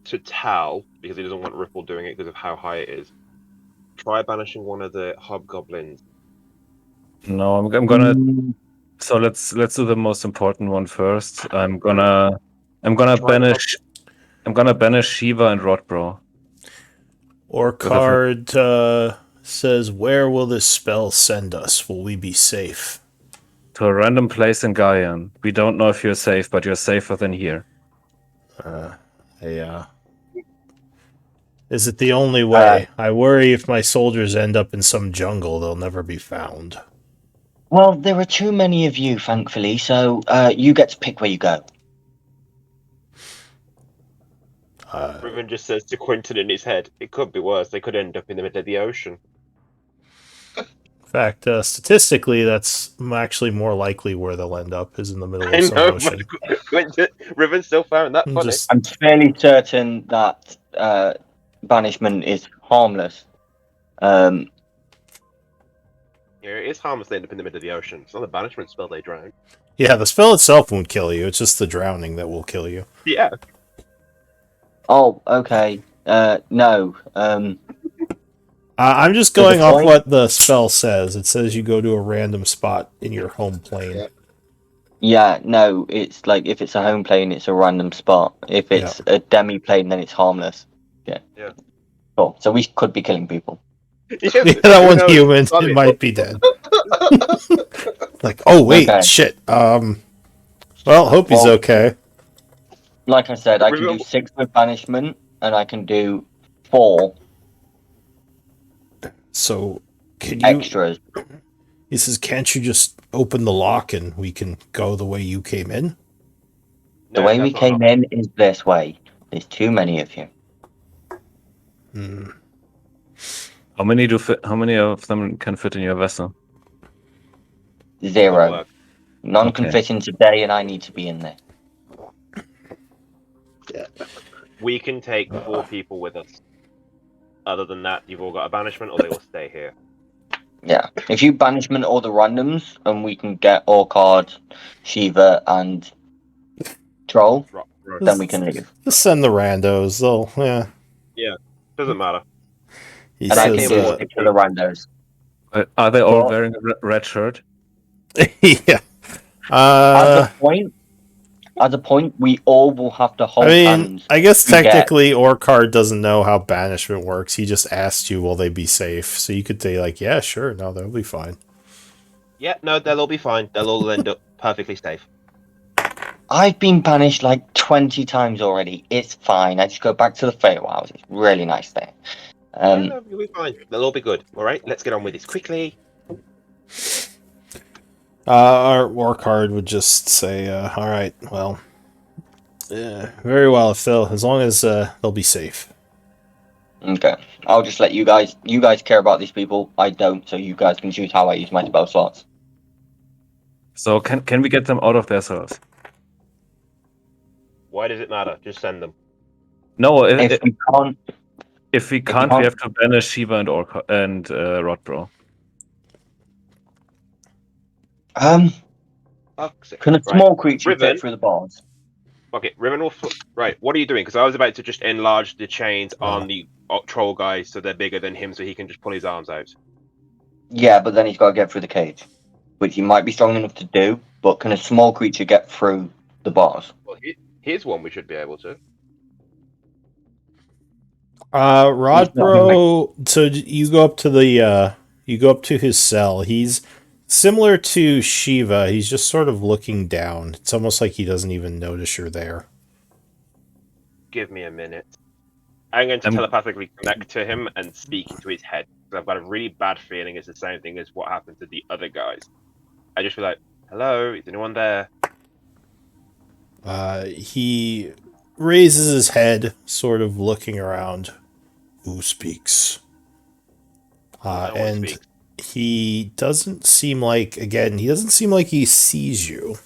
to Tal, because he doesn't want Ripple doing it because of how high it is, try banishing one of the hobgoblins. No, I'm gonna. So let's do the most important one first. I'm gonna banish Shiva and Rodbro. Orcard says, "Where will this spell send us? Will we be safe?" To a random place in Gaian. We don't know if you're safe, but you're safer than here. Yeah. Is it the only way? I worry if my soldiers end up in some jungle, they'll never be found. Well, there are too many of you, thankfully, so you get to pick where you go. Riven just says to Quentin in his head, it could be worse. They could end up in the middle of the ocean. In fact, statistically, that's actually more likely where they'll end up, is in the middle I of some know, ocean. but Riven still found that funny. I'm fairly certain that banishment is harmless. Yeah, it is harmless they end up in the middle of the ocean. It's not a banishment spell they drown. Yeah, the spell itself won't kill you. It's just the drowning that will kill you. Yeah. Oh, okay. No. I'm just going off what the spell says. It says you go to a random spot in your home plane. Yeah, no, it's if it's a home plane, it's a random spot. If it's a demi plane, then it's harmless. Yeah. Cool. So we could be killing people. Yeah, that one's human. It might be dead. Oh wait, Okay. shit. Well, hope he's okay. Like I said, I can do 6 with banishment, and I can do 4 So, can you... extras. He says, can't you just open the lock and we can go the way you came in? The way we came in is this way. There's too many of you. How many of them can fit in your vessel? Won't 0. work. None Okay. can fit in today, and I need to be in there. We can take 4 people with us. Other than that, you've all got a banishment, or they will stay here. Yeah. If you banishment all the randoms, and we can get Orchard, Shiva, and Troll, then we can leave. Just send the randos. They'll, yeah. Doesn't matter. He And I says, can do stick to the randos. Are they all But- wearing a red shirt? yeah. At a point, we all will have to hold I mean, hands. I guess to get- technically Orchard doesn't know how banishment works. He just asked you, will they be safe? So you could say, like, yeah, sure, no, they'll be fine. Yeah, no, they'll all be fine. They'll all end up perfectly safe. I've been banished like 20 times already. It's fine. I just go back to the Feywild. It's really nice there. Yeah, no, you'll be fine. They'll all be good. All right, let's get on with this quickly. Our Orchard would just say, all right, well, very well, Phil, as long as they'll be safe. Okay. I'll just let you guys care about these people. I don't, so you guys can choose how I use my spell slots. So can we get them out of their cells? Why does it matter? Just send them. No, If we can't, if we can't, we have to banish Shiva and Rodbro. Fuck's sake. can a Right. small creature Riven. fit through the bars? Okay, Riven will. Right, what are you doing? Because I was about to just enlarge the chains on the troll guy so they're bigger than him, so he can just pull his arms out. Yeah, but then he's got to get through the cage, which he might be strong enough to do. But can a small creature get through the bars? Well, here's one we should be able to. Rodbro, so you go up to his cell. He's similar to Shiva. He's just sort of looking down. It's almost like he doesn't even notice you're there. Give me a minute. I'm going to telepathically connect to him and speak into his head. Because I've got a really bad feeling it's the same thing as what happened to the other guys. I just feel like, hello, is anyone there? He raises his head, sort of looking around. Who speaks? No one And speaks. he doesn't seem like he sees you.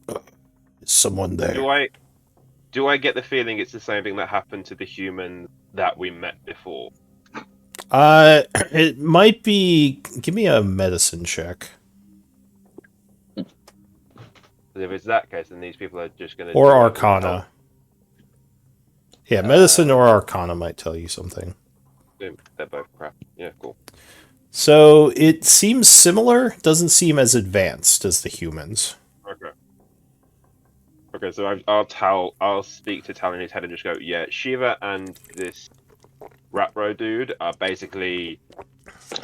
Is someone there? Do I get the feeling it's the same thing that happened to the human that we met before? It might be. Give me a medicine check. If it's that case, then these people are just going to... Or Arcana. Yeah, medicine or Arcana might tell you something. They're both crap. Yeah, cool. So it seems similar. Doesn't seem as advanced as the humans. Okay. Okay, so I'll speak to Tal in his head and just go, yeah, Shiva and this Ratbro dude are basically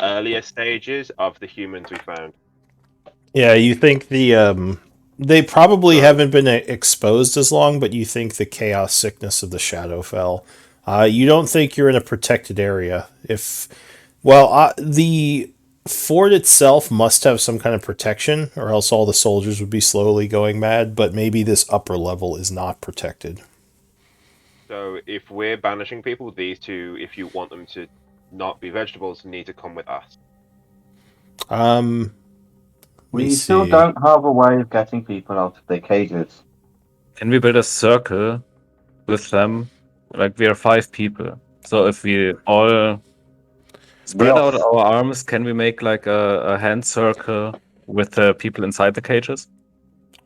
earlier stages of the humans we found. Yeah, you think they probably haven't been exposed as long, but you think the chaos sickness of the Shadowfell. You don't think you're in a protected area. The fort itself must have some kind of protection, or else all the soldiers would be slowly going mad, but maybe this upper level is not protected. So if we're banishing people, these two, if you want them to not be vegetables, need to come with us. We still don't have a way of getting people out of their cages. Can we build a circle with them? Like we are 5 people. So if we all spread out our arms, can we make like a hand circle with the people inside the cages?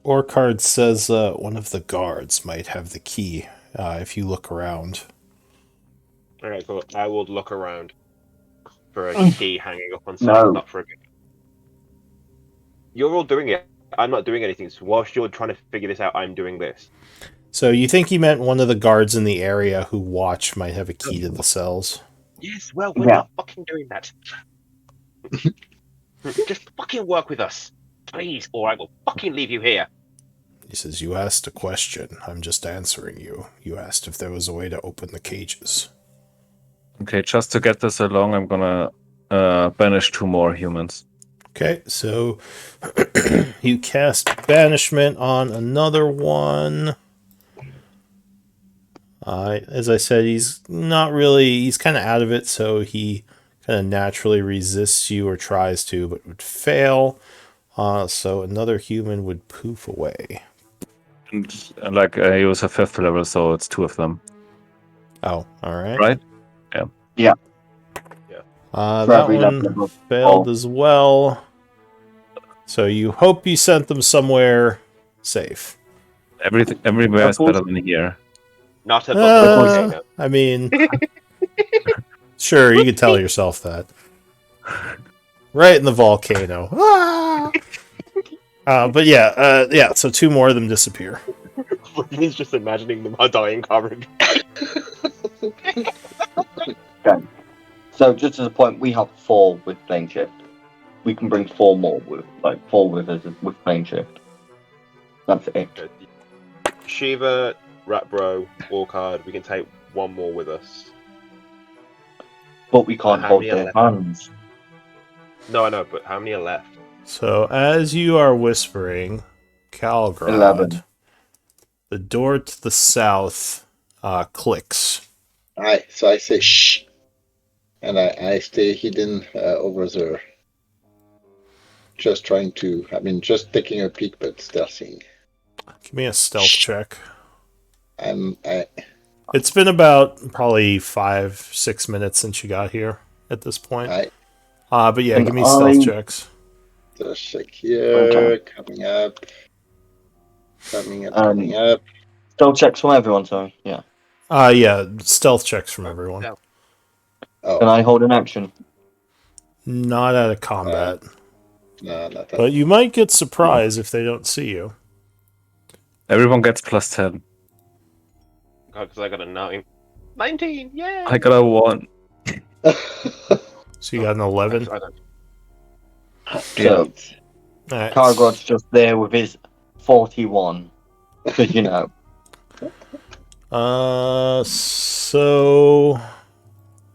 Orchard says one of the guards might have the key if you look around. Okay, cool. I will look around for a key hanging up on something, not for a... You're all doing it. I'm not doing anything. So whilst you're trying to figure this out, I'm doing this. So you think he meant one of the guards in the area who watch might have a key to the cells? Yes, well, we're not fucking doing that. Just fucking work with us, please, or I will fucking leave you here. He says, you asked a question. I'm just answering you. You asked if there was a way to open the cages. Okay, just to get this along, I'm gonna banish 2 more humans. Okay, so you cast banishment on another one. As I said, he's kind of out of it, so he kind of naturally resists you or tries to, but would fail. So another human would poof away. And like he was a 5th level, so it's 2 of them. Oh, all right. Right? For That every one level. failed as well. So you hope you sent them somewhere safe. Everywhere is better than here. Not above the volcano. I mean, sure, you could tell yourself that. Right in the volcano. Ah! But yeah, so 2 more of them disappear. He's just imagining them are dying current. So just as a point, we have 4 with plane shift. We can bring 4 more with 4 with us with plane shift. That's it. Shiva, Ratbro, Warcard, we can take 1 more with us. But we can't How hold many are their left? hands. No, I know, but how many are left? So as you are whispering, Calgrod, 11. the door to the south clicks. So I say shh, and I stay hidden over there, just just taking a peek, but stealthing. Give me a stealth check. I It's been about probably 5-6 minutes since you got here at this point. But yeah, give me stealth checks. Just check here, Okay. coming up. Stealth checks from everyone, sorry. Yeah. Yeah, stealth checks from everyone. No. Oh, Can I hold an action? Not out of combat. no, not that. But you might get surprised if they don't see you. Everyone gets plus 10. God, because I got a 9. 19, yeah! I got a 1. So you got an 11. I don't. So, Alright. Kargrod's just there with his 41. Because, So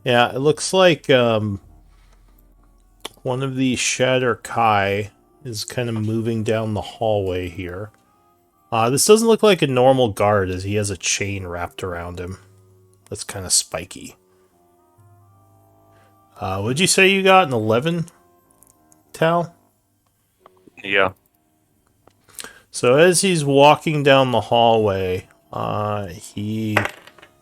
yeah, it looks like one of the Shatter Kai is kind of moving down the hallway here. This doesn't look like a normal guard, as he has a chain wrapped around him. That's kind of spiky. Would you say you got an 11, Tal? Yeah. So as he's walking down the hallway, he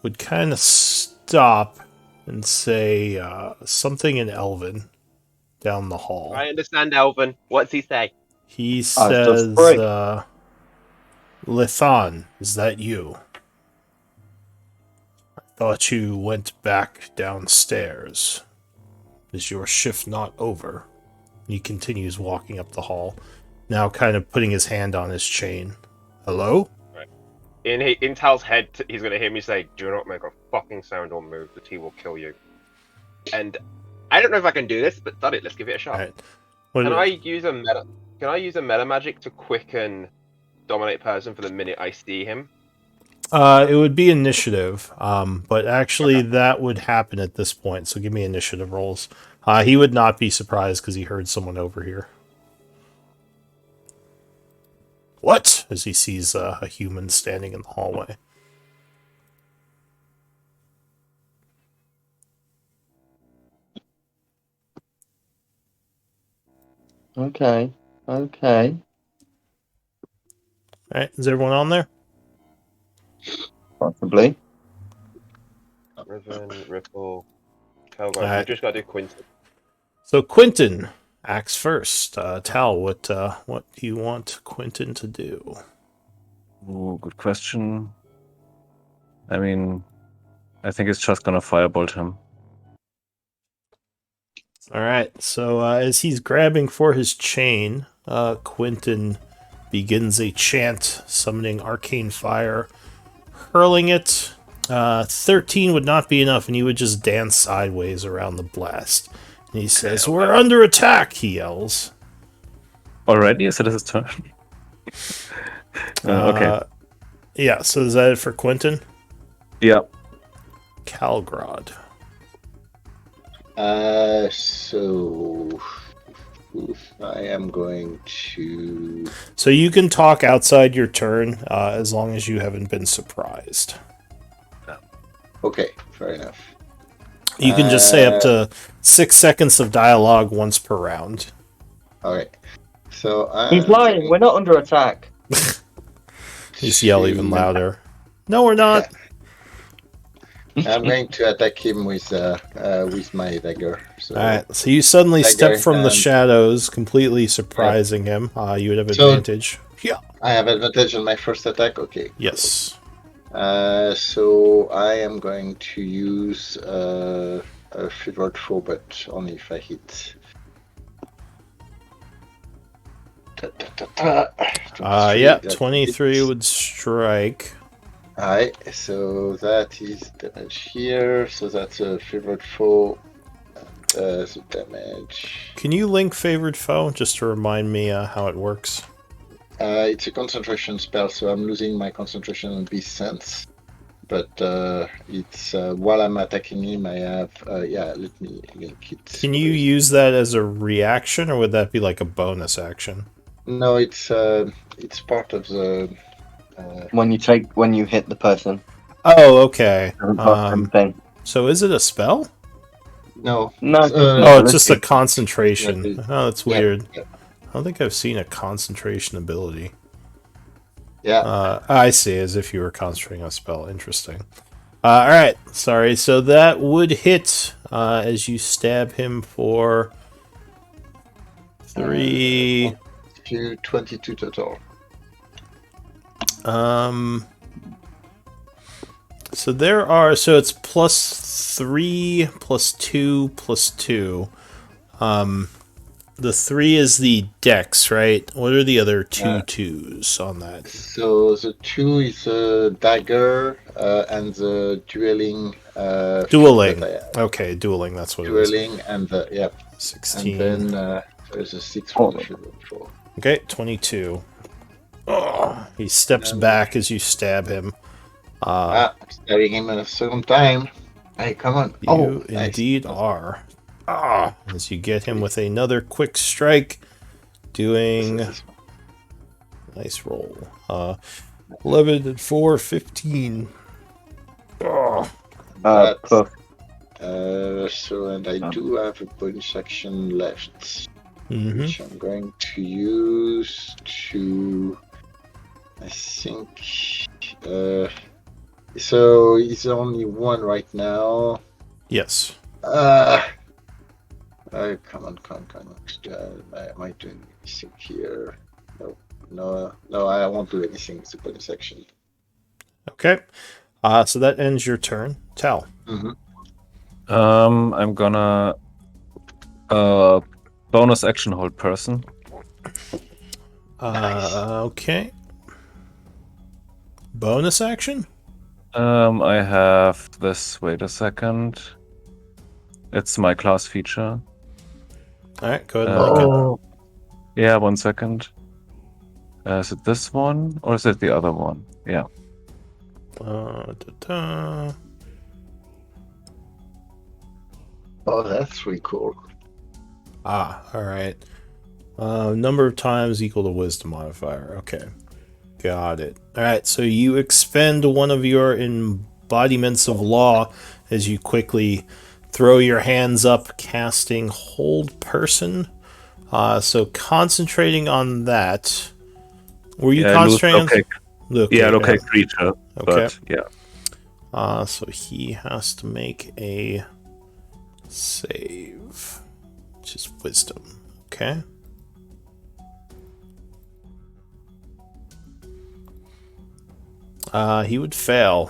would kind of stop and say something in Elven down the hall. I understand, Elvin. What's he say? He says, Lithan, is that you? I thought you went back downstairs. Is your shift not over? He continues walking up the hall, now kind of putting his hand on his chain. Hello? In Tal's head, he's going to hear me say, "Do not make a fucking sound or move. The tea will kill you." And I don't know if I can do this, but study it. Let's give it a shot. Right. Can I use a meta magic to quicken dominate person for the minute I see him? It would be initiative, but actually that would happen at this point, so give me initiative rolls. He would not be surprised because he heard someone over here. What? As he sees a human standing in the hallway. Okay. Alright, is everyone on there? Possibly. Riven, Ripple, Calgary. Alright. We just got to do Quinton. So Quentin acts first. Tal, what do you want Quentin to do? Ooh, good question. I mean, I think it's just gonna firebolt him. Alright, so as he's grabbing for his chain, Quentin begins a chant, summoning arcane fire, hurling it. 13 would not be enough, and he would just dance sideways around the blast. And he says, "We're under attack," he yells. Already? Is it his turn? Okay. Yeah, so is that it for Quentin? Yeah. Calgrod. So I am going to. So you can talk outside your turn as long as you haven't been surprised. Okay, fair enough. You can just say up to 6 seconds of dialogue once per round. Okay. So He's lying. We're not under attack. Just yell even louder. No, we're not. I'm going to attack him with my dagger. So, All right. So you suddenly dagger step in from the hand. shadows, completely surprising him. You would have So- advantage. Yeah. I have advantage on my first attack. Okay. Yes. So I am going to use a favored foe, but only if I hit. Yeah. That 23 hits. would strike. Alright, so that is damage here. So that's a favored foe. The damage. Can you link favored foe just to remind me how it works? It's a concentration spell, so I'm losing my concentration on beast sense. But it's while I'm attacking him, I have let me link it. Can you use that as a reaction, or would that be like a bonus action? No, it's part of the. When you hit the person. Oh, okay. Doesn't cost anything. So is it a spell? No. No. Oh, it's just a concentration. Yeah, Oh, that's weird. Yeah. I don't think I've seen a concentration ability. Yeah. I see, as if you were concentrating on a spell. Interesting. Alright, sorry. So that would hit as you stab him for 3. 22 total. So there are. So it's +3, +2, +2. The 3 is the dex, right? What are the other two twos on that? So the 2 is a dagger and the dueling. Dueling. that I have. Okay, dueling. That's what it is. Dueling and the 16. And then there's a 6 for the shield. Okay, 22. Oh, he steps back as you stab him. Stabbing him a second time. Hey, come on. You indeed are. As you get him with another quick strike, doing nice roll. 11 and 4, 15. So and I do have a bonus action left, which I'm going to use to. I think. So he's only one right now. Yes. Come on. Am I doing anything here? No, I won't do anything with the bonus action. Okay. So that ends your turn. Tal. I'm gonna bonus action hold person. Okay. Bonus action? I have this. Wait a second. It's my class feature. Alright, go ahead and link it. Yeah, 1 second. Is it this one or is it the other one? Yeah. Oh, that's really cool. Alright. Number of times equal to wisdom modifier. Okay. Got it. Alright, so you expend one of your embodiments of law as you quickly throw your hands up, casting hold person. So concentrating on that. Were you concentrating on... Locate creature. Okay. But, yeah. So he has to make a save, which is wisdom. Okay. He would fail.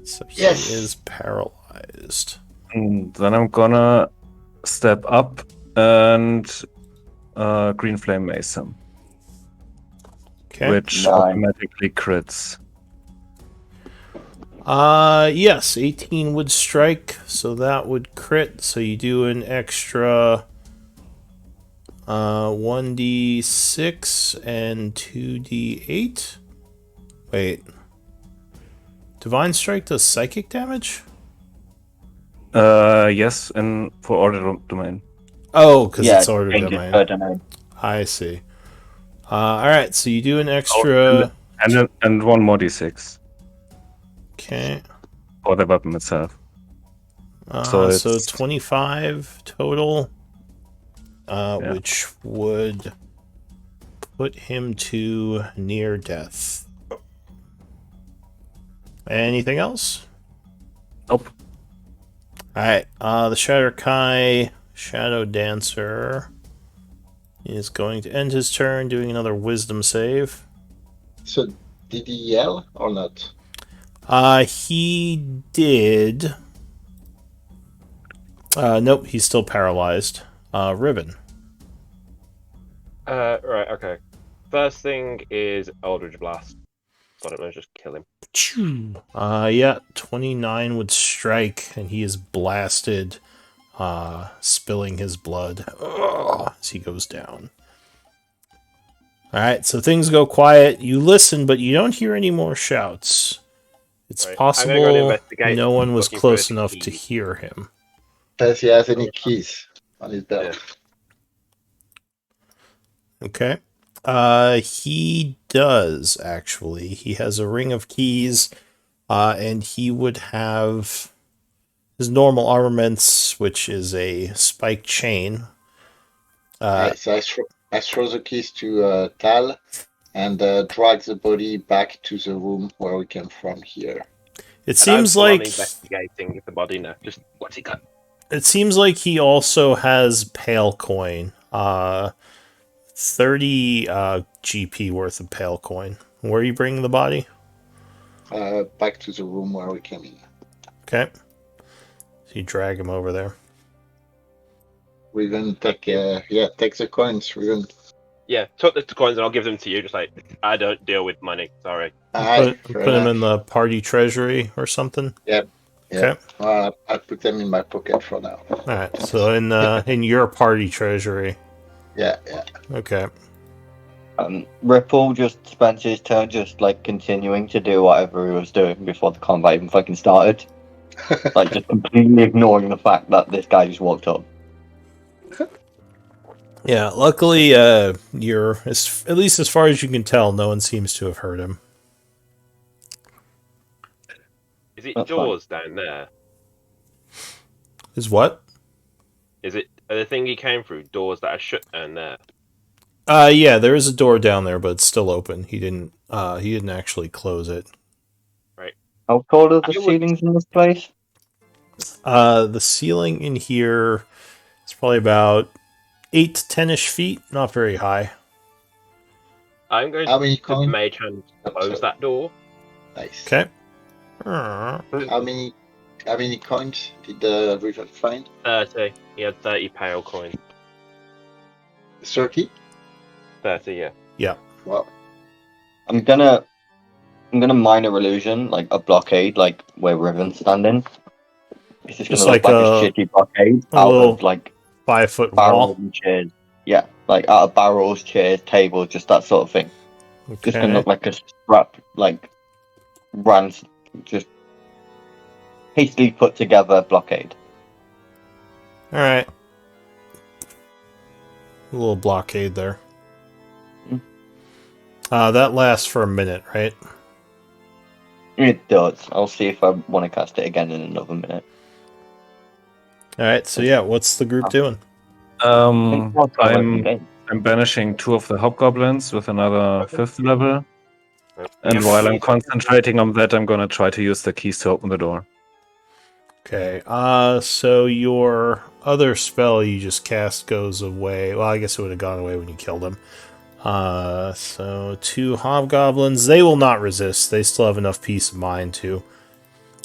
So he is paralyzed. And then I'm gonna step up and green flame mace him. Okay. Which automatically crits. Yes, 18 would strike, so that would crit. So you do an extra 1d6 and 2d8. Wait. Divine Strike does psychic damage? Yes, and for order domain. Oh, because it's order domain. domain. I see. Alright, so you do an extra... And one more d6. Okay. For the weapon itself. So So it's 25 total, Yeah. which would put him to near death. Anything else? nope. Alright, the Shatterkai Shadow Dancer is going to end his turn doing another wisdom save. So, did he yell or not? He did. Nope, he's still paralyzed. Ribbon. Right, okay. First thing is Eldritch Blast. So I don't know, just kill him. Yeah, 29 would strike, and he is blasted, spilling his blood as he goes down. Alright, so things go quiet. You listen, but you don't hear any more shouts. It's Right. I'm gonna go and possible investigate, no one was looking for close the enough to keys. hear him. Does he has any keys on his belt? Yeah. Okay. He does, actually. He has a ring of keys, and he would have his normal armaments, which is a spiked chain. Right, so I throw the keys to Tal and drag the body back to the room where we came from here. It And I'm seems full on like investigating the body now. Just what's he got? he also has pale coin. 30 GP worth of pale coin. Where are you bringing the body? Back to the room where we came in. Okay. So you drag him over there. We're gonna take the coins. We're gonna Yeah, took the coins and I'll give them to you. Just like I don't deal with money. Sorry. fair Put him in enough. the party treasury or something. Yep. Okay. I put them in my pocket for now. All right. So in your party treasury. Yeah. Okay. Ripple just spent his turn just like continuing to do whatever he was doing before the combat even fucking started. Like just completely ignoring the fact that this guy just walked up. Yeah. Luckily, you're at least as far as you can tell, no one seems to have hurt him. Is it That's Jaws down there? Is what? Is it the thing he came through? Doors that are shut down there. Yeah, there is a door down there, but it's still open. He didn't actually close it. Right. How tall are the I would- ceilings in this place? The ceiling in here is probably about 8 to 10-ish feet, not very high. I'm going How many to coins? mage hand close that door. Nice. Okay. How many coins did Riven find? 30. He had 30 pale coins. 30? 30, yeah. Yeah. Wow. I'm gonna minor illusion, like a blockade, like where Riven's standing. It's just Just gonna look like like a shitty blockade a out little of like 5-foot barrels wall. and chairs. Yeah, like out of barrels, chairs, tables, just that sort of thing. Just gonna Okay. look like a scrap, like just hastily put together blockade. All right. A little blockade there. Mm. That lasts for a minute, right? It does. I'll see if I want to cast it again in another minute. All right. So yeah, what's the group doing? I'm banishing 2 of the hobgoblins with another 5th level. And while I'm concentrating on that, I'm gonna try to use the keys to open the door. Okay. So your other spell you just cast goes away. Well, I guess it would have gone away when you killed him. So 2 hobgoblins. They will not resist. They still have enough peace of mind to.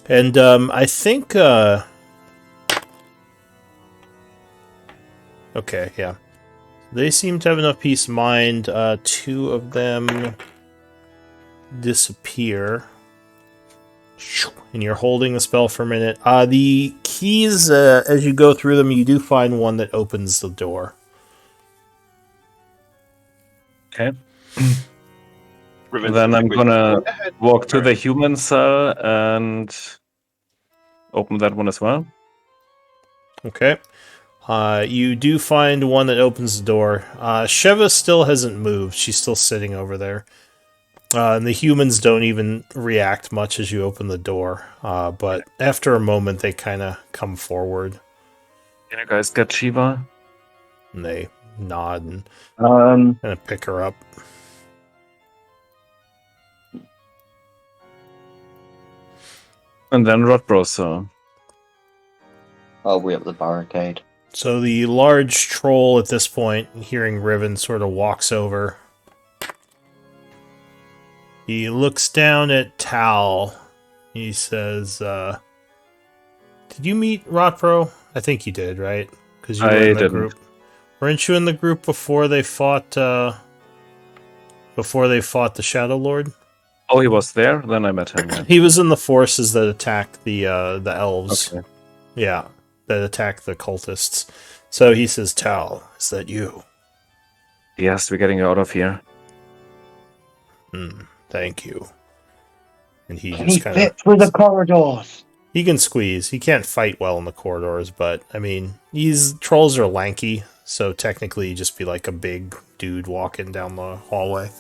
And I think. Okay, yeah. They seem to have enough peace of mind. 2 of them disappear. And you're holding the spell for a minute. The keys, as you go through them, you do find one that opens the door. Okay. Then I'm gonna walk to the human cell and open that one as well. Okay. You do find one that opens the door. Sheva still hasn't moved. She's still sitting over there. And the humans don't even react much as you open the door. But after a moment, they kind of come forward Can you guys get Shiva? and they nod and Um, kind of pick her up. And then Rodbrosa. I'll be up the barricade. So the large troll at this point, hearing Riven, sort of walks over. He looks down at Tal. He says, "Did you meet Rotpro? I think you did, right? Because you were I in the didn't. group. Weren't you in the group before they fought? Before they fought the Shadowlord? Oh, he was there? Then I met him, yeah. He was in the forces that attacked the elves. Okay. Yeah, that attacked the cultists. So he says, Tal, is that you? He has to be getting out of here. Thank you. And he Can he just kind of... fit through the corridors? He can squeeze. He can't fight well in the corridors, but, I mean, trolls are lanky, so technically he'd just be like a big dude walking down the hallway.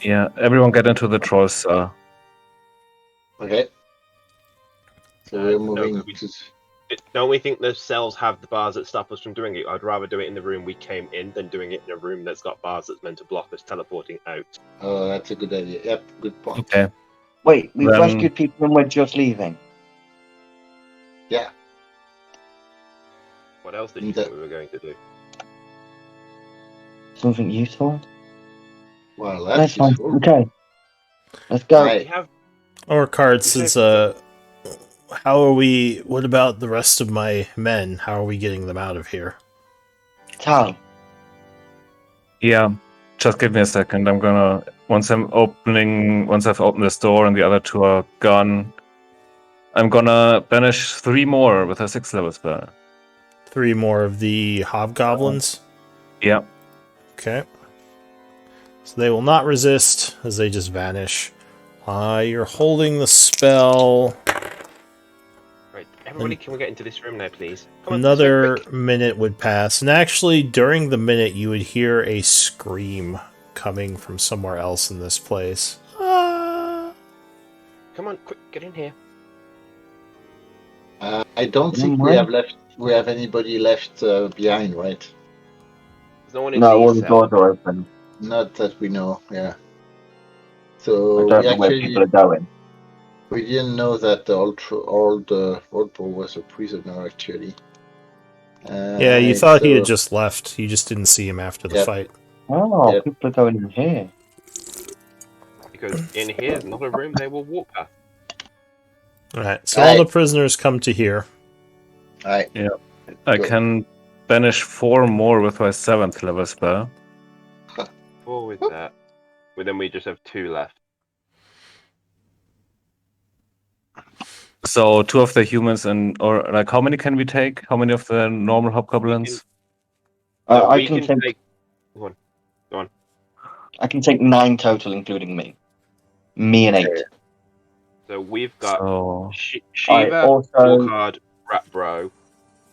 Yeah, everyone get into the trolls. Okay. So we're No, moving. don't we think the cells have the bars that stop us from doing it? I'd rather do it in the room we came in than doing it in a room that's got bars that's meant to block us teleporting out. Oh, that's a good idea. Yep, good point. Okay. Wait, we've Then- rescued people and we're just leaving. Yeah. What else did you think we were going to do? Something useful? Well, That's that's fine. useful. Okay. Let's go. Right. We have Or Card says, how are we... What about the rest of my men? How are we getting them out of here? Tal, Yeah, just give me a second. I'm gonna once I've opened this door and the other two are gone, I'm gonna banish 3 more with a 6th level spell. 3 more of the hobgoblins. Yeah. Okay. So they will not resist as they just vanish. You're holding the spell. right. Everybody, can we get into this room now, please? Come on, this way, Another quick. minute would pass, and actually, during the minute, you would hear a scream coming from somewhere else in this place. Come on, quick, get in here. I don't think we have left. We have anybody left behind, right? There's no one in no, all these the cells. doors are open. Not that we know. Yeah. I So don't we know where people are going. we didn't know that the old Rodpo was a prisoner actually. Yeah, you thought he had just left. You just didn't see him after the Yep. fight. Oh, Yep. people are going in here. Because in here is not a room they will walk past. Alright, so all Aye. the prisoners come to here. Right. I Good. can banish 4 more with my 7th level spell. Or with that. But then we just have 2 left. So 2 of the humans or like how many can we take? How many of the normal hobgoblins? So I we can take. take. I can take 9 total, including me. Me and 8. So we've got So Shiva, also- Warcard, Ratbro,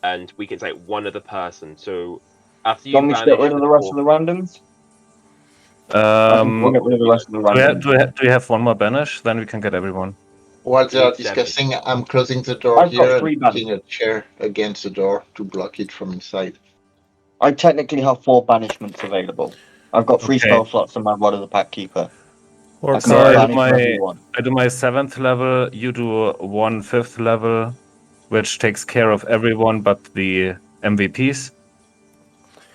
and we can take one other person. So after Do you you want me to get banish rid of the rest of the randoms? We'll get rid of the rest of the randoms. do we have 1 more banish? Then we can get everyone. While they are It's 7. discussing, I'm closing the door I've got here 3 and putting a chair against the door to block it from inside. I technically have 4 banishments available. I've got 3 Okay. spell slots on my Rod of the Pack Keeper. Or I can So I do banish my- whatever you want. I do my 7th level, you do 1 5th level, which takes care of everyone but the MVPs.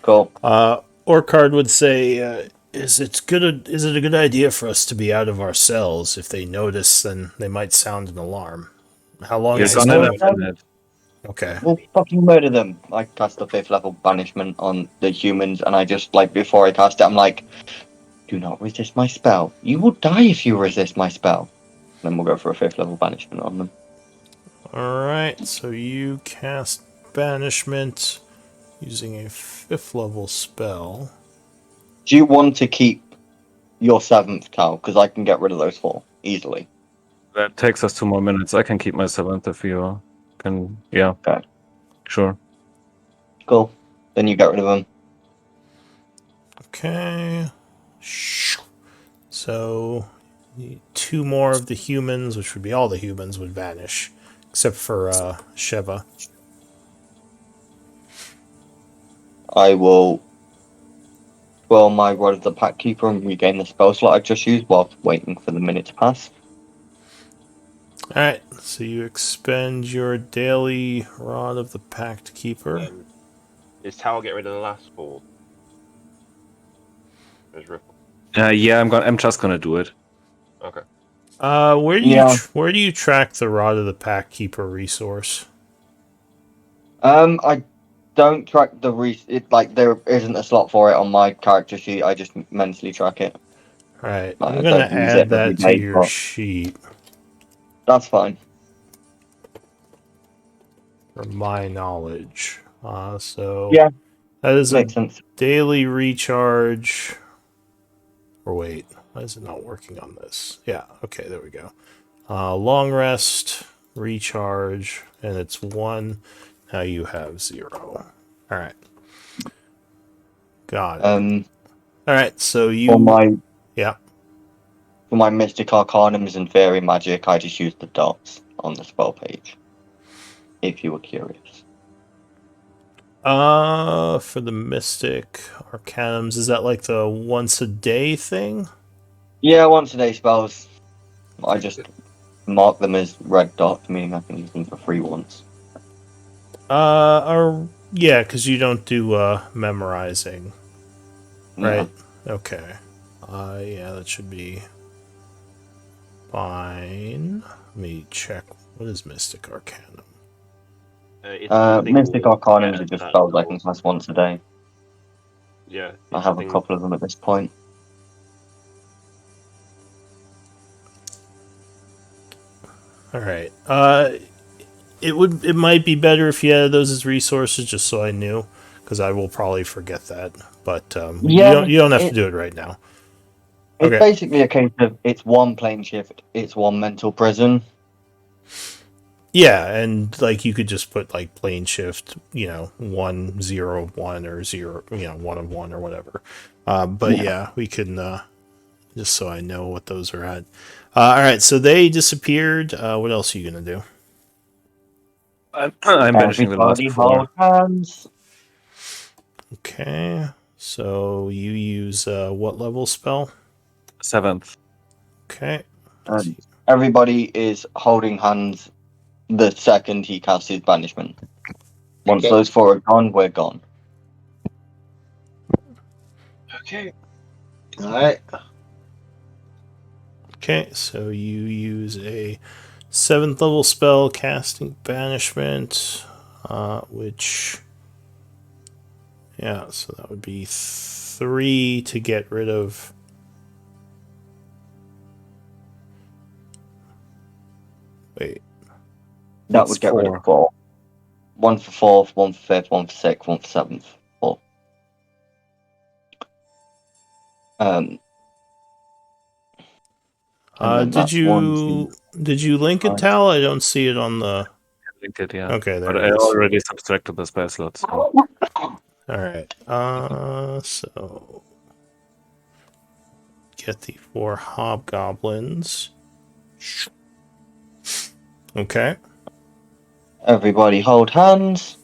Cool. Orcard would say, is it a good idea for us to be out of our cells? If they notice, then they might sound an alarm. How long You're is this gonna going? in a minute. Okay. We'll fucking murder them. I cast the 5th level banishment on the humans, and I just, like, before I cast it, I'm like, do not resist my spell. You will die if you resist my spell. Then we'll go for a 5th level banishment on them. Alright, so you cast Banishment using a 5th level spell. Do you want to keep your 7th, Cal? Because I can get rid of those 4 easily. That takes us 2 more minutes. I can keep my 7th if you can. Yeah. Okay. Sure. Cool. Then you get rid of them. Okay. So 2 more of the humans, which would be all the humans, would vanish, except for Sheva. I will twirl my Rod of the Pack Keeper and regain the spell slot I just used whilst waiting for the minute to pass. Alright, so you expend your daily Rod of the Pact Keeper. Is Tower get rid of the last ball? There's Ripple. Yeah, I'm just gonna do it. Okay. Where do you track the Rod of the Pack Keeper resource? I don't track the there isn't a slot for it on my character sheet. I just mentally track it. Alright, I I'm gonna don't use add it every that to day, your but sheet that's fine. for my knowledge. So Yeah, that is makes a sense. daily recharge. Or wait, why is it not working on this? Yeah, okay, there we go. Long rest, recharge, and it's 1. Now you have 0. Alright. Got it. Alright, so For my Yeah. Mystic Arcanums and Fairy Magic, I just use the dots on the spell page. If you were curious. For the Mystic Arcanums, is that like the once a day thing? Yeah, once a day spells. I just mark them as red dots, meaning I can use them for free once. Yeah, because you don't do memorizing. Right? Yeah. Okay. Yeah, that should be fine. Let me check. What is Mystic Arcanum? Mystic Arcanums are just spells I can cast once a day. Yeah. I have a couple of them at this point. All right. It might be better if you had those as resources, just so I knew, because I will probably forget that. But you don't have to do it right now. It's Okay. basically a case of it's 1 plane shift, it's 1 mental prison. Yeah, and like you could just put like plane shift, 1 0 1 or 0, 1 of 1 or whatever. But yeah, we can just so I know what those are at. All right, so they disappeared. What else are you gonna do? I'm banishing the last 4. Hands. Okay, so you use what level spell? 7th. Okay. Everybody is holding hands the second he casts his banishment. Once those 4 are gone, we're gone. Okay. Alright. Okay, so you use a 7th level spell, casting banishment, which, yeah, so that would be 3 to get rid of. Wait. That would get rid of 4. 1 for 4th, 1 for 5th, 1 for 6th, 1 for 7th. 4. Did you link it, Tal? I don't see it on the. Linked it, yeah. Okay, there but it I is. already subtracted the spell slots. So. All right. So get the 4 hobgoblins. Okay. Everybody hold hands.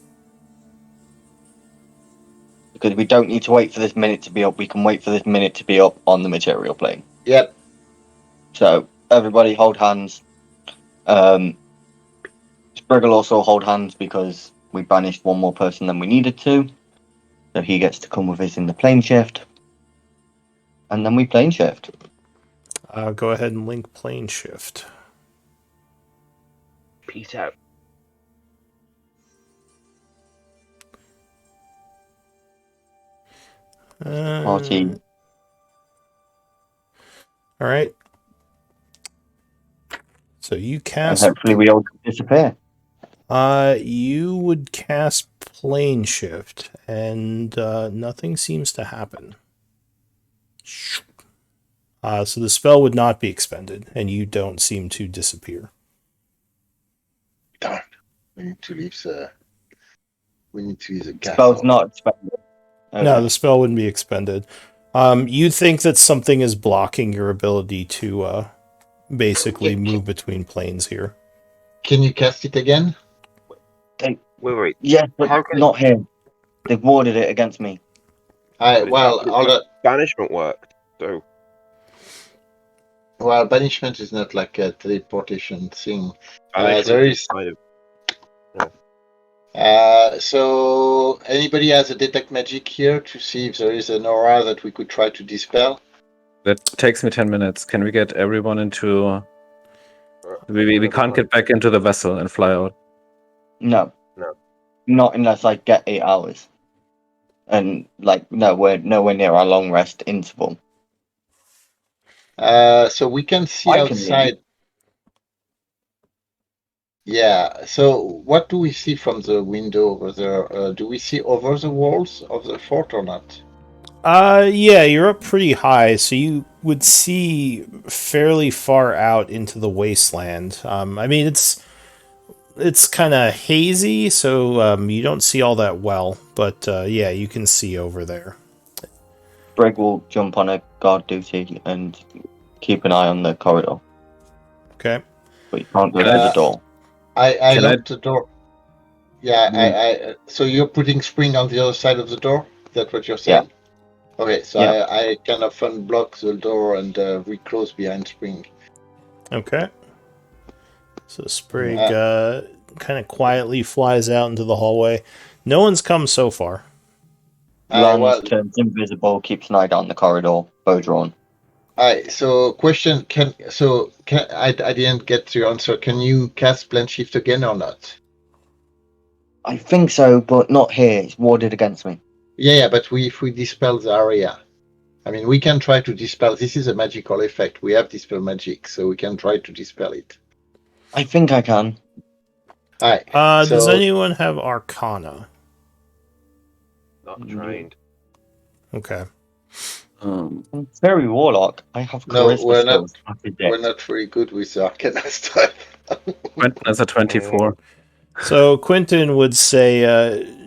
Because we don't need to wait for this minute to be up. We can wait for this minute to be up on the material plane. Yep. So everybody hold hands. Spriggle also hold hands because we banished 1 more person than we needed to. So he gets to come with us in the plane shift. And then we plane shift. Go ahead and link plane shift. Peace out. Party. All right. So you cast. And hopefully we all disappear. You would cast plane shift, and nothing seems to happen. So the spell would not be expended, and you don't seem to disappear. Darn. We need to leave the. We need to use a gas. Spell's not expended. Okay. No, the spell wouldn't be expended. You think that something is blocking your ability to basically move between planes here. Can you cast it again? Wait. Yes, but How can not here. They've warded it against me. banishment worked? So Well, banishment is not like a teleportation thing. banishment There is. kind of. So anybody has a detect magic here to see if there is an aura that we could try to dispel? That takes me 10 minutes. Can we get everyone into... We can't get back into the vessel and fly out. No. No. Not unless I get 8 hours. And, no, we're nowhere near our long rest interval. So we can see I can outside. leave. Yeah. So what do we see from the window over there? Do we see over the walls of the fort or not? Yeah, you're up pretty high, so you would see fairly far out into the wasteland. I mean, it's kind of hazy, so you don't see all that well, but yeah, you can see over there. Brig will jump on a guard duty and keep an eye on the corridor. Okay. But you can't go to the door. I Can locked the door. Yeah. Mm. So you're putting spring on the other side of the door? Is that what you're saying? Yeah. Okay. So Yeah. I kind of unblock the door and reclose behind spring. Okay. So Sprig kind of quietly flies out into the hallway. No one's come so far. Lance turns invisible, keeps an eye down the corridor, bow drawn. So question, I didn't get your answer. Can you cast Blend Shift again or not? I think so, but not here. It's warded against me. Yeah, but if we dispel the area, I mean, we can try to dispel. This is a magical effect. We have dispel magic, so we can try to dispel it. I think I can. Does anyone have Arcana? Not trained. Okay. It's very warlock. I have No, charisma we're skills. we're not very good with Arcana stuff. Quentin has a 24. So Quentin would say,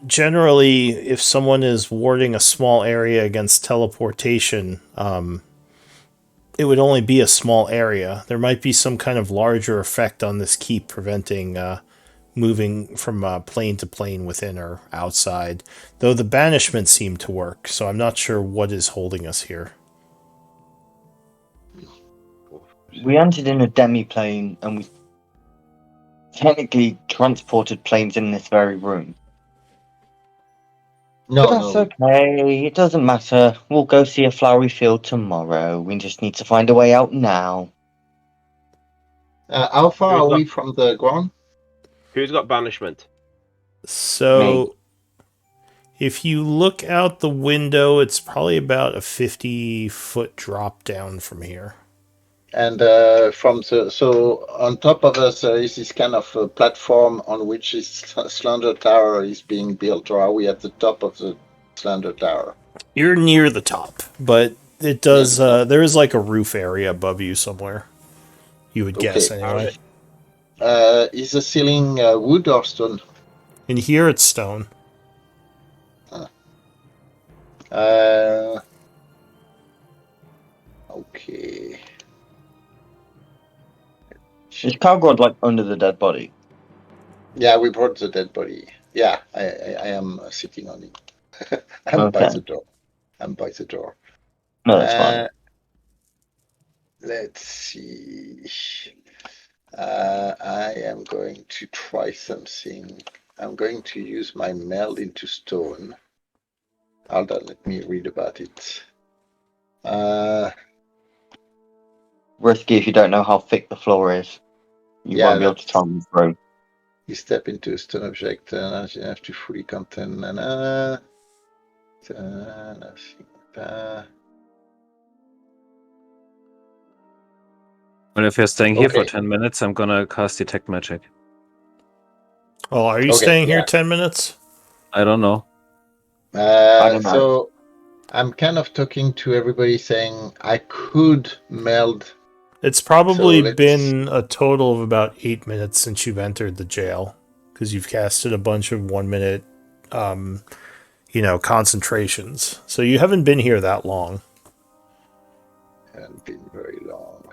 generally, if someone is warding a small area against teleportation, it would only be a small area. There might be some kind of larger effect on this keep preventing moving from plane to plane within or outside, though the banishment seemed to work, so I'm not sure what is holding us here. We entered in a demi-plane and we technically transported planes in this very room. But that's okay. It doesn't matter. We'll go see a flowery field tomorrow. We just need to find a way out now. How far are we from the ground? Who's got banishment? So, if you look out the window, it's probably about a 50-foot drop down from here. And so on top of us is this kind of a platform on which this slender tower is being built, or are we at the top of the slender tower? You're near the top, but it does. There is like a roof area above you somewhere. You would guess anyway. Is the ceiling wood or stone? In here, it's stone. Okay. Is Calgod like under the dead body? Yeah, we brought the dead body. Yeah, I am sitting on it. I'm by the door. No, that's fine. Let's see. I am going to try something. I'm going to use my meld into stone. Hold on, let me read about it. Risky if you don't know how thick the floor is. You won't be able to travel through. You step into a stone object and you have to fully contain Well, if you're staying here for 10 minutes, I'm gonna cast Detect Magic. Oh, are you staying here 10 minutes? I don't know. So I'm kind of talking to everybody saying I could meld. It's probably been a total of about 8 minutes since you've entered the jail, because you've casted a bunch of 1 minute, concentrations. So you haven't been here that long. Haven't been very long.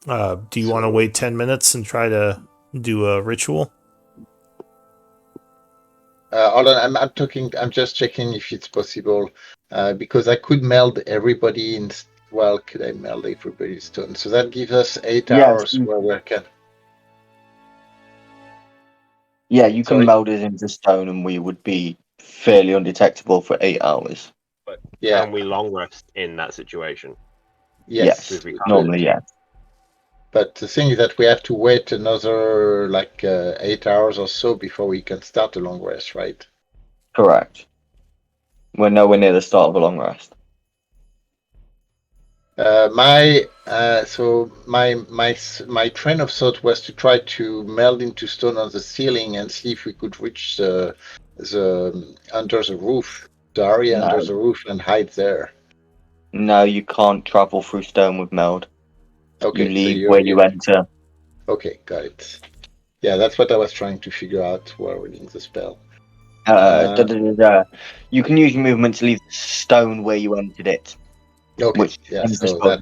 Do you want to wait 10 minutes and try to do a ritual? Hold on, I'm just checking if it's possible, because I could meld everybody in. Well, could I meld everybody's stone? So that gives us 8 Yes. hours where we can. Yeah, you can Sorry. meld us into stone, and we would be fairly undetectable for 8 hours. But Yeah. can we long rest in that situation? Yes. Because we can't. Normally, yeah. But the thing is that we have to wait another 8 hours or so before we can start a long rest, right? Correct. We're nowhere near the start of a long rest. My train of thought was to try to meld into stone on the ceiling and see if we could reach the under the roof, the area No. under the roof, and hide there. No, you can't travel through stone with meld. Okay, You leave so where you enter. Okay, got it. Yeah, that's what I was trying to figure out while reading the spell. You can use movement to leave the stone where you entered it. Okay, Which yeah, is so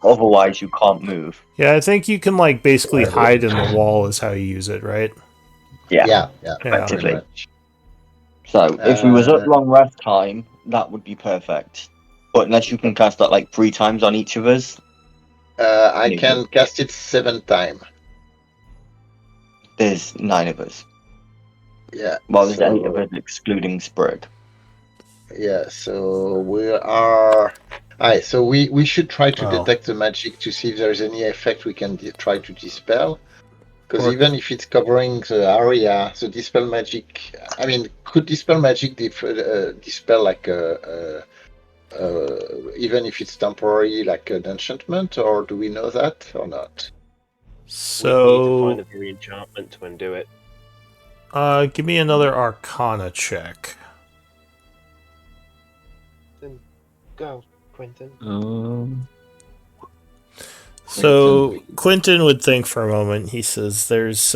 otherwise you can't move. Yeah, I think you can like basically hide in the wall is how you use it, right? yeah, effectively. pretty much. So if we was at long rest time, that would be perfect. But unless you can cast that like 3 times on each of us, I can cast it 7 times. there's 9 of us. Yeah. Well, there's 8 of us excluding Sprig. Yeah, so we are. Alright, so we should try to detect the magic to see if there's any effect we can try to dispel. Because even if it's covering the area, the dispel magic. I mean, could dispel magic dispel like even if it's temporary, like an enchantment, or do we know that or not? So we need to find a very enchantment to undo it. Give me another Arcana check. Then go, Quentin. So Quentin would think for a moment. He says, "There's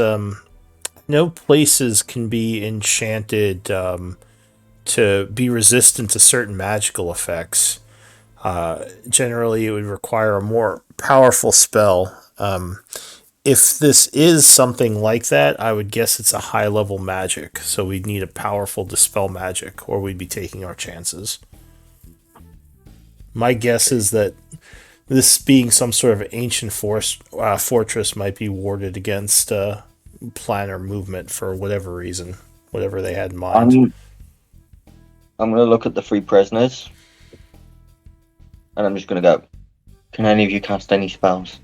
no places can be enchanted to be resistant to certain magical effects. Generally, it would require a more powerful spell. If this is something like that, I would guess it's a high-level magic. So we'd need a powerful dispel magic, or we'd be taking our chances. My guess is that this being some sort of ancient fortress might be warded against planar movement for whatever reason, whatever they had in mind. I'm going to look at the 3 prisoners, and I'm just going to go, can any of you cast any spells?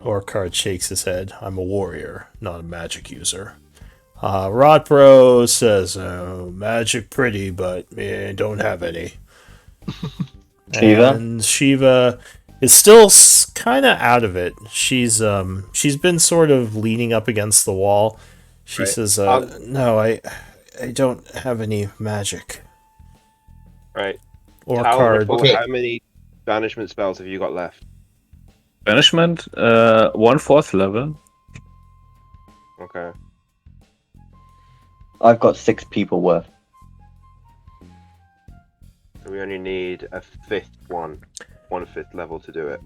Orcard shakes his head. I'm a warrior, not a magic user. Rotbro says, magic pretty, but don't have any. Shiva? And Shiva is still kind of out of it. She's been sort of leaning up against the wall. She says, "No, I don't have any magic." Right. Or how many banishment spells have you got left? Banishment, 1/4 level. Okay. I've got 6 people worth. We only need a 5th one, 1/5 level to do it.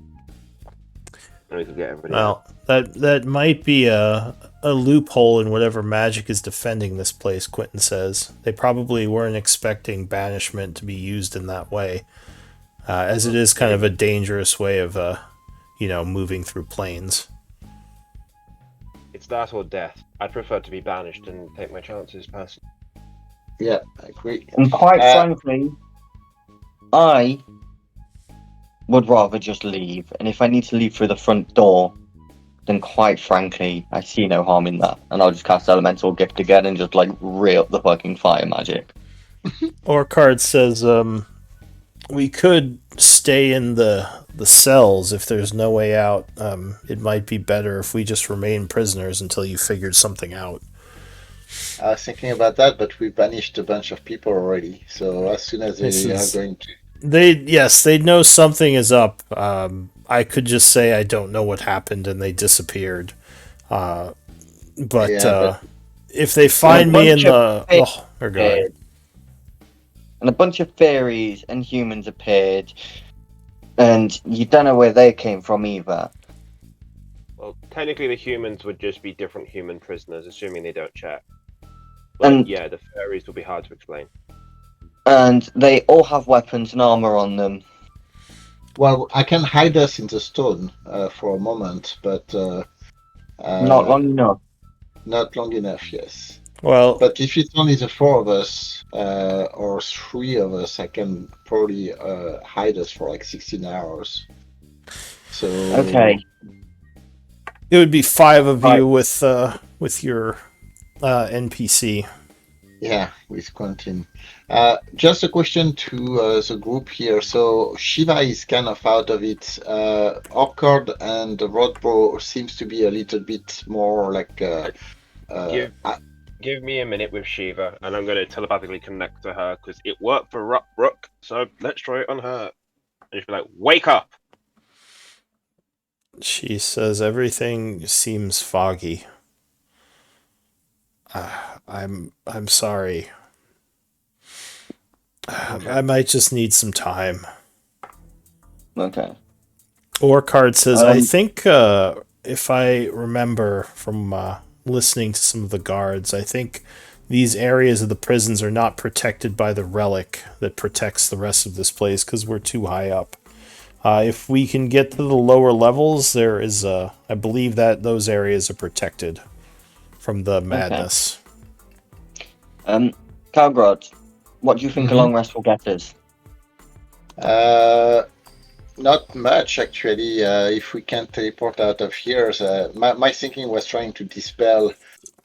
And we can get everybody well, that might be a loophole in whatever magic is defending this place, Quentin says. They probably weren't expecting banishment to be used in that way, as it is kind of a dangerous way of, moving through planes. It's that or death. I'd prefer to be banished and take my chances personally. Yeah, I agree. And quite frankly, I would rather just leave. And if I need to leave through the front door, then quite frankly, I see no harm in that. And I'll just cast Elemental Gift again and just reel up the fucking fire magic. Orcard says, we could stay in the cells if there's no way out. It might be better if we just remain prisoners until you figured something out. I was thinking about that, but we banished a bunch of people already. So as soon as they are going to... They know something is up. I could just say I don't know what happened and they disappeared. But if they find me in and a bunch of fairies and humans appeared, And you don't know where they came from either. Well, technically, the humans would just be different human prisoners, assuming they don't chat. But And yeah, the fairies will be hard to explain. and they all have weapons and armor on them. Well, I can hide us in the stone for a moment, but Not long enough. not long enough. Yes. Well, But if it's only the four of us or three of us, I can probably hide us for like 16 hours. So Okay. it would be 5 of Right. you with your NPC. yeah, with Quentin. Just a question to the group here. So Shiva is kind of out of it. Orchard and Rodbro seems to be a little bit more like. Give me a minute with Shiva, and I'm going to telepathically connect to her because it worked for Rook. So let's try it on her. And she'll be like, "Wake up!" She says everything seems foggy. I'm sorry. Okay. I might just need some time. Okay. Orcard says, I Um, think if I remember from listening to some of the guards, I think these areas of the prisons are not protected by the relic that protects the rest of this place because we're too high up. If we can get to the lower levels, there is I believe that those areas are protected from the madness. Calgrod, what do you think a Mhm. long rest will get us? Not much actually. If we can't teleport out of here, my thinking was trying to dispel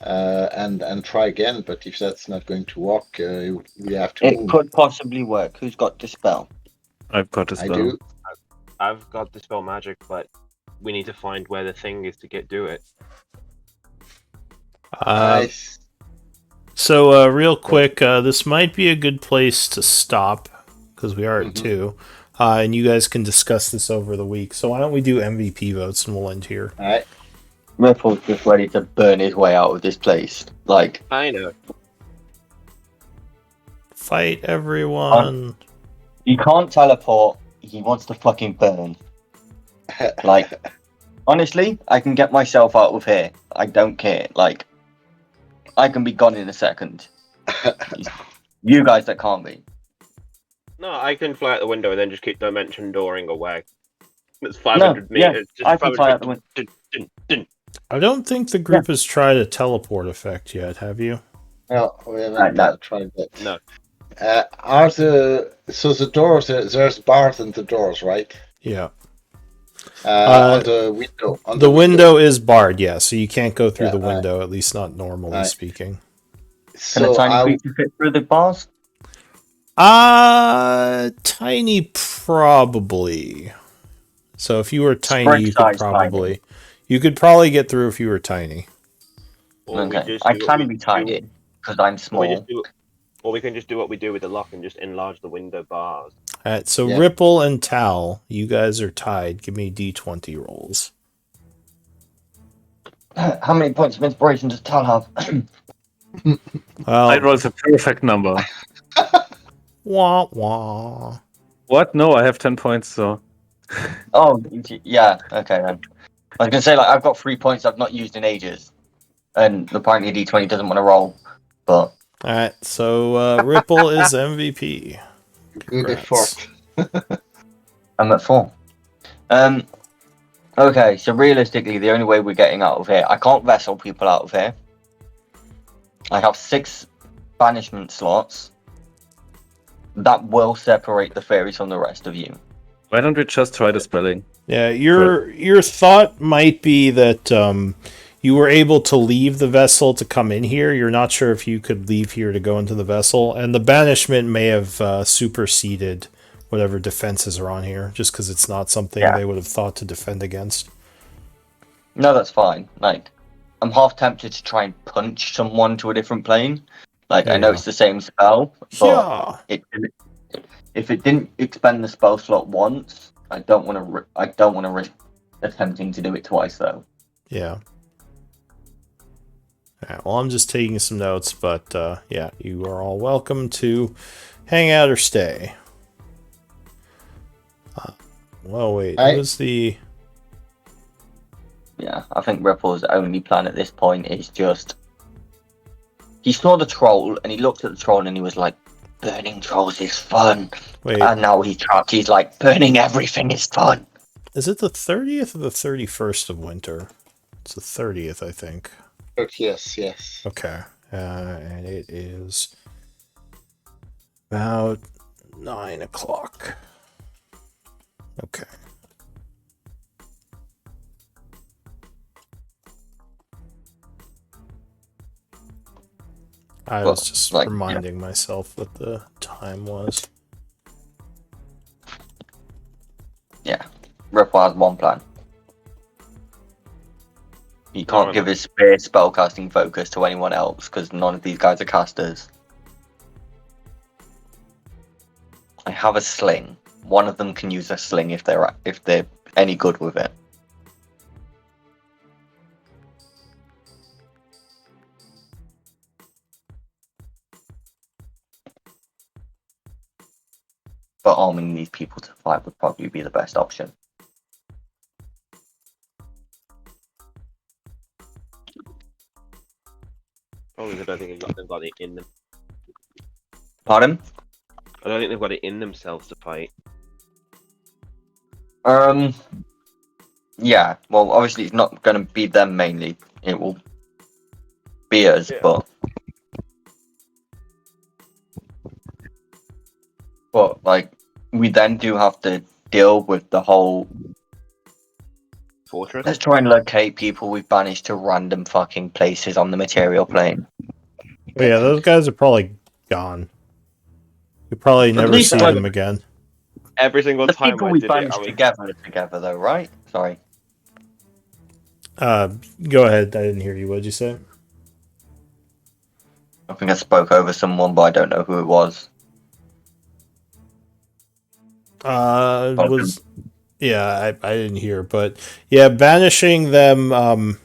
and try again. But if that's not going to work, we have to It move. could possibly work. Who's got Dispel? I've got a I spell. do. I've got dispel magic, but we need to find where the thing is to do it. So, real quick, this might be a good place to stop because we are at 2, and you guys can discuss this over the week. So, why don't we do MVP votes and we'll end here? All right. Ripple's just ready to burn his way out of this place. Like, I know. Fight everyone. you can't teleport. He wants to fucking burn. Like, honestly, I can get myself out of here. I don't care. Like, I can be gone in a second. You guys that can't be. No, I can fly out the window and then just keep dimension dooring away. It's 500 meters. Just I can fly out the window. I don't think the group has tried a teleport effect yet, have you? No, we haven't tried that. No. The doors? There's bars in the doors, right? Yeah. On the window. The window is barred, yeah, so you can't go through the window, at least not normally speaking. Can a tiny creature fit through the bars? Tiny probably. So if you were tiny, you could probably... You could probably get through if you were tiny. Okay, I can be tiny, because I'm small. Or we can just do what we do with the lock and just enlarge the window bars. Alright, so Ripple and Tal, you guys are tied. Give me D20 rolls. How many points of inspiration does Tal have? Well, I rolled a perfect number. Wah wah. What? No, I have 10 points, so... Oh, yeah, okay then. I was going to say, like, I've got 3 points I've not used in ages. And apparently D20 doesn't want to roll, but... Alright, so Ripple is MVP. Good effort. I'm at 4. Okay, so realistically, the only way we're getting out of here... I can't vessel people out of here. I have 6 banishment slots. That will separate the fairies from the rest of you. Why don't we just try the spelling? Yeah, your thought might be that you were able to leave the vessel to come in here. You're not sure if you could leave here to go into the vessel, and the banishment may have superseded whatever defenses are on here, just because it's not something they would have thought to defend against. No, that's fine. Like, I'm half tempted to try and punch someone to a different plane. Like, I know it's the same spell, but if it didn't expend the spell slot once, I don't want to risk attempting to do it twice, though. Yeah. Alright, well, I'm just taking some notes, but yeah, you are all welcome to hang out or stay. Well, wait. I- Who was the? Yeah, I think Ripple's only plan at this point is just he saw the troll and he looked at the troll and he was like, "Burning trolls is fun." Wait, And now he's trapped. He's like, "Burning everything is fun." is it the 30th or the 31st of winter? It's the 30th, I think. yes. Okay. And it is about 9 o'clock. Okay. I Well, was just like, reminding myself what the time was. Yeah, Ripple has one plan. He can't Alright. give his spare spellcasting focus to anyone else because none of these guys are casters. I have a sling. One of them can use a sling if they're any good with it. But arming these people to fight would probably be the best option. Probably because I don't think they've got it in them. Pardon? I don't think they've got it in themselves to fight. Yeah. Well, obviously it's not going to be them mainly. It will be us, Yeah. but like we then do have to deal with the whole. Fortress. Let's try and locate people we've banished to random fucking places on the material plane. But yeah, those guys are probably gone. You probably At never least see like- them again. Every single The time people I we did it, I banished was together though, right? Sorry. Go ahead. I didn't hear you. What did you say? I think I spoke over someone, but I don't know who it was. Yeah, I didn't hear, but yeah, banishing them.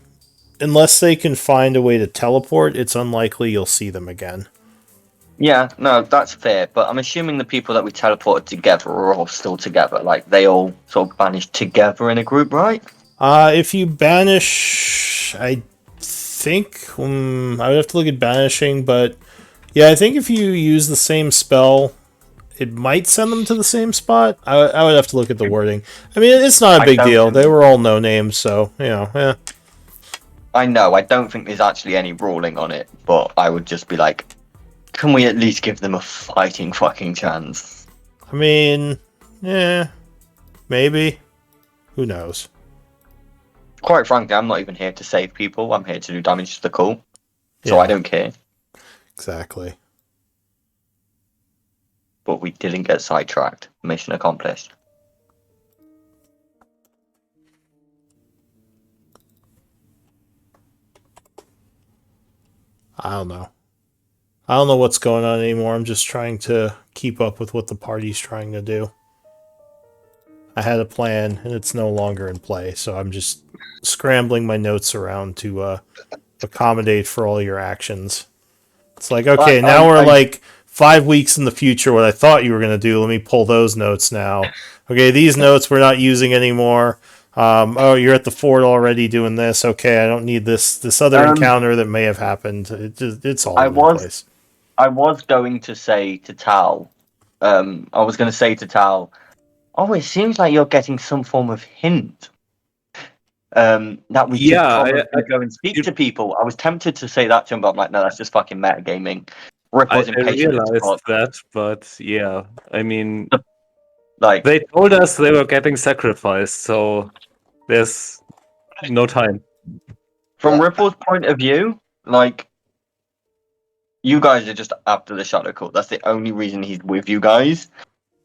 Unless they can find a way to teleport, it's unlikely you'll see them again. Yeah, no, that's fair. But I'm assuming the people that we teleported together are all still together. Like they all sort of banished together in a group, right? If you banish, I think I would have to look at banishing, but yeah, I think if you use the same spell, it might send them to the same spot. I would have to look at the wording. I mean, it's not a big deal. They were all no names, so you know. Yeah. I know. I don't think there's actually any ruling on it, but I would just be like, can we at least give them a fighting fucking chance? I mean, yeah, maybe. Who knows? Quite frankly, I'm not even here to save people. I'm here to do damage to the cool. So Yeah. I don't care. Exactly. But we didn't get sidetracked. Mission accomplished. I don't know. I don't know what's going on anymore. I'm just trying to keep up with what the party's trying to do. I had a plan, and it's no longer in play, so I'm just scrambling my notes around to accommodate for all your actions. It's like, okay, now we're like 5 weeks in the future, what I thought you were going to do. Let me pull those notes now. Okay, these notes we're not using anymore. Oh, you're at the fort already doing this. Okay, I don't need this other encounter that may have happened. It's all over the place. I was going to say to Tal, oh, it seems like you're getting some form of hint. That we should probably go and speak to people. I was tempted to say that to him, but I'm like, no, that's just fucking metagaming. Ripple's I impatient. realized that, but yeah, I mean, like they told us they were getting sacrificed, so there's no time. from Ripple's point of view, like you guys are just after the Shadow Cult. That's the only reason he's with you guys.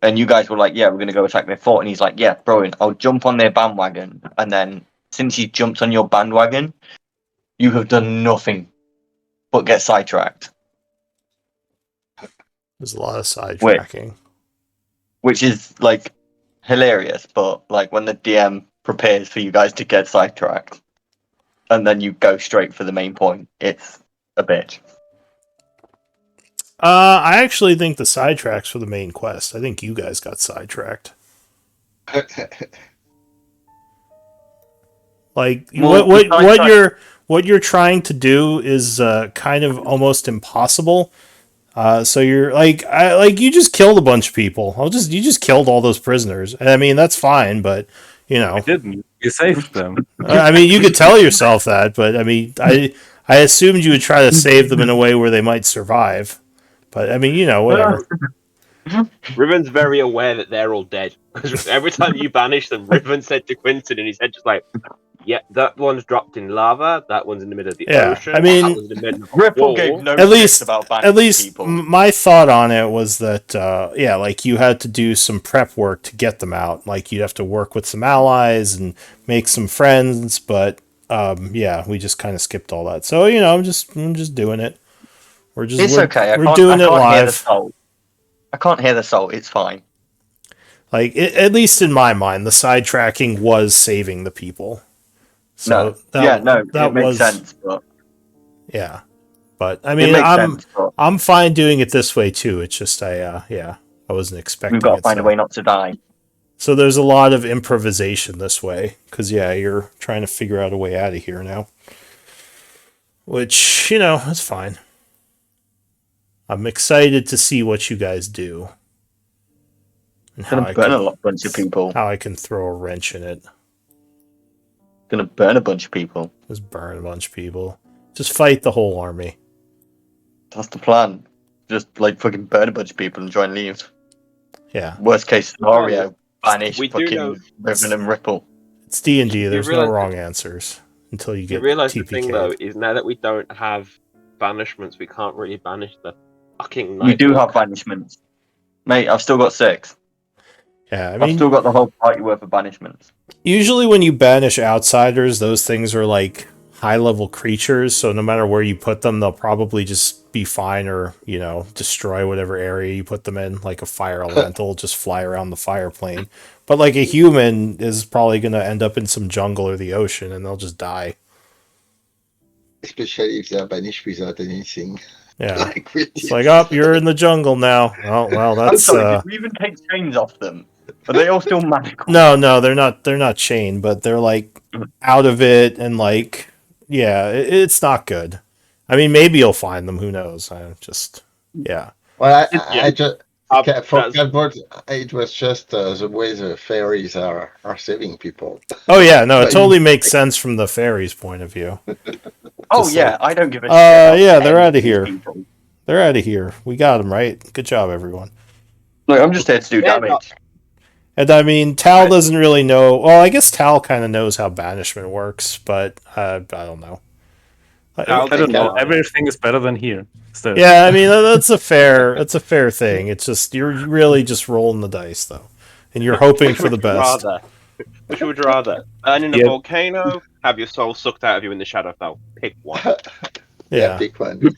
And you guys were like, yeah, we're gonna go attack their fort, and he's like, yeah, brilliant. I'll jump on their bandwagon. And then since he jumped on your bandwagon, you have done nothing but get sidetracked. There's a lot of sidetracking. Which is like hilarious, but like when the DM prepares for you guys to get sidetracked and then you go straight for the main point, it's a bitch. I actually think the sidetracks for the main quest. I think you guys got sidetracked. Like Well, what you're trying to do is kind of almost impossible. So you're you just killed a bunch of people. You just killed all those prisoners. And I mean that's fine, but you I know, didn't. You saved them. I mean you could tell yourself that, but I mean I assumed you would try to save them in a way where they might survive. But I mean, you know, whatever. Riven's very aware that they're all dead. Because every time you banish them, Riven said to Quinton in his head, just like, yeah, that one's dropped in lava, that one's in the middle of the Yeah, ocean, I mean, that one's in the middle of a Ripple wall. gave no at shit least about at banning least people. my thought on it was that yeah, like you had to do some prep work to get them out. Like you'd have to work with some allies and make some friends, but yeah, we just kind of skipped all that. So you know, I'm just doing it. It's okay. We're doing it hear the live. soul. I can't hear the soul. It's fine. Like at least in my mind, the sidetracking was saving the people. So it makes sense. But yeah. But I it mean, makes sense. But I'm fine doing it this way too. It's just I wasn't expecting. we've got to it, find a so. way not to die. So there's a lot of improvisation this way because yeah, you're trying to figure out a way out of here now, which you know is fine. I'm excited to see what you guys do and Gonna burn a bunch of people. how I can throw a wrench in it. Gonna burn a bunch of people. Just burn a bunch of people. Just fight the whole army. That's the plan. Just like fucking burn a bunch of people and try and leave. Yeah, Worst case scenario, banish We do know- fucking Riven and Ripple. it's D&D. There's no realize wrong answers until you You get realise TPK. the thing, though, is now that we don't have banishments, we can't really banish the fucking We do Nightwalker. have banishments. Mate, I've still got 6. Yeah, I I've mean, still got the whole party worth of banishments. usually when you banish outsiders, those things are like high-level creatures, so no matter where you put them, they'll probably just be fine or, you know, destroy whatever area you put them in, like a fire elemental will just fly around the fire plane. But like a human is probably going to end up in some jungle or the ocean and they'll just die. Especially if they're banished without anything. Yeah. Like we It's did. like, oh, you're in the jungle now. Oh, well, I'm that's sorry, did we even take chains off them? Are they all still magical? No, they're not chained, but they're like out of it and like yeah, it's not good. I mean, maybe you'll find them, who knows. I just yeah. Well, Yeah. I just for that's- cardboard, it was just the way the fairies are saving people. Oh yeah, no, it But totally makes sense from the fairies' point of view. Oh Just yeah, I don't give a shit. yeah, about they're any outta of these here. people. They're out of here. We got them right. Good job, everyone. Look, I'm just here to do Yeah, damage. And I mean, Tal doesn't really know. Well, I guess Tal kind of knows how banishment works, but I don't know. Tal I don't know. Yeah. Everything is better than here. Still. Yeah, I mean that's a fair thing. It's just you're really just rolling the dice though, and you're hoping for the best. Which would you rather? Burn in a Yeah. volcano, have your soul sucked out of you in the Shadowfell? Pick one. Yeah, Pick one.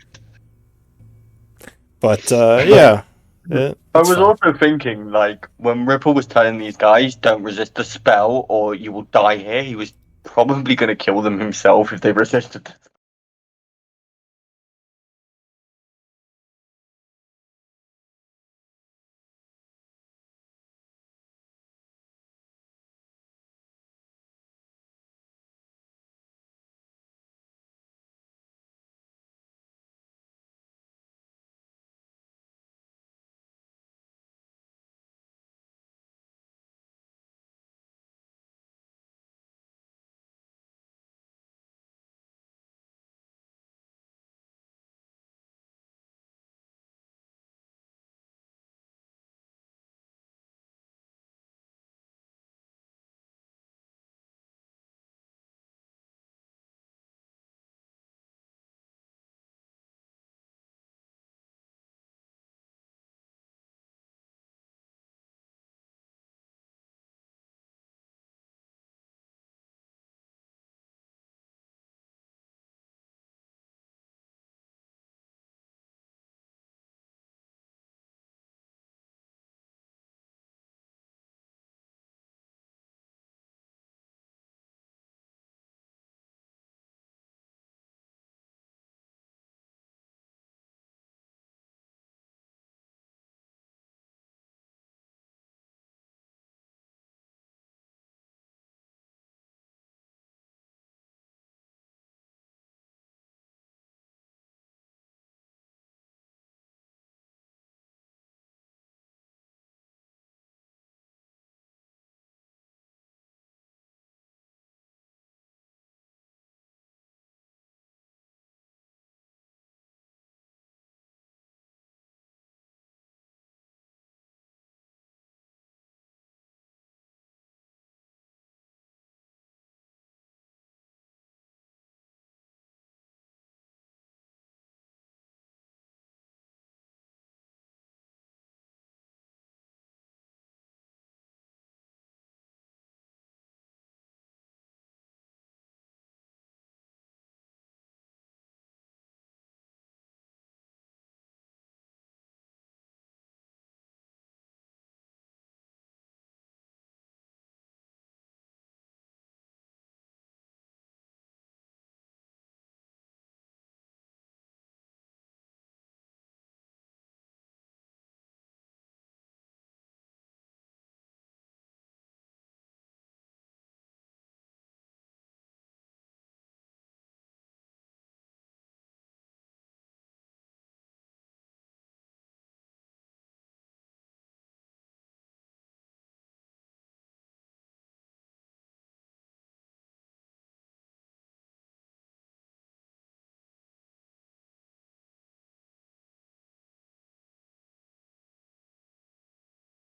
but yeah. I it's was fine. also thinking, like, when Ripple was telling these guys, don't resist the spell or you will die here, he was probably going to kill them himself if they resisted the